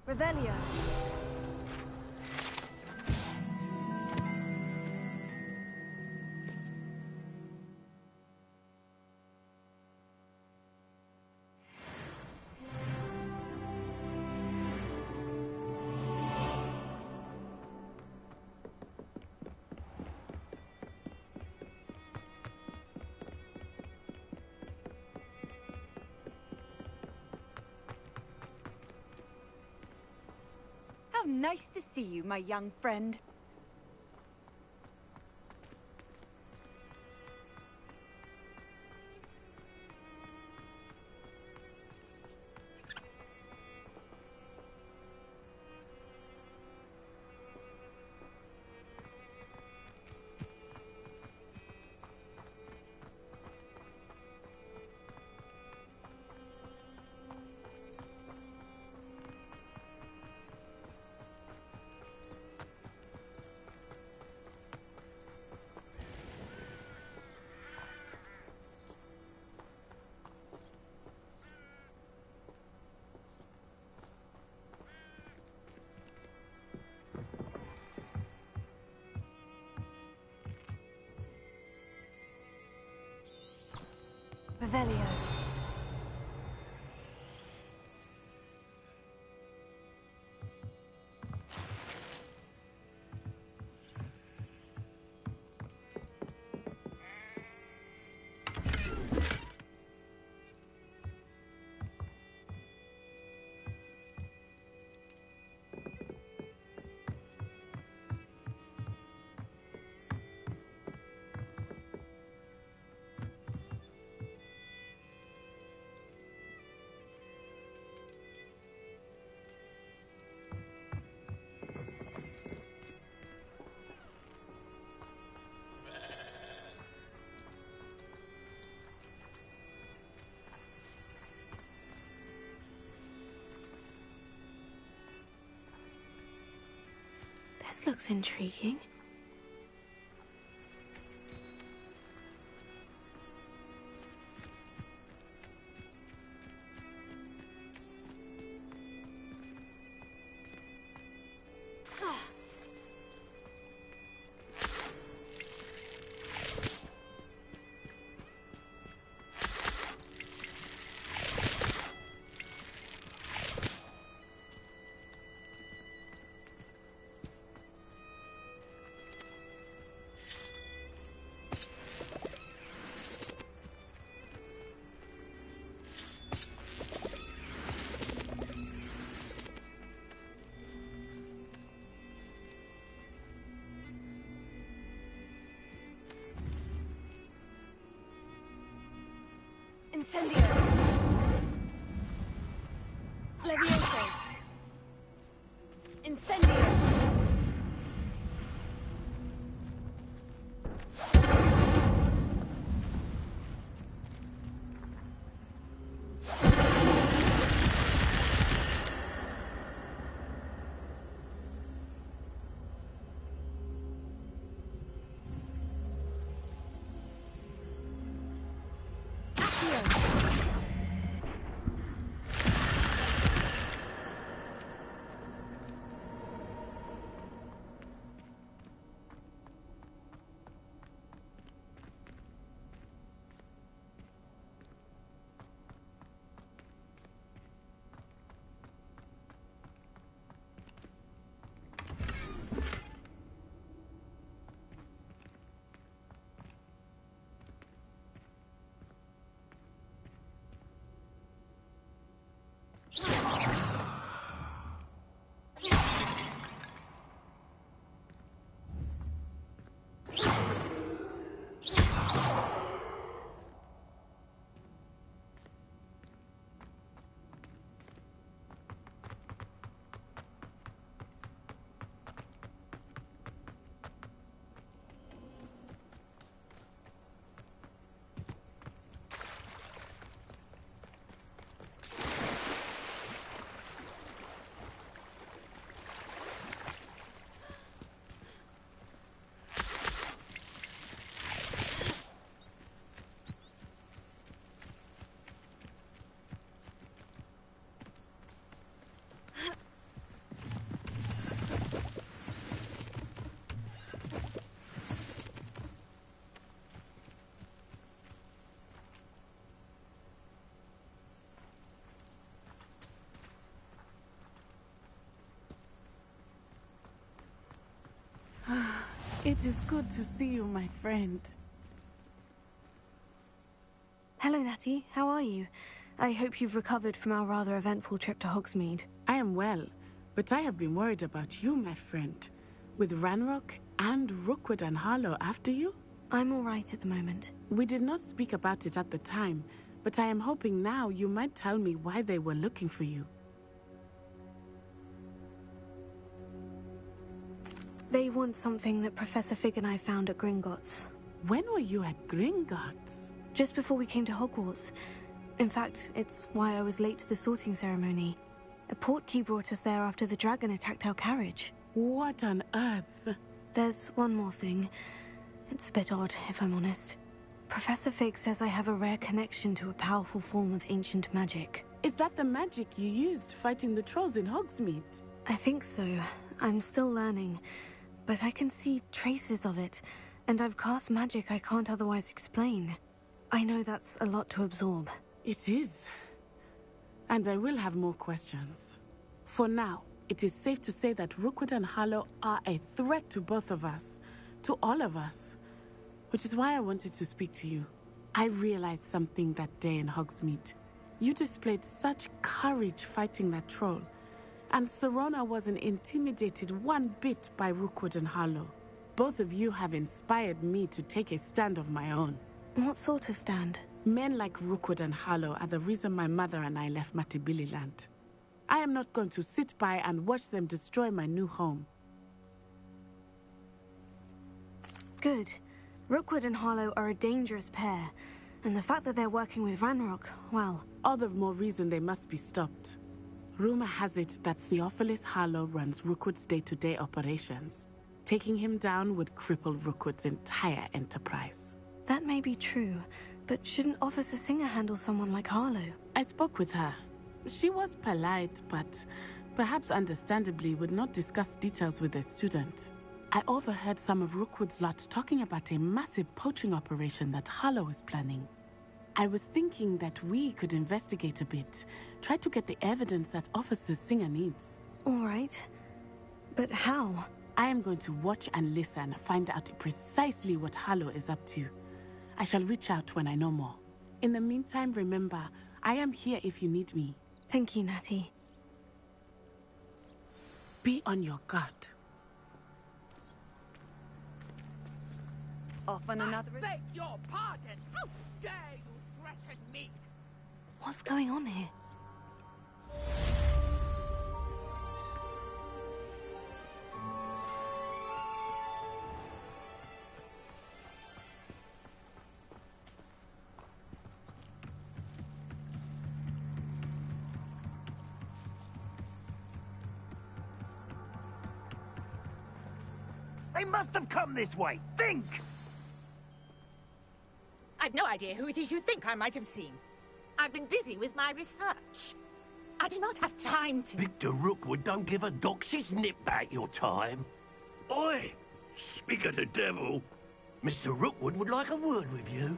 Speaker 7: Revelio.
Speaker 9: nice to see you, my young friend. Revelio.
Speaker 6: This looks intriguing.
Speaker 9: Incendio. Levioso. Incendio.
Speaker 2: It is good to see you, my friend.
Speaker 7: Hello, Natty. How are you? I hope you've recovered from our rather eventful trip to Hogsmeade.
Speaker 2: I am well, But I have been worried about you, my friend. With Ranrock and Rookwood and Harlow after you?
Speaker 6: I'm all right at the moment.
Speaker 2: We did not speak about it at the time, but I am hoping now you might tell me why they were looking for you.
Speaker 6: They want something that Professor Fig and I found at Gringotts.
Speaker 2: When were you at Gringotts?
Speaker 6: Just before we came to Hogwarts. In fact, it's why I was late to the sorting ceremony. A portkey brought us there after the dragon attacked our carriage.
Speaker 2: What on earth?
Speaker 6: There's one more thing. It's a bit odd, if I'm honest. Professor Fig says I have a rare connection to a powerful form of ancient magic.
Speaker 2: Is that the magic you used fighting the trolls in Hogsmeade?
Speaker 6: I think so. I'm still learning, but I can see traces of it, and I've cast magic I can't otherwise explain. I know that's a lot to absorb.
Speaker 2: It is. And I will have more questions. For now, it is safe to say that Rookwood and Harlow are a threat to both of us. To all of us. Which is why I wanted to speak to you. I realized something that day in Hogsmeade. You displayed such courage fighting that troll. And Serona wasn't intimidated one bit by Rookwood and Harlow. Both of you have inspired me to take a stand of my own.
Speaker 6: What sort of stand?
Speaker 2: Men like Rookwood and Harlow are the reason my mother and I left Matabeleland. I am not going to sit by and watch them destroy my new home.
Speaker 6: Good. Rookwood and Harlow are a dangerous pair, and the fact that they're working with Ranrock, well...
Speaker 2: All the more reason they must be stopped. Rumor has it that Theophilus Harlow runs Rookwood's day-to-day operations. Taking him down would cripple Rookwood's entire enterprise.
Speaker 6: That may be true, but shouldn't Officer Singer handle someone like Harlow?
Speaker 2: I spoke with her. She was polite, but perhaps understandably would not discuss details with a student. I overheard some of Rookwood's lot talking about a massive poaching operation that Harlow is planning. I was thinking that we could investigate a bit, try to get the evidence that Officer Singer needs.
Speaker 6: All right. But how?
Speaker 2: I am going to watch and listen, find out precisely what Harlow is up to. I shall reach out when I know more. In the meantime, remember, I am here if you need me.
Speaker 6: Thank you, Natty.
Speaker 2: Be on your guard.
Speaker 9: Off on another...
Speaker 18: I beg your pardon! How dare you threaten me?
Speaker 6: What's going on here?
Speaker 22: They must have come this way. Think!
Speaker 18: I've no idea who it is you think I might have seen. I've been busy with my research. I do not have time to...
Speaker 11: Victor Rookwood don't give a doxy's nip back your time. Oi! Speak of the devil. Mr. Rookwood would like a word with you.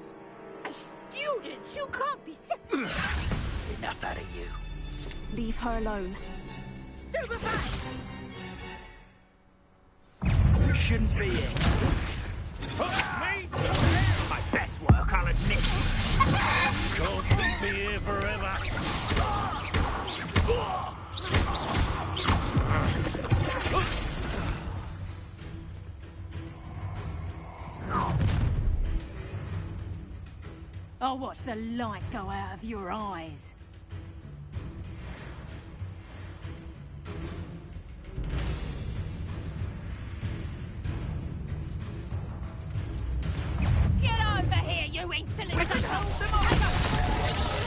Speaker 18: A student? You can't be...
Speaker 11: Enough out of you.
Speaker 6: Leave her alone.
Speaker 18: Stupefy!
Speaker 22: You shouldn't be here. Me? My best work, I'll admit.
Speaker 11: Can't keep me here forever.
Speaker 19: I'll watch the light go out of your eyes. Get over here, you insolent!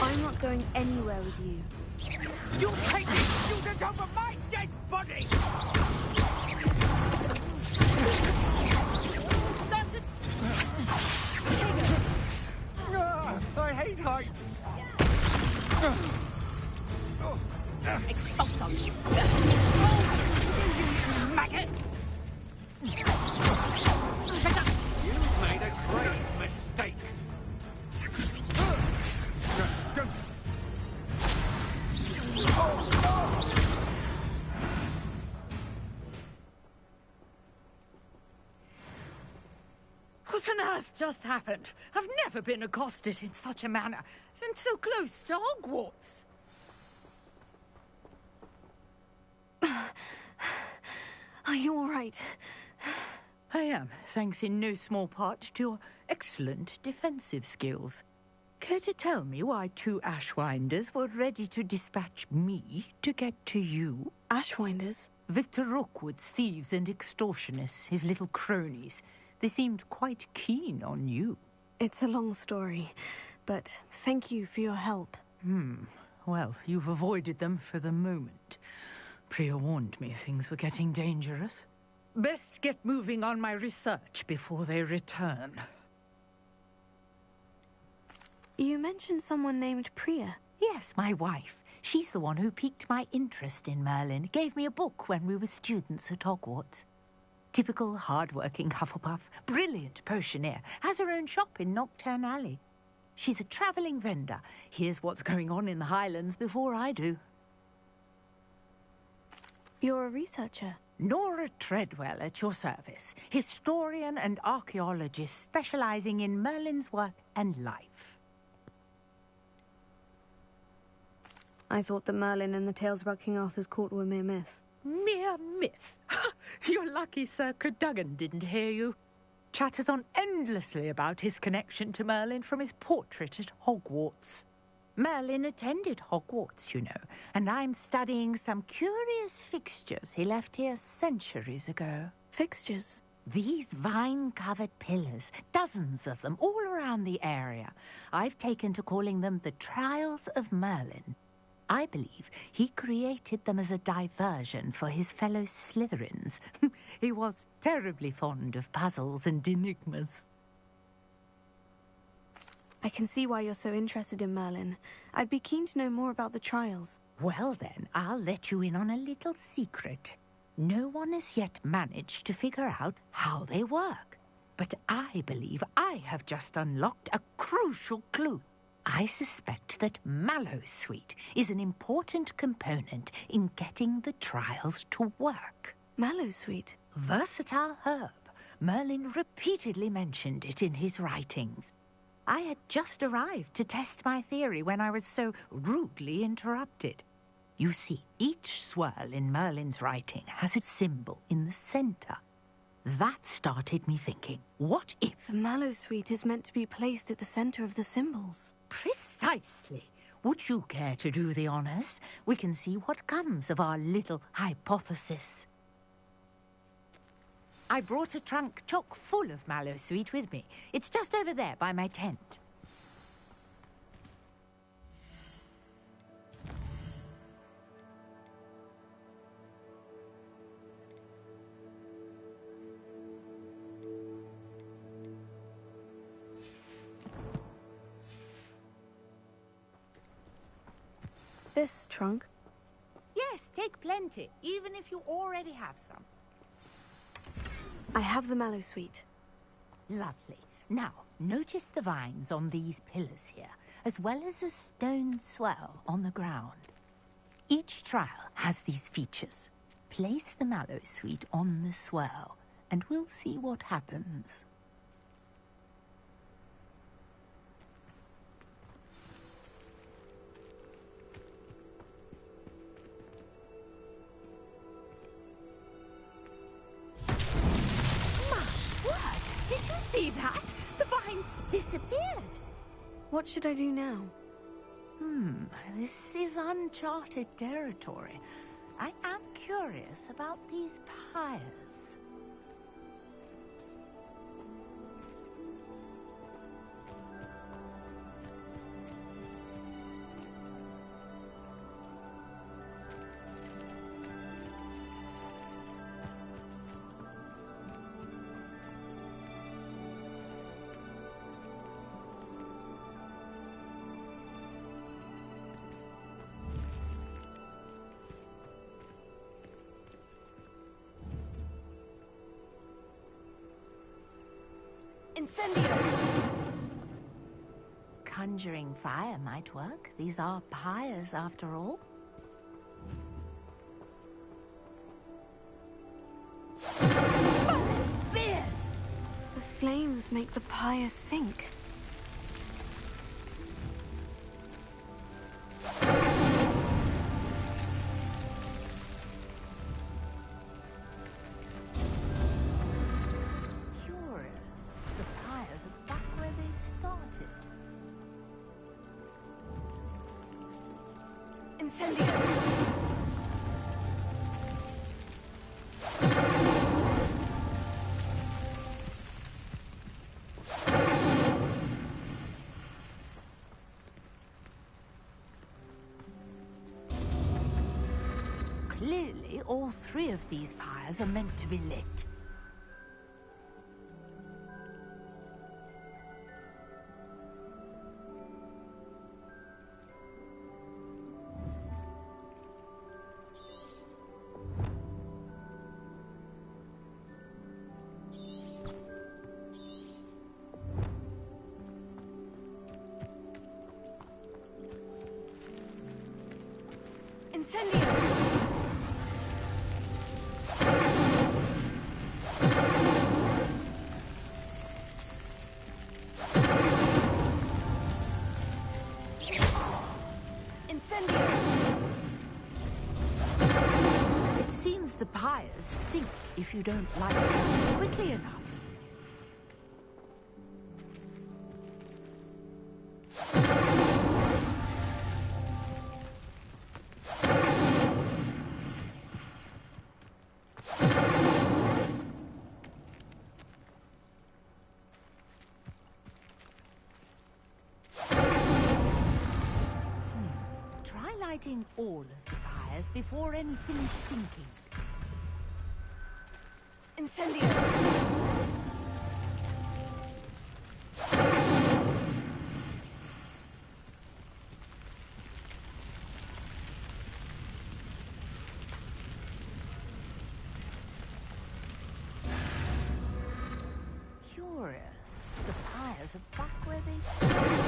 Speaker 6: I'm not going anywhere with you.
Speaker 18: You take this student over my dead body!
Speaker 22: I hate heights.
Speaker 18: Expulso! You maggot!
Speaker 11: You made a great mistake.
Speaker 18: What on earth just happened? I've never been accosted in such a manner, and so close to Hogwarts.
Speaker 6: Are you all right?
Speaker 25: I am, thanks in no small part to your excellent defensive skills. Care to tell me why 2 Ashwinders were ready to dispatch me to get to you?
Speaker 6: Ashwinders?
Speaker 25: Victor Rookwood's thieves and extortionists, his little cronies. They seemed quite keen on you.
Speaker 6: It's a long story, but thank you for your help.
Speaker 25: Well, you've avoided them for the moment. Priya warned me things were getting dangerous. Best get moving on my research before they return.
Speaker 6: You mentioned someone named Priya.
Speaker 25: Yes, my wife. She's the one who piqued my interest in Merlin. Gave me a book when we were students at Hogwarts. Typical hard-working Hufflepuff. Brilliant potioneer. Has her own shop in Nocturne Alley. She's a travelling vendor. Hears what's going on in the Highlands before I do.
Speaker 6: You're a researcher?
Speaker 25: Nora Treadwell at your service. Historian and archaeologist specialising in Merlin's work and life.
Speaker 6: I thought that Merlin and the tales about King Arthur's court were mere myth.
Speaker 25: Mere myth? You're lucky Sir Cadogan didn't hear you. Chatters on endlessly about his connection to Merlin from his portrait at Hogwarts. Merlin attended Hogwarts, you know, and I'm studying some curious fixtures he left here centuries ago.
Speaker 6: Fixtures?
Speaker 25: These vine-covered pillars, dozens of them, all around the area. I've taken to calling them the Trials of Merlin. I believe he created them as a diversion for his fellow Slytherins. He was terribly fond of puzzles and enigmas.
Speaker 6: I can see why you're so interested in Merlin. I'd be keen to know more about the trials.
Speaker 25: Well then, I'll let you in on a little secret. No one has yet managed to figure out how they work. But I believe I have just unlocked a crucial clue. I suspect that Mallowsweet is an important component in getting the trials to work.
Speaker 6: Mallowsweet?
Speaker 25: Versatile herb. Merlin repeatedly mentioned it in his writings. I had just arrived to test my theory when I was so rudely interrupted. You see, each swirl in Merlin's writing has a symbol in the centre. That started me thinking, what if...
Speaker 6: The Mallowsweet is meant to be placed at the centre of the symbols.
Speaker 25: Precisely. Would you care to do the honours? We can see what comes of our little hypothesis. I brought a trunk chock full of Mallowsweet with me. It's just over there by my tent.
Speaker 6: This trunk?
Speaker 25: Yes, take plenty, even if you already have some.
Speaker 6: I have the Mallowsweet.
Speaker 25: Lovely. Now, notice the vines on these pillars here, as well as a stone swell on the ground. Each trial has these features. Place the Mallowsweet on the swell, and we'll see what happens. Did you see that? The vines disappeared.
Speaker 6: What should I do now?
Speaker 25: This is uncharted territory. I am curious about these pyres.
Speaker 6: Incendio!
Speaker 25: Conjuring fire might work. These are pyres, after all.
Speaker 6: Beard! The flames make the pyre sink.
Speaker 7: Incendio!
Speaker 18: Clearly, all three of these pyres are meant to be lit.
Speaker 7: Incendio!
Speaker 18: It seems the pyres sink if you don't light them quickly enough. Try lighting all of the pyres before any finish sinking.
Speaker 7: Incendio!
Speaker 18: Curious. The pyres are back where they started.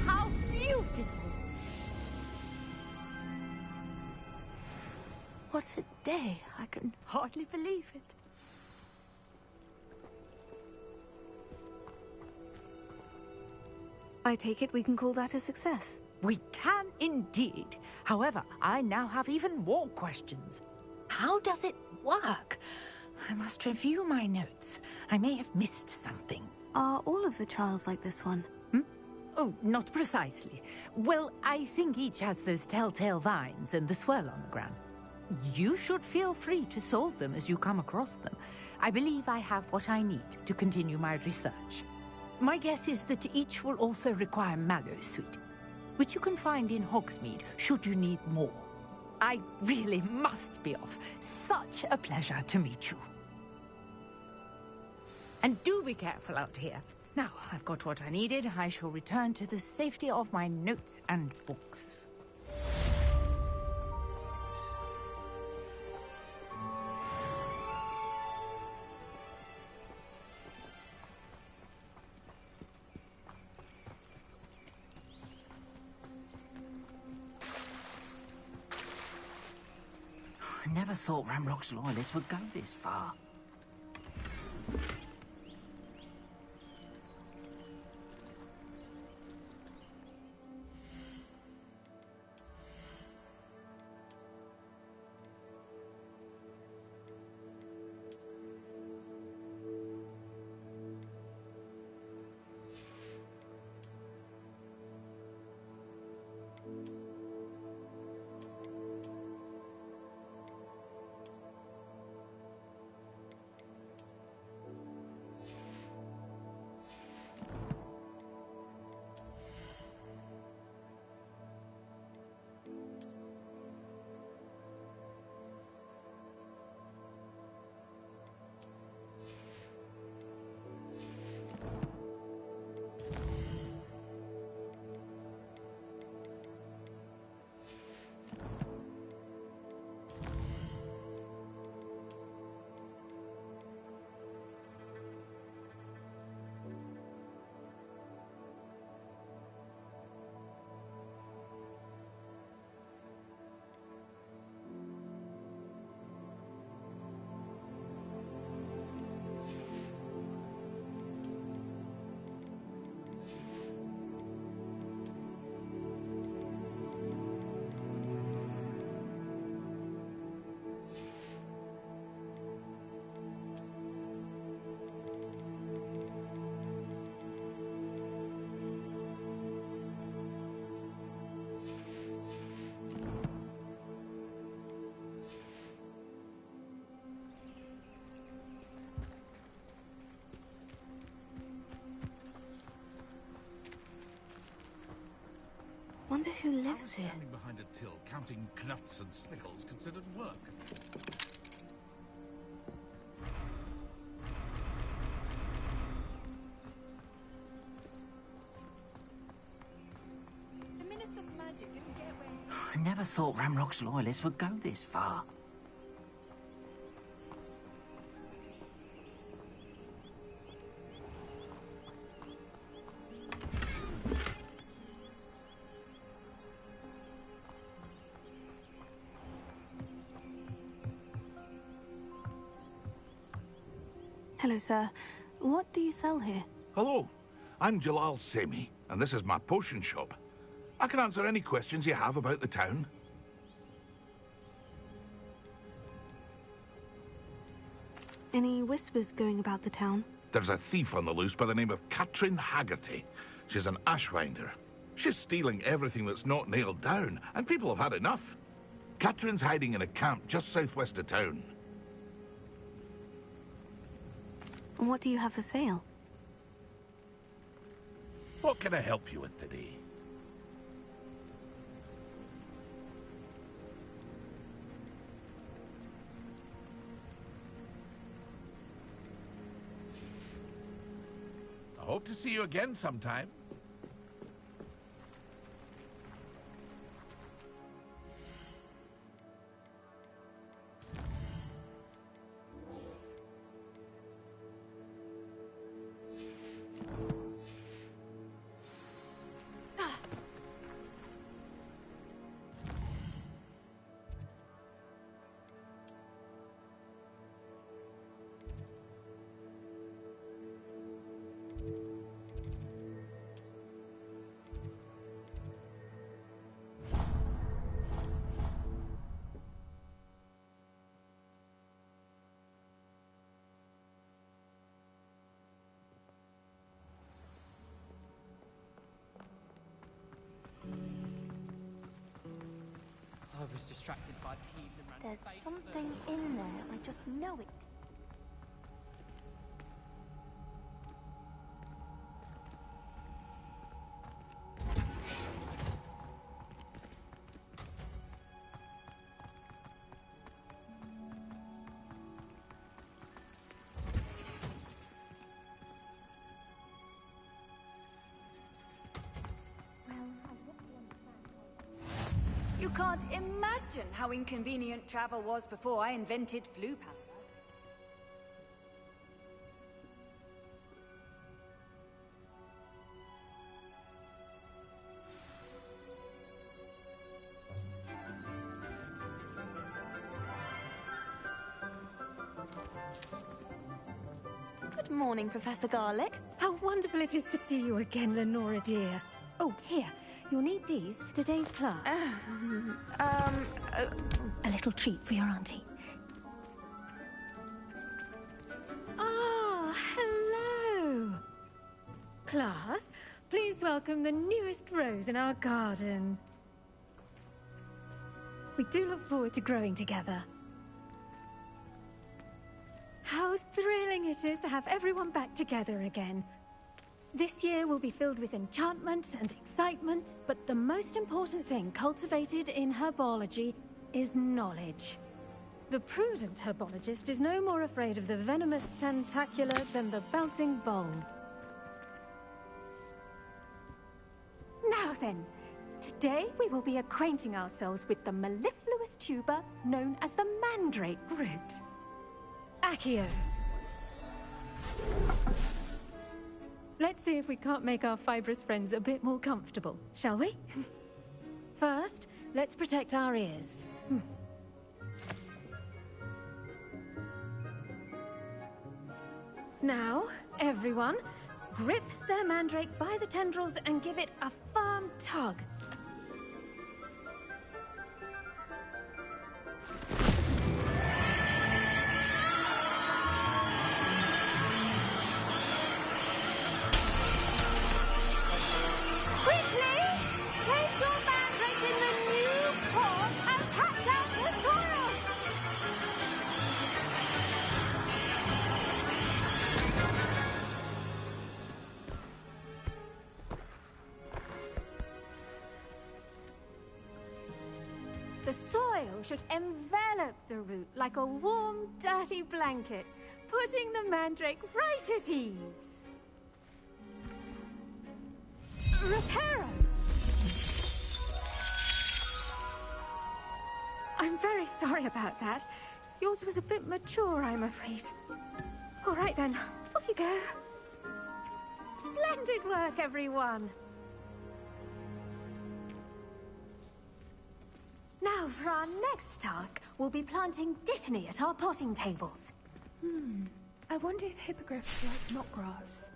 Speaker 7: How beautiful! What a day. I can hardly believe it. I take it we can call that a success.
Speaker 18: We can indeed. However, I now have even more questions. How does it work? I must review my notes. I may have missed something.
Speaker 6: Are all of the trials like this one?
Speaker 18: Oh, not precisely. Well, I think each has those telltale vines and the swirl on the ground. You should feel free to solve them as you come across them. I believe I have what I need to continue my research. My guess is that each will also require mallow sweet, which you can find in Hogsmeade should you need more. I really must be off. Such a pleasure to meet you. And do be careful out here. Now, I've got what I needed. I shall return to the safety of my notes and books.
Speaker 12: I never thought Ramrock's loyalists would go this far.
Speaker 6: Wonder who lives here.
Speaker 3: Standing behind a till, counting knuts and snickles considered work.
Speaker 9: The Minister of Magic didn't get where...
Speaker 12: I never thought Ramrock's loyalists would go this far.
Speaker 6: Hello, sir. What do you sell here?
Speaker 3: Hello, I'm Jalal Semi, and this is my potion shop. I can answer any questions you have about the town.
Speaker 6: Any whispers going about the town?
Speaker 3: There's a thief on the loose by the name of Katrin Haggerty. She's an ashwinder. She's stealing everything that's not nailed down, and people have had enough. Katrin's hiding in a camp just southwest of town.
Speaker 6: And what do you have for sale?
Speaker 3: What can I help you with today? I hope to see you again sometime.
Speaker 15: I was distracted by Peeves and ran
Speaker 7: There's something in there. I just know it.
Speaker 9: You can't imagine how inconvenient travel was before I invented flu powder.
Speaker 7: Good morning, Professor Garlic.
Speaker 8: How wonderful it is to see you again, Lenora dear. Oh, here. You'll need these for today's class. A little treat for your auntie. Ah, hello. Class, please welcome the newest rose in our garden. We do look forward to growing together. How thrilling it is to have everyone back together again. This year will be filled with enchantment and excitement, but the most important thing cultivated in herbology is knowledge. The prudent herbologist is no more afraid of the venomous tentacula than the bouncing bulb. Now then, today we will be acquainting ourselves with the mellifluous tuber known as the mandrake root. Accio. Let's see if we can't make our fibrous friends a bit more comfortable, shall we? First, let's protect our ears. Now, everyone, grip their mandrake by the tendrils and give it a firm tug. soil should envelop the root like a warm, dirty blanket, putting the mandrake right at ease. Reparo! I'm very sorry about that. Yours was a bit mature, I'm afraid. All right then, off you go. Splendid work, everyone. Now, for our next task, we'll be planting dittany at our potting tables.
Speaker 10: I wonder if hippogriffs like knot grass.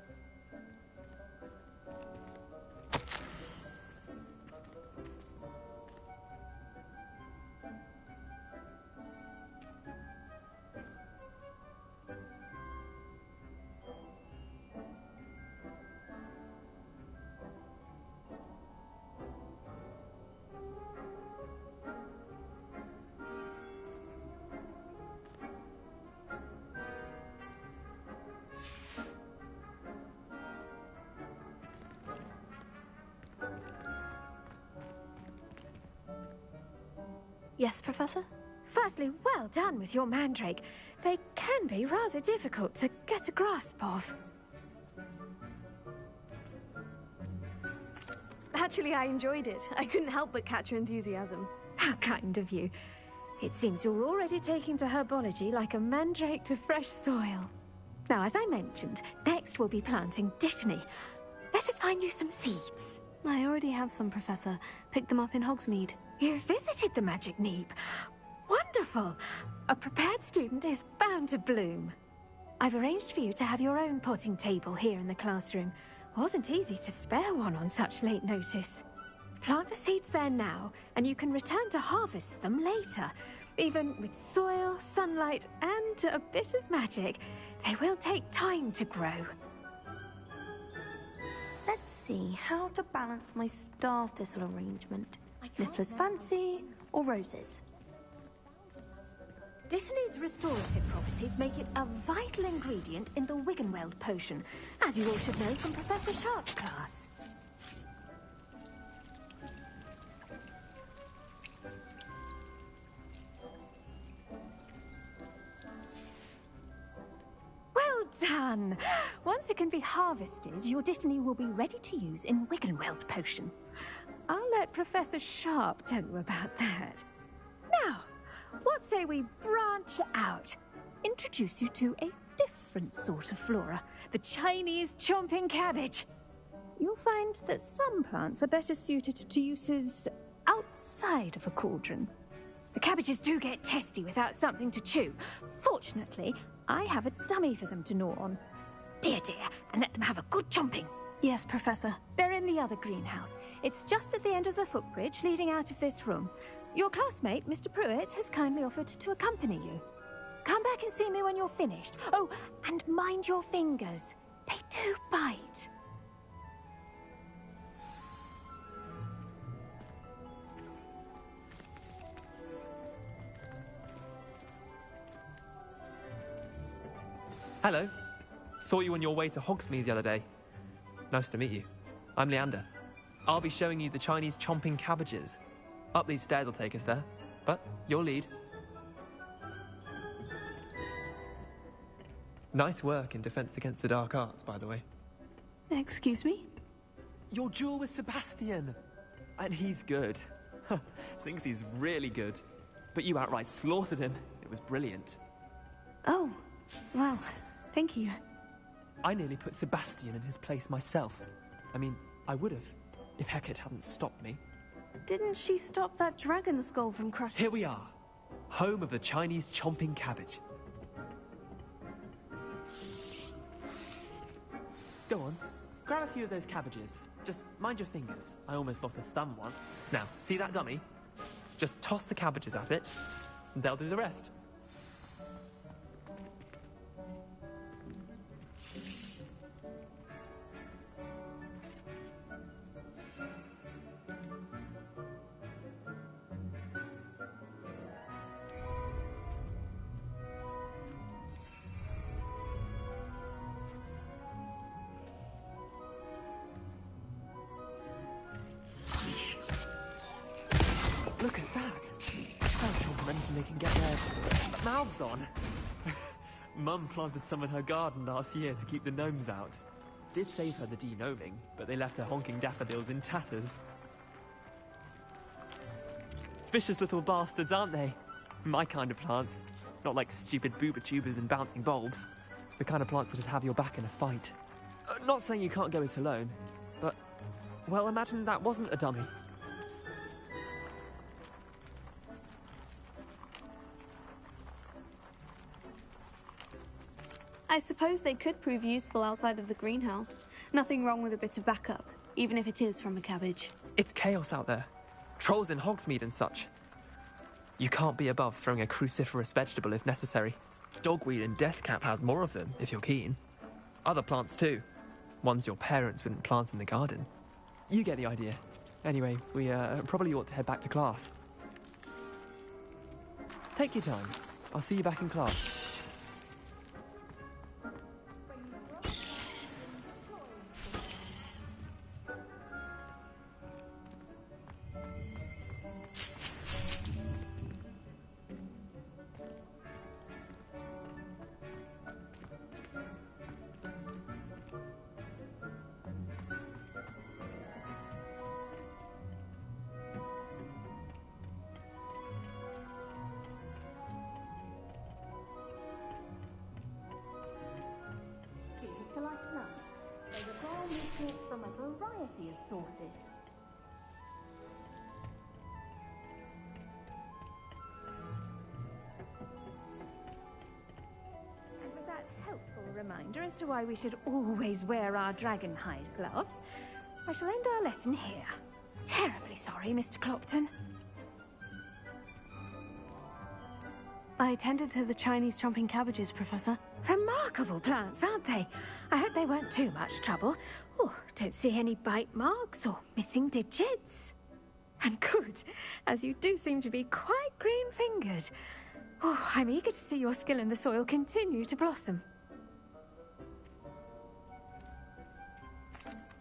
Speaker 6: Yes, Professor?
Speaker 8: Firstly, well done with your mandrake. They can be rather difficult to get a grasp of.
Speaker 7: Actually, I enjoyed it. I couldn't help but catch your enthusiasm.
Speaker 8: How kind of you. It seems you're already taking to herbology like a mandrake to fresh soil. Now, as I mentioned, next we'll be planting dittany. Let us find you some seeds.
Speaker 6: I already have some, Professor. Picked them up in Hogsmeade.
Speaker 8: You visited the Magic Neep. Wonderful! A prepared student is bound to bloom. I've arranged for you to have your own potting table here in the classroom. Wasn't easy to spare one on such late notice. Plant the seeds there now, and you can return to harvest them later. Even with soil, sunlight, and a bit of magic, they will take time to grow.
Speaker 7: Let's see how to balance my star thistle arrangement. Niffler's fancy or roses?
Speaker 8: Dittany's restorative properties make it a vital ingredient in the Wiggenweld potion, as you all should know from Professor Sharp's class. Well done! Once it can be harvested, your dittany will be ready to use in Wiggenweld potion. I'll let Professor Sharp tell you about that. Now, what say we branch out? Introduce you to a different sort of flora, the Chinese chomping cabbage. You'll find that some plants are better suited to uses outside of a cauldron. The cabbages do get testy without something to chew. Fortunately, I have a dummy for them to gnaw on. Be a dear and let them have a good chomping.
Speaker 6: Yes, Professor.
Speaker 8: They're in the other greenhouse. It's just at the end of the footbridge leading out of this room. Your classmate, Mr. Pruitt, has kindly offered to accompany you. Come back and see me when you're finished. Oh, and mind your fingers. They do bite.
Speaker 13: Hello. Saw you on your way to Hogsmeade the other day. Nice to meet you. I'm Leander. I'll be showing you the Chinese chomping cabbages. Up these stairs will take us there, but you'll lead. Nice work in Defense Against the Dark Arts, by the way.
Speaker 6: Excuse me?
Speaker 13: Your duel with Sebastian! And he's good. Thinks he's really good. But you outright slaughtered him. It was brilliant.
Speaker 6: Oh, wow. Thank you.
Speaker 13: I nearly put Sebastian in his place myself. I mean, I would have, if Hecate hadn't stopped me.
Speaker 6: Didn't she stop that dragon skull from crushing?
Speaker 13: Here we are, home of the Chinese chomping cabbage. Go on, grab a few of those cabbages. Just mind your fingers. I almost lost a thumb once. Now, see that dummy? Just toss the cabbages at it, and they'll do the rest. Look at that. them anything they can get their mouths on. Mum planted some in her garden last year to keep the gnomes out. Did save her the de-gnoming, but they left her honking daffodils in tatters. Vicious little bastards, aren't they? My kind of plants. Not like stupid booba tubers and bouncing bulbs. The kind of plants that'd have your back in a fight. Not saying you can't go it alone, but, well, imagine that wasn't a dummy.
Speaker 14: I suppose they could prove useful outside of the greenhouse. Nothing wrong with a bit of backup, even if it is from a cabbage.
Speaker 13: It's chaos out there. Trolls in Hogsmeade and such. You can't be above throwing a cruciferous vegetable if necessary. Dogweed and deathcap has more of them, if you're keen. Other plants too. Ones your parents wouldn't plant in the garden. You get the idea. Anyway, we probably ought to head back to class. Take your time. I'll see you back in class.
Speaker 16: From a variety of sources.
Speaker 8: And with that helpful reminder as to why we should always wear our dragonhide gloves, I shall end our lesson here. Terribly sorry, Mr. Clopton.
Speaker 14: I attended to the Chinese chomping cabbages, Professor.
Speaker 8: Remarkable plants, aren't they? I hope they weren't too much trouble. Oh, don't see any bite marks or missing digits. And good, as you do seem to be quite green-fingered. Oh, I'm eager to see your skill in the soil continue to blossom.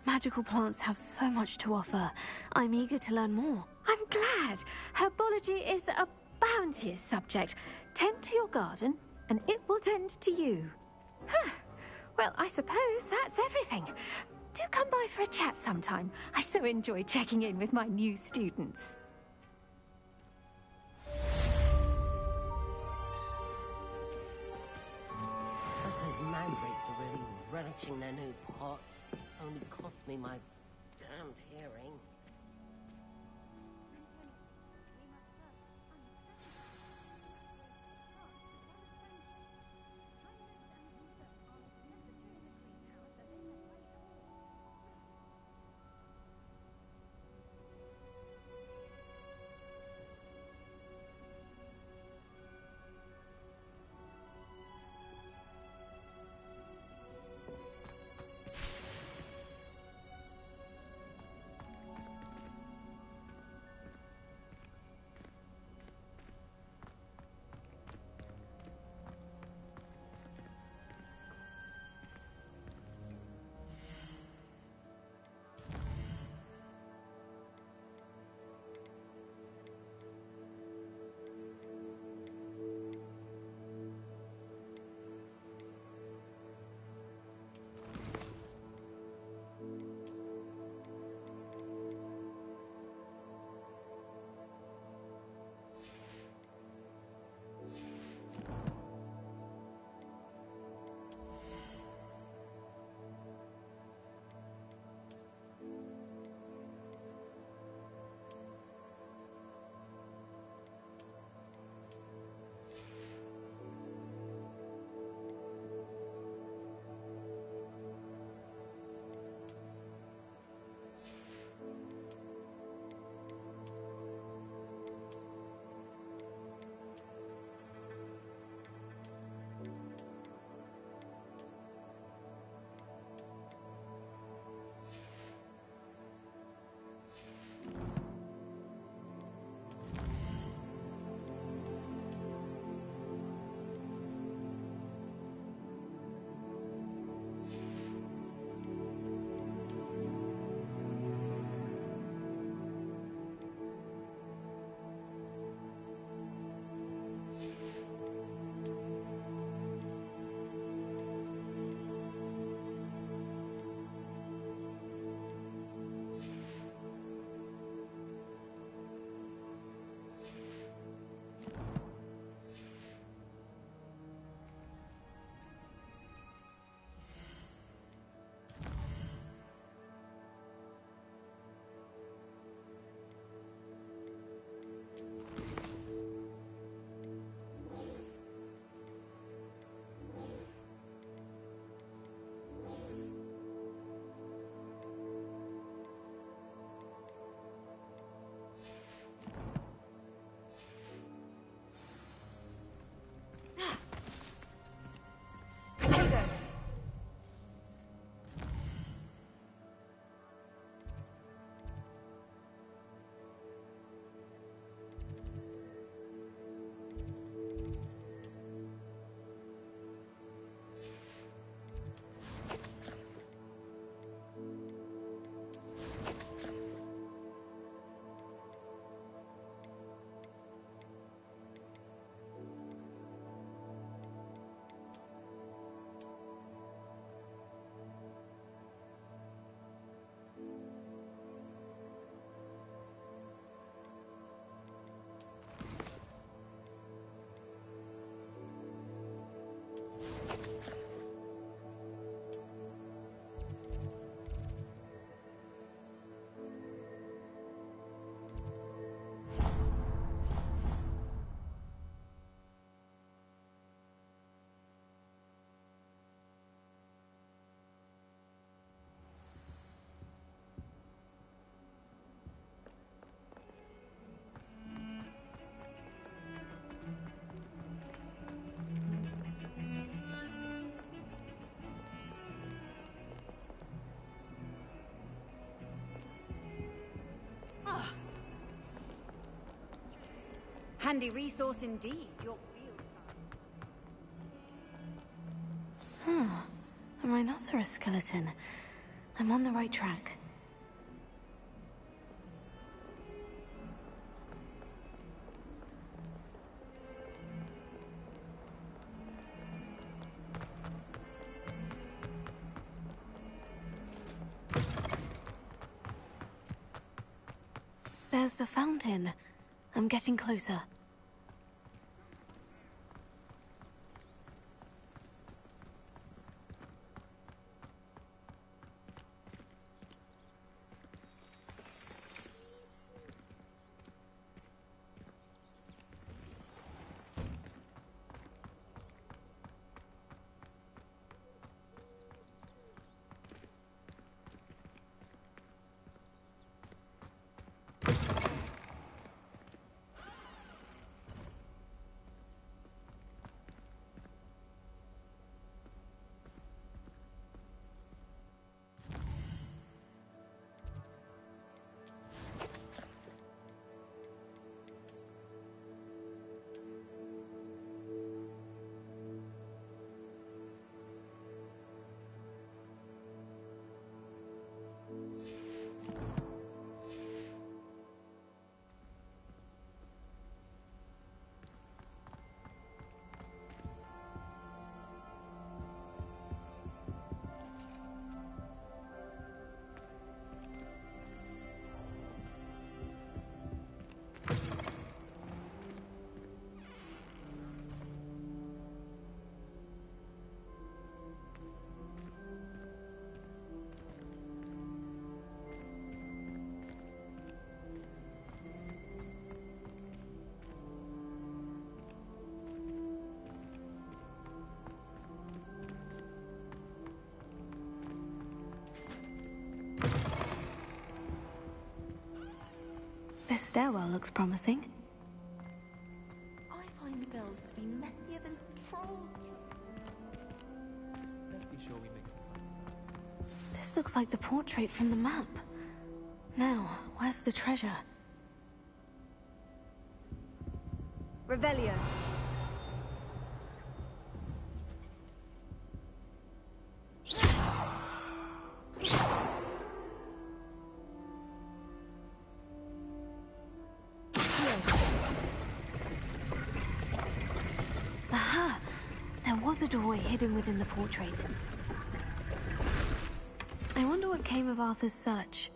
Speaker 14: Magical plants have so much to offer. I'm eager to learn more.
Speaker 8: I'm glad. Herbology is a bounteous subject. Tend to your garden, and it will tend to you. Huh. Well, I suppose that's everything. Do come by for a chat sometime. I so enjoy checking in with my new students.
Speaker 5: Those mandrakes are really relishing their new pots. Only cost me my damned hearing.
Speaker 9: Handy resource indeed, your field.
Speaker 6: A rhinoceros skeleton. I'm on the right track. There's the fountain. I'm getting closer. This stairwell looks promising.
Speaker 7: I find the girls to be messier than trolls.
Speaker 13: Let's be sure we make some fun.
Speaker 6: This looks like the portrait from the map. Now, where's the treasure?
Speaker 7: Revelio.
Speaker 6: Aha! There was a doorway hidden within the portrait. I wonder what came of Arthur's search.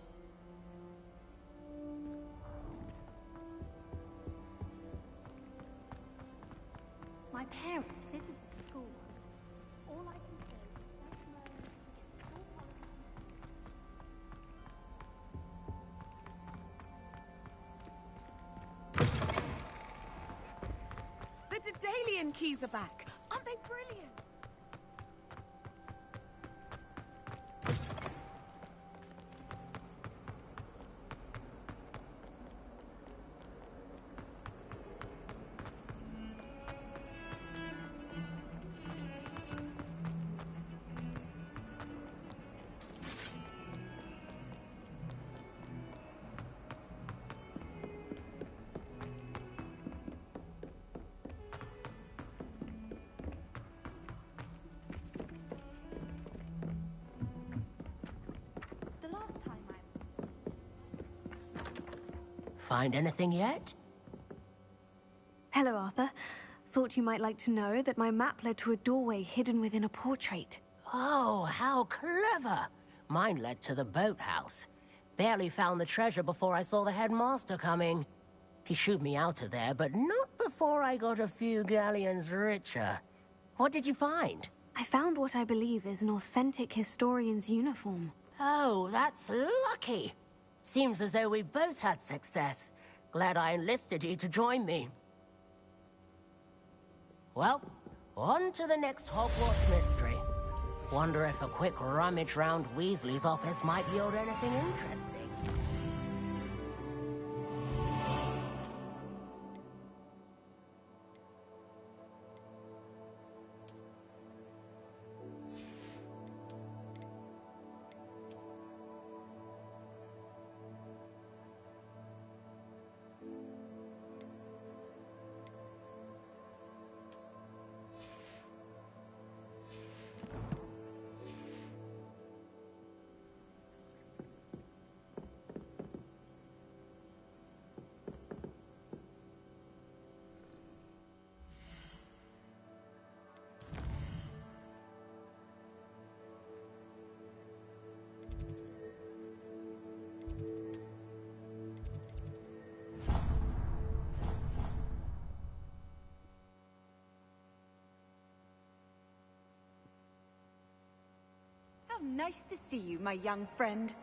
Speaker 16: My parents visited the school once. All I can say is thank you to get school
Speaker 2: The Daedalian keys are back. Aren't they brilliant?
Speaker 5: Find anything yet?
Speaker 6: Hello, Arthur. Thought you might like to know that my map led to a doorway hidden within a portrait.
Speaker 5: Oh, how clever! Mine led to the boathouse. Barely found the treasure before I saw the headmaster coming. He shooed me out of there, but not before I got a few galleons richer. What did you find?
Speaker 6: I found what I believe is an authentic historian's uniform.
Speaker 5: Oh, that's lucky. Seems as though we both had success. Glad I enlisted you to join me. Well, on to the next Hogwarts mystery. Wonder if a quick rummage round Weasley's office might yield anything interesting.
Speaker 9: Nice to see you, my young friend.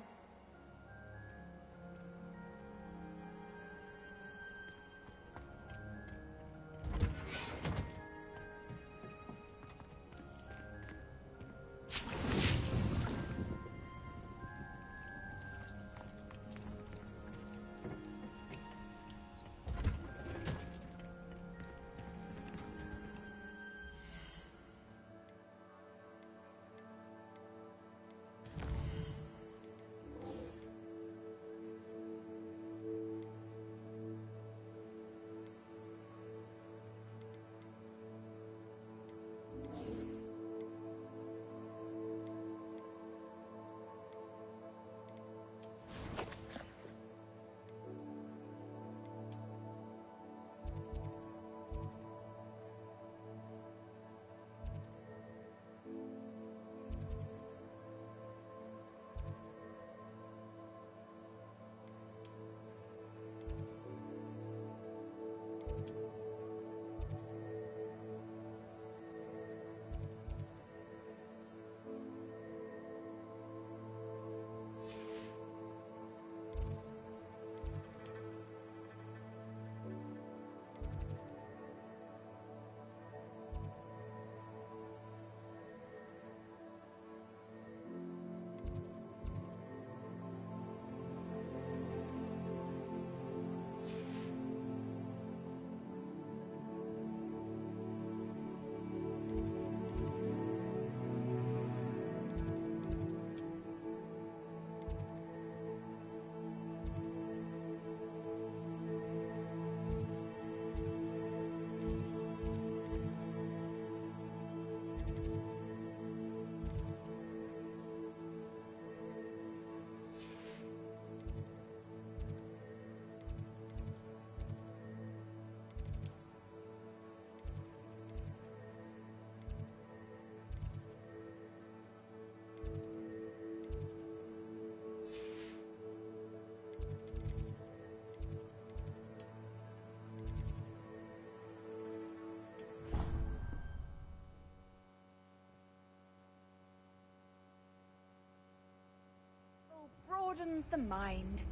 Speaker 9: Broadens the mind.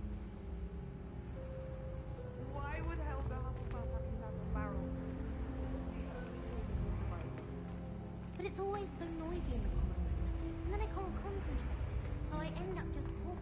Speaker 1: Why would Helga Hufflepuff have to have a barrel?
Speaker 16: But it's always so noisy in the common room, and then I can't concentrate, so I end up just talking.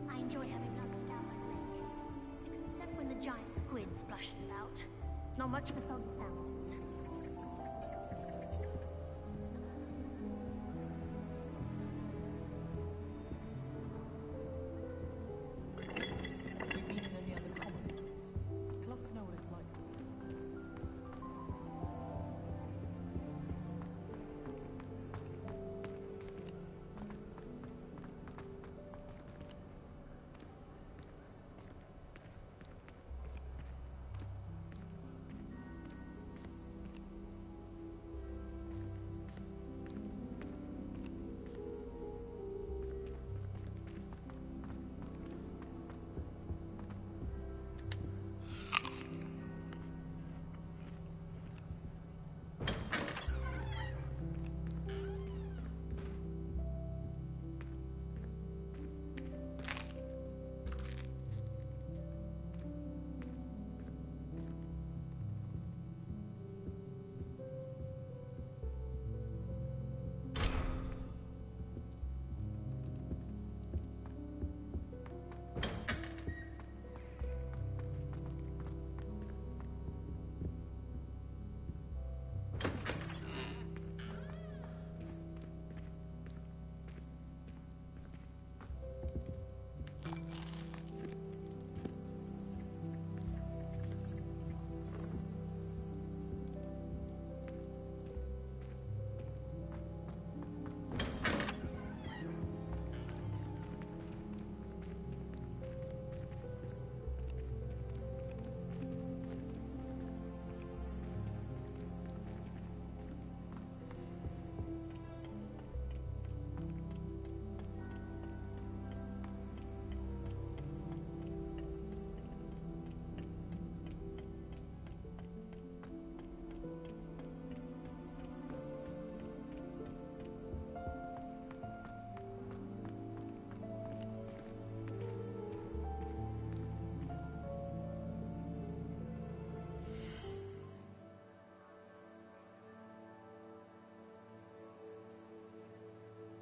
Speaker 16: I enjoy having lunch down by the lake, except when the giant squid splashes about. Not much of a soggy sound.